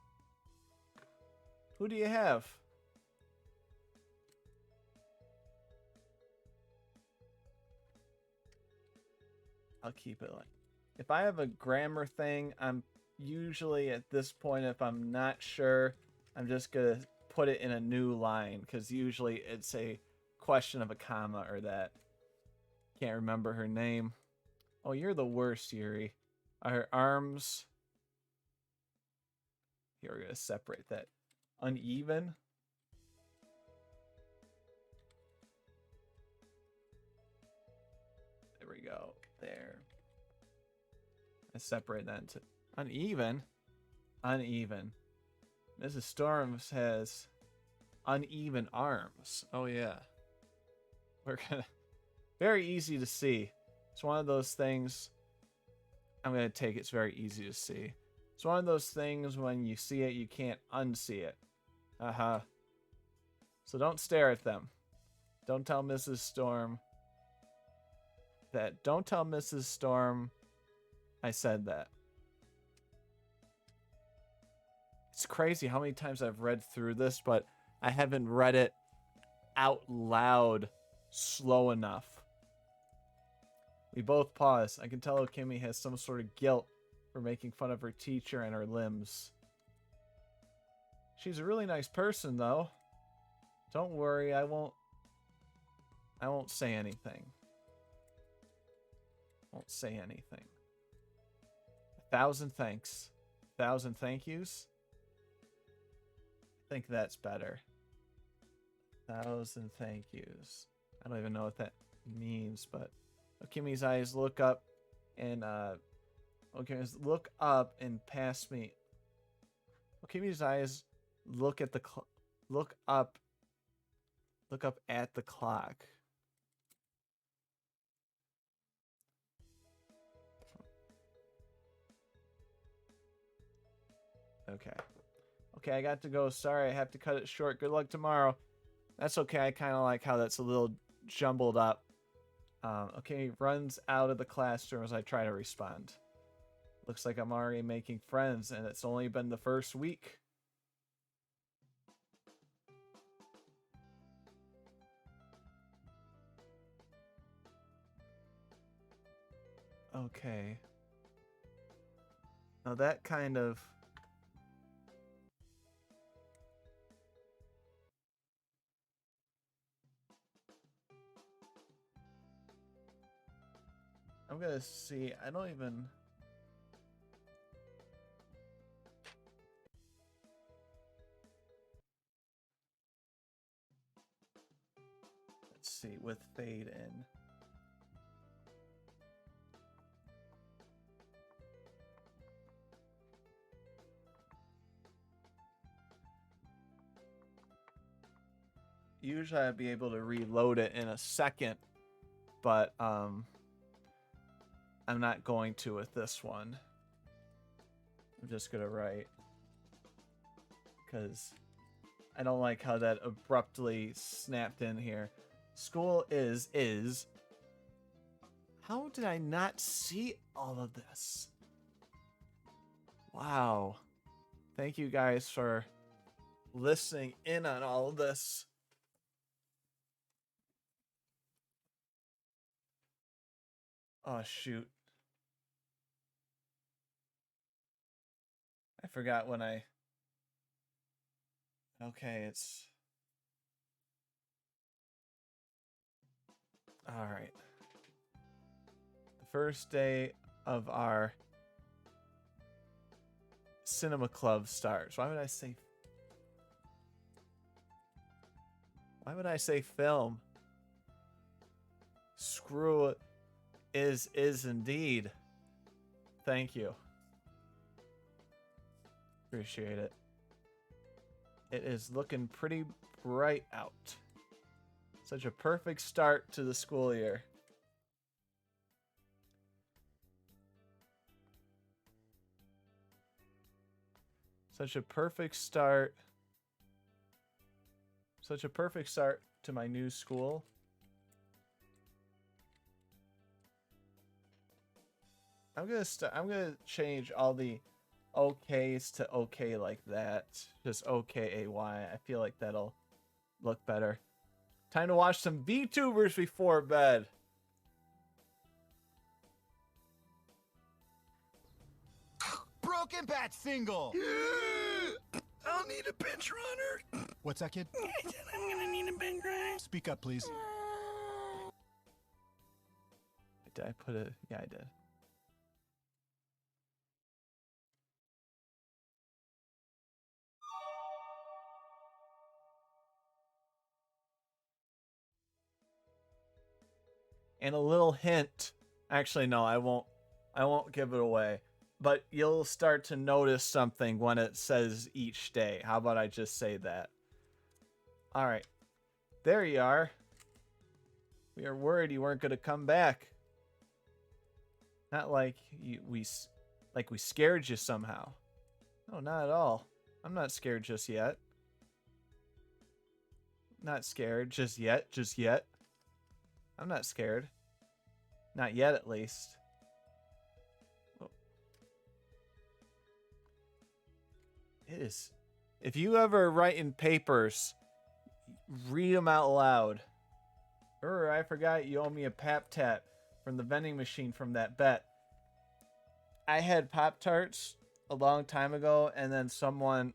who do you have? I'll keep it like if I have a grammar thing, I'm usually at this point, if I'm not sure, I'm just gonna put it in a new line because usually it's a question of a comma or that. Can't remember her name. Oh, you're the worst, Yuri. Her arms. Here, we're gonna separate that. Uneven. There we go. There. I separate that into uneven. Uneven. Mrs. Storms has uneven arms. Oh yeah. We're gonna very easy to see. It's one of those things. I'm gonna take it's very easy to see. It's one of those things when you see it, you can't unsee it. Uh-huh. So don't stare at them. Don't tell Mrs. Storm that. Don't tell Mrs. Storm I said that. It's crazy how many times I've read through this, but I haven't read it out loud slow enough. We both pause. I can tell Okimi has some sort of guilt for making fun of her teacher and her limbs. She's a really nice person, though. Don't worry, I won't say anything. Won't say anything. 1,000 thanks. 1,000 thank yous? I think that's better. 1,000 thank yous. I don't even know what that means, but Okimi's eyes look up and Okimi's look up and pass me. Okimi's eyes look at the look up at the clock. Okay. Okay, I got to go. Sorry, I have to cut it short. Good luck tomorrow. That's okay. I kind of like how that's a little jumbled up. Okay, runs out of the classroom as I try to respond. Looks like I'm already making friends, and it's only been the first week. Okay. Now that kind of... I'm gonna see. I don't even... Let's see, with fade in. Usually I'd be able to reload it in a second, but I'm not going to with this one. I'm just gonna write because I don't like how that abruptly snapped in here. School is. How did I not see all of this? Wow. Thank you guys for listening in on all of this. Oh, shoot. I forgot when I... Okay, it's... Alright. The first day of our cinema club starts. Why would I say... Why would I say film? Screw it. Is indeed. Thank you. Appreciate it. It is looking pretty bright out. Such a perfect start to the school year. Such a perfect start. Such a perfect start to my new school. I'm gonna change all the okays to okay like that. Just OKAY. I feel like that'll look better. Time to watch some VTubers before bed. Broken bat single. I'll need a bench runner. What's that, kid? I said I'm gonna need a bench runner. Speak up, please. Did I put it? Yeah, I did. And a little hint. Actually, no, I won't give it away. But you'll start to notice something when it says each day. How about I just say that? All right. There you are. We were worried you weren't going to come back. Not like we scared you somehow. No, not at all. I'm not scared just yet. Not scared just yet. Just yet. I'm not scared. Not yet, at least. Oh. It is. If you ever write in papers, read them out loud. I forgot you owe me a Pap Tat from the vending machine from that bet. I had Pop-Tarts a long time ago, and then someone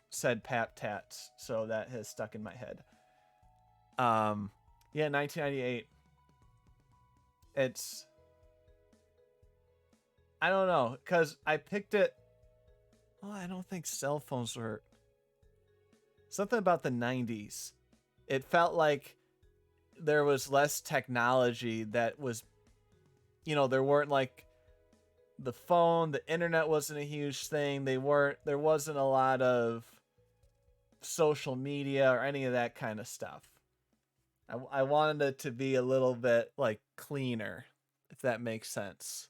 said Pap Tats, so that has stuck in my head. Yeah, 1998. It's... I don't know, because I picked it... Well, I don't think cell phones were... Something about the 90s. It felt like there was less technology that was... there weren't the phone, the internet wasn't a huge thing. There wasn't a lot of social media or any of that kind of stuff. I wanted it to be a little bit cleaner, if that makes sense.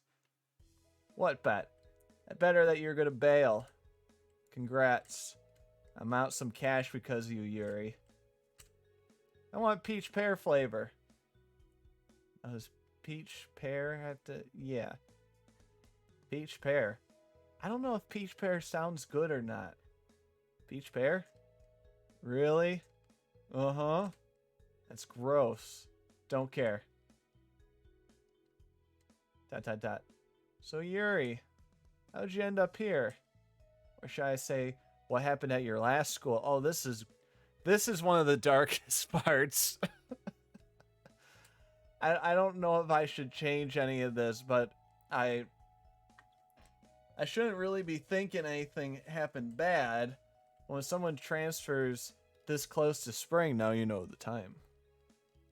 What bet? I bet her that you're gonna bail. Congrats. I'm out some cash because of you, Yuri. I want peach pear flavor. Does peach pear have to... Yeah. Peach pear. I don't know if peach pear sounds good or not. Peach pear? Really? Uh-huh. That's gross. Don't care. ... So Yuri, how'd you end up here? Or should I say, what happened at your last school? Oh, this is one of the darkest parts. I don't know if I should change any of this, but I shouldn't really be thinking anything happened bad. When someone transfers this close to spring, now you know the time.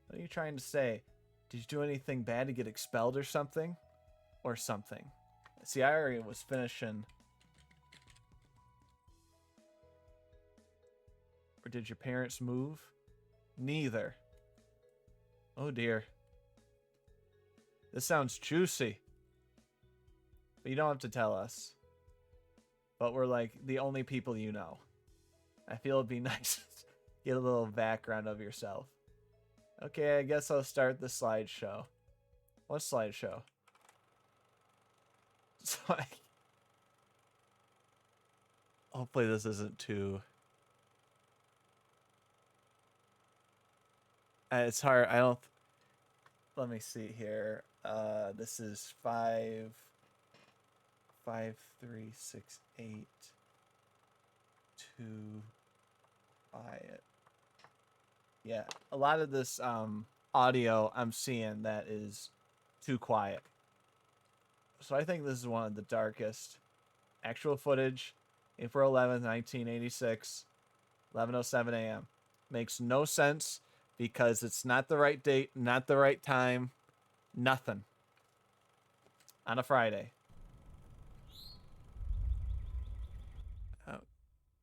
What are you trying to say? Did you do anything bad to get expelled or something? Or something. See, I already was finishing. Or did your parents move? Neither. Oh dear. This sounds juicy. But you don't have to tell us. But we're the only people you know. I feel it'd be nice to get a little background of yourself. Okay, I guess I'll start the slideshow. What slideshow? So hopefully this isn't too... it's hard. I don't... Let me see here. This is 5, 5, 3, 6, 8, 2, quiet. Yeah, a lot of this audio I'm seeing that is too quiet. So I think this is one of the darkest. Actual footage, April 11th, 1986, 11:07 a.m. Makes no sense because it's not the right date, not the right time, nothing. On a Friday. Oh,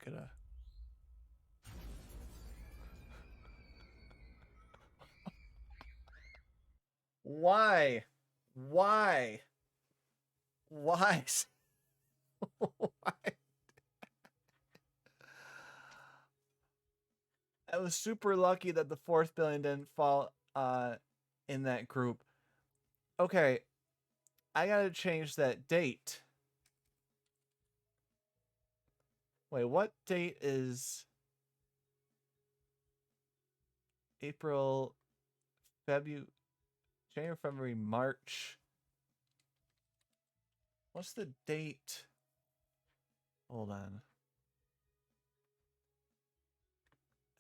gonna. Why? Why? Why? Why? I was super lucky that the 4th billion didn't fall in that group. Okay, I gotta change that date. Wait, what date is April, February, January, February, March? What's the date? Hold on.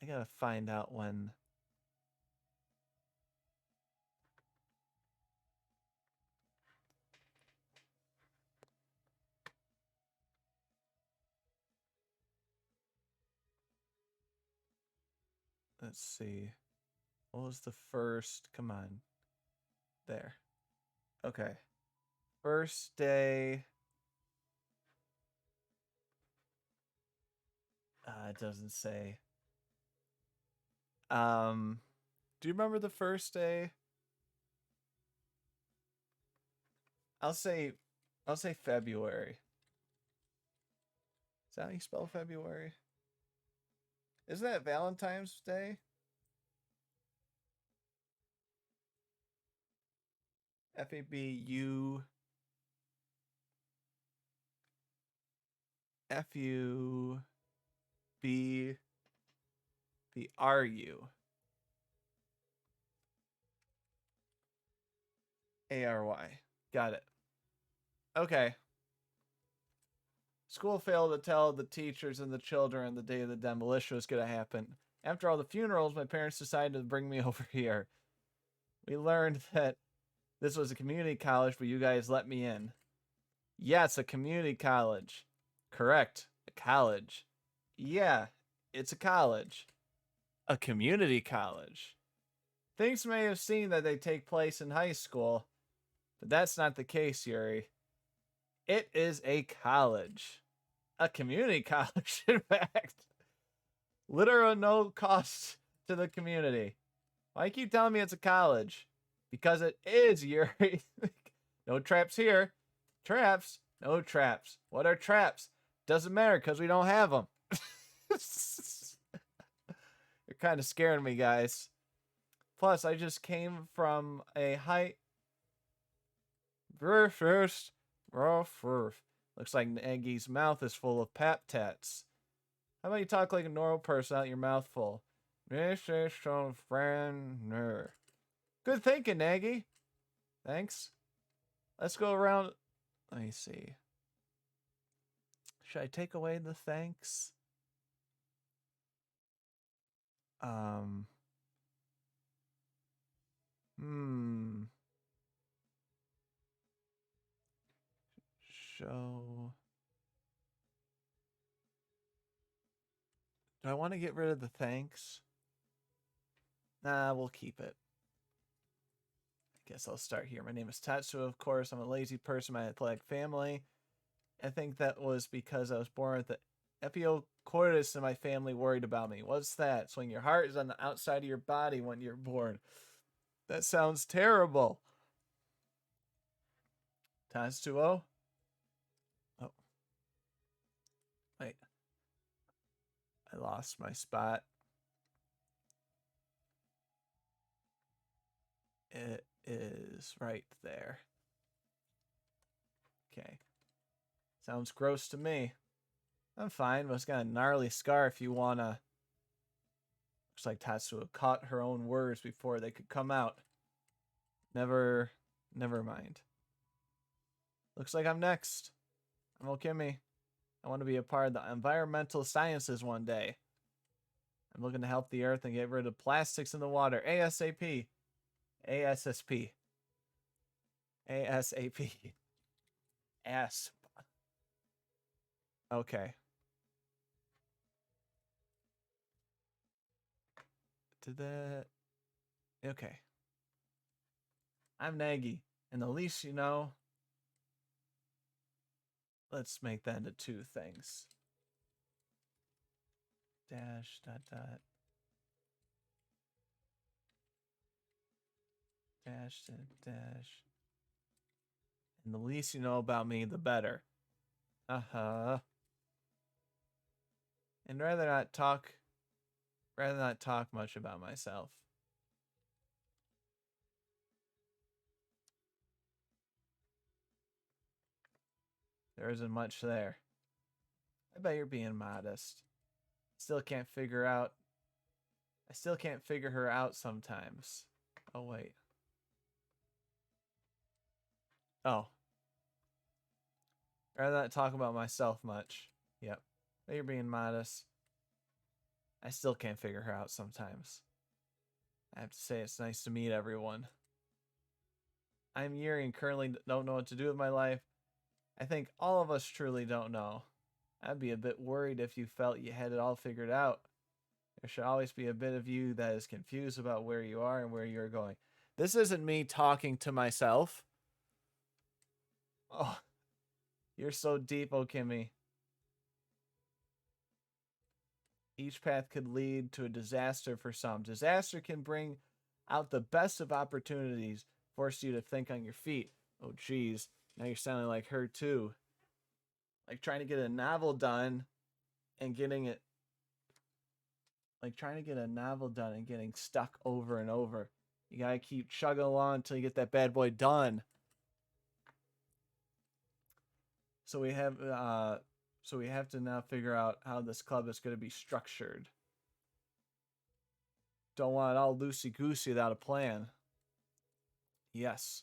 I gotta find out when. Let's see. What was the first? Come on. There. Okay. First day. It doesn't say. Do you remember the first day? I'll say February. Is that how you spell February? Isn't that Valentine's Day? F-A-B-U F-U-B-B-R-U A-R-Y. Got it. Okay. School failed to tell the teachers and the children the day the demolition was going to happen. After all the funerals, my parents decided to bring me over here. We learned that this was a community college, but you guys let me in. Yeah, it's a community college. Correct. A college. Yeah, it's a college. A community college. Things may have seemed that they take place in high school, but that's not the case, Yuri. It is a college. A community college, in fact. Literal no cost to the community. Why you keep telling me it's a college? Because it is, Yuri. No traps here. Traps? No traps. What are traps? Doesn't matter because we don't have them. You're kind of scaring me, guys. Plus, I just came from a high... Looks like Nagy's mouth is full of pap tats. How about you talk like a normal person out your mouth full? This is some friend. Good thinking, Nagy. Thanks. Let's go around. Let me see. Should I take away the thanks? Show. Do I want to get rid of the thanks? Nah, we'll keep it. I guess I'll start here. My name is Tatsuo, of course. I'm a lazy person, my athletic family. I think that was because I was born with the epiocortis in my family worried about me. What's that? So when your heart is on the outside of your body when you're born. That sounds terrible. Tatsuo? Oh. Wait. I lost my spot. It is right there. Okay. Sounds gross to me. I'm fine, but it's got a gnarly scar if you wanna. Looks like Tatsuo caught her own words before they could come out. Never mind. Looks like I'm next. I'm Okimi. I want to be a part of the environmental sciences one day. I'm looking to help the earth and get rid of plastics in the water. ASAP. ASSP. ASAP. ASP. Okay. Did that... Okay. I'm Nagy, and the least you know, let's make that into two things. Dash dot dot. Dash dot dash. And the least you know about me, the better. Uh-huh. And rather not talk much about myself. There isn't much there. I bet you're being modest. I still can't figure her out sometimes. Oh, wait. Oh. Rather not talk about myself much. Yep. But you're being modest. I still can't figure her out sometimes. I have to say it's nice to meet everyone. I'm Yuri and currently don't know what to do with my life. I think all of us truly don't know. I'd be a bit worried if you felt you had it all figured out. There should always be a bit of you that is confused about where you are and where you're going. This isn't me talking to myself. Oh, you're so deep, Okimi. Each path could lead to a disaster for some. Disaster can bring out the best of opportunities, force you to think on your feet. Oh, geez. Now you're sounding like her, too. Like trying to get a novel done and getting it. Like trying to get a novel done and getting stuck over and over. You gotta keep chugging along until you get that bad boy done. So we have to now figure out how this club is going to be structured. Don't want it all loosey-goosey without a plan. Yes.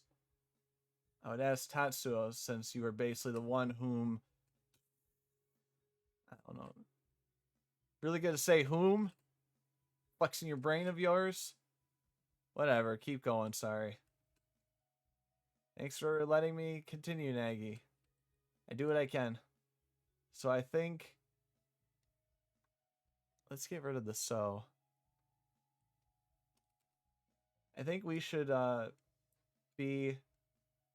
I would ask Tatsuo, since you were basically the one whom... I don't know. Really good to say whom? Flexing your brain of yours? Whatever, keep going, sorry. Thanks for letting me continue, Nagi. I do what I can. So I think... Let's get rid of the so. I think we should be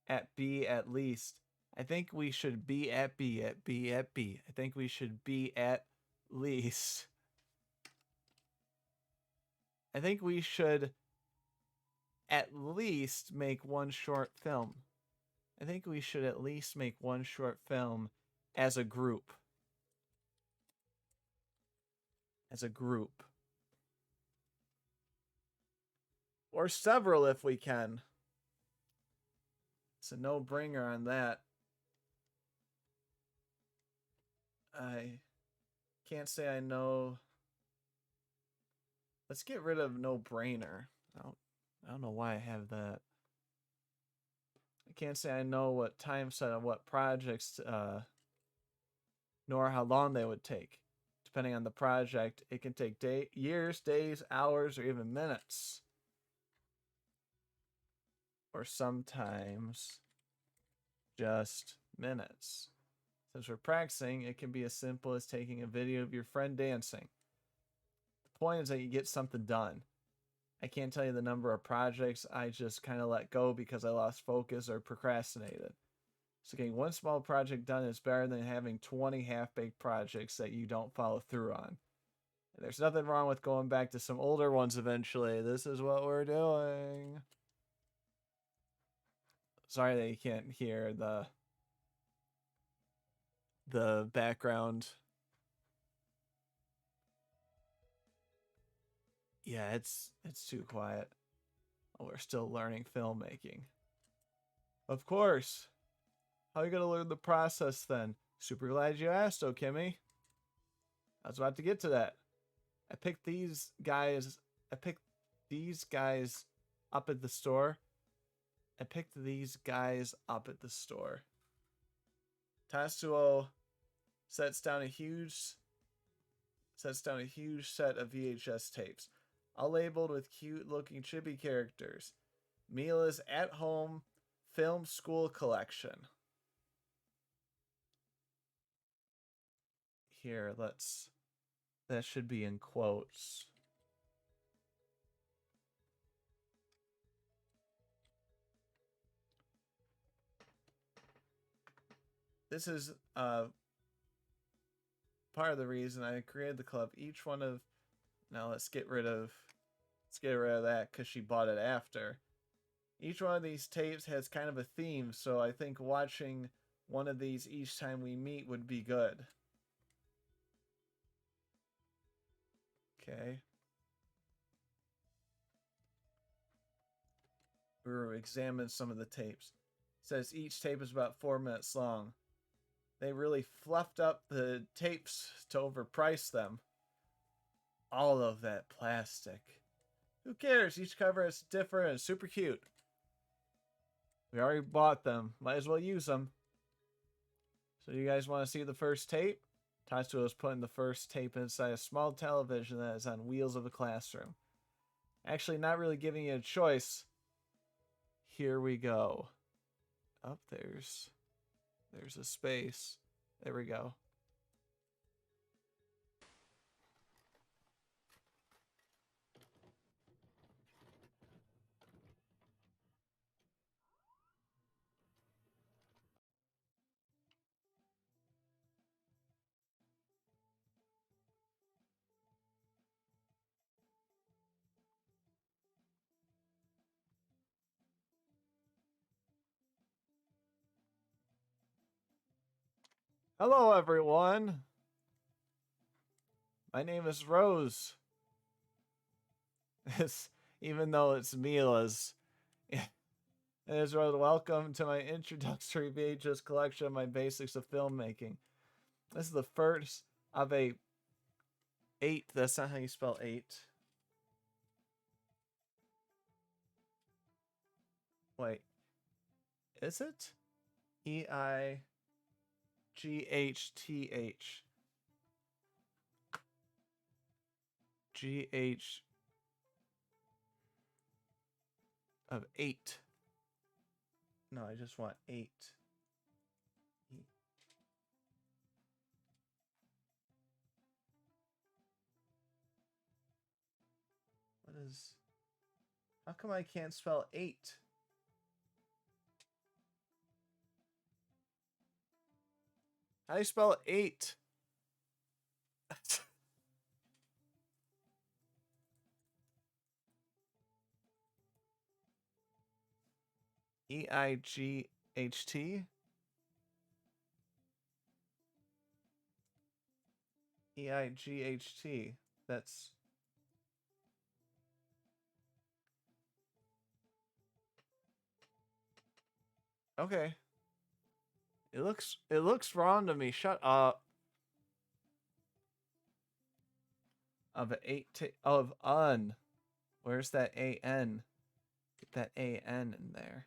at B at least. I think we should be at B at B at B. I think we should be at least. I think we should at least make one short film. I think we should at least make one short film as a group. As a group. Or several if we can. It's a no-brainer on that. I can't say I know. Let's get rid of no-brainer. I don't know why I have that. I can't say I know what time set on what projects, nor how long they would take. Depending on the project, it can take years, days, hours, or even minutes. Or sometimes just minutes. Since we're practicing, it can be as simple as taking a video of your friend dancing. The point is that you get something done. I can't tell you the number of projects I just kind of let go because I lost focus or procrastinated. So getting one small project done is better than having 20 half-baked projects that you don't follow through on. And there's nothing wrong with going back to some older ones eventually. This is what we're doing. Sorry that you can't hear the background. Yeah, it's too quiet. Oh, we're still learning filmmaking. Of course. How are you gonna learn the process then? Super glad you asked, Okimi. I was about to get to that. I picked these guys up at the store. Tatsuo sets down a huge set of VHS tapes, all labeled with cute-looking chibi characters. Mila's at-home film school collection. Here, that should be in quotes. this is part of the reason I created the club. Each one of now let's get rid of that because she bought it after. Each one of these tapes has kind of a theme, so I think watching one of these each time we meet would be good. Okay. We'll examine some of the tapes. It says each tape is about 4 minutes long. They really fluffed up the tapes to overprice them. All of that plastic. Who cares? Each cover is different and super cute. We already bought them. Might as well use them. So you guys want to see the first tape? Tatsuo is putting the first tape inside a small television that is on wheels of a classroom. Actually, not really giving you a choice. Here we go. Up there's a space. There we go. Hello, everyone. My name is Rose. Even though it's Mila's. It is Rose. Welcome to my introductory VHS collection of my basics of filmmaking. This is the first of a 8. That's not how you spell 8. Wait. Is it? EIGHTH. GH of 8. No, I just want 8. What is... How come I can't spell 8? How do you spell 8? EIGHT? EIGHT. That's... Okay. It looks wrong to me. Shut up. Of 8 of un. Where's that AN? Get that AN in there.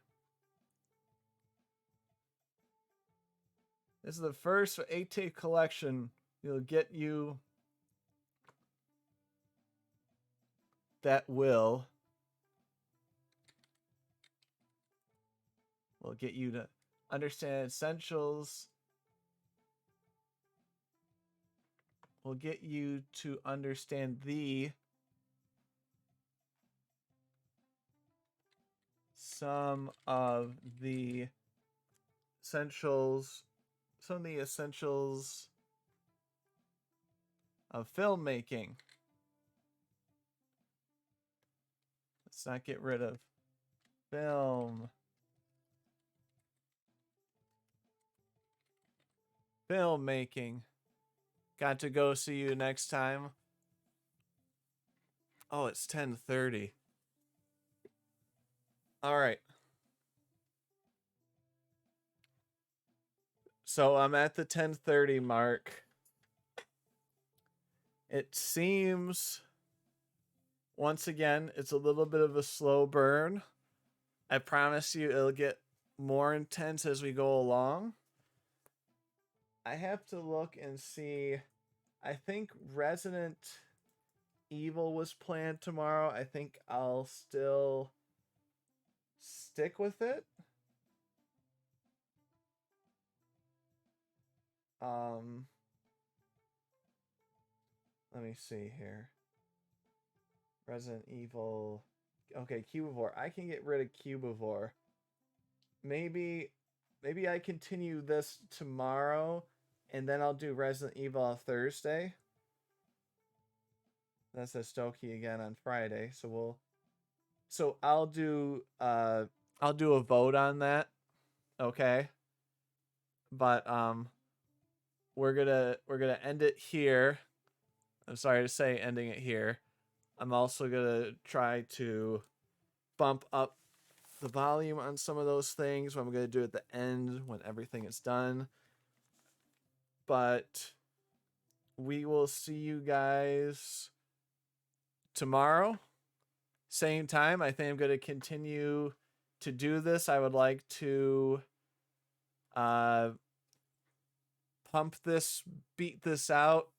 This is the first 8-tape collection. It'll get you that will get you to understand essentials. Will get you to understand some of the essentials of filmmaking. Let's not get rid of filmmaking. Got to go. See you next time. Oh, it's 10:30. All right. So I'm at the 10:30 mark. It seems, once again, it's a little bit of a slow burn. I promise you it'll get more intense as we go along. I have to look and see. I think Resident Evil was planned tomorrow. I think I'll still stick with it. Let me see here. Resident Evil. Okay, Cubivore. I can get rid of Cubivore. Maybe maybe I continue this tomorrow, and then I'll do Resident Evil on Thursday. That's a Stokey again on Friday, so I'll do a vote on that. Okay. But we're gonna end it here. I'm sorry to say ending it here. I'm also gonna try to bump up the volume on some of those things. What I'm gonna do at the end when everything is done. But we will see you guys tomorrow. Same time. I think I'm gonna continue to do this. I would like to pump this, beat this out.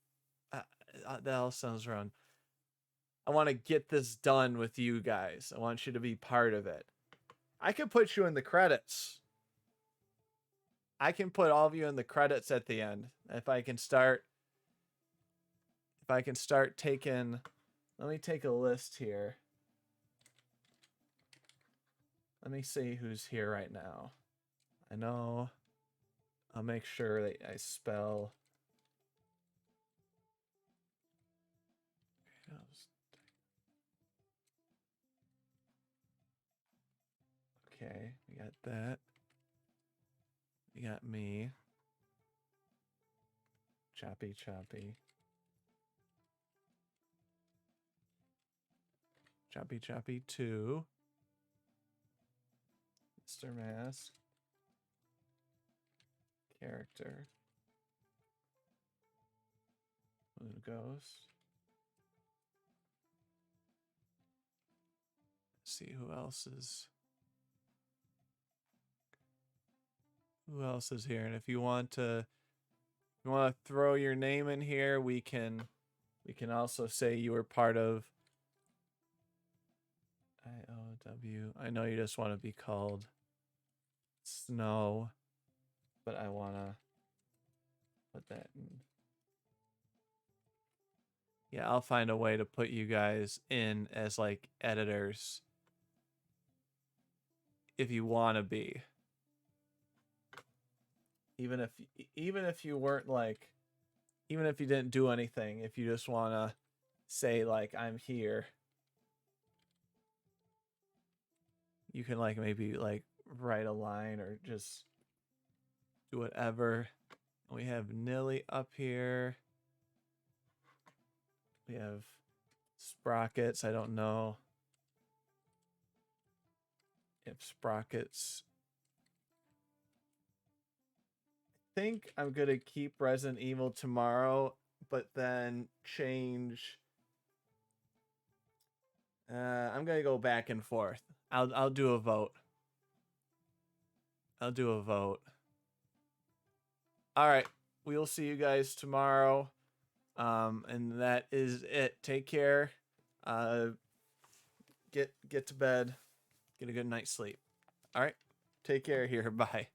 That all sounds wrong. I want to get this done with you guys. I want you to be part of it. I can put you in the credits. I can put all of you in the credits at the end. If I can start taking, let me take a list here. Let me see who's here right now. I know. I'll make sure that I spell. Okay, we got that. We got me. Choppy. Choppy 2. Mr. Mask. Character. Moon Ghost. Let's see who else is here. And if you want to throw your name in here, we can also say you were part of IOW. I know you just want to be called Snow, but I want to put that in. Yeah, I'll find a way to put you guys in as like editors if you want to be. Even if you weren't like, even if you didn't do anything, if you just want to say like I'm here, you can like maybe like write a line or just do whatever. We have Nilly up here. We have Sprockets. I don't know if Sprockets. I think I'm gonna keep Resident Evil tomorrow, but then change. I'm gonna go back and forth. I'll do a vote. All right, we'll see you guys tomorrow. And that is it. Take care. Get to bed. Get a good night's sleep. All right. Take care here. Bye.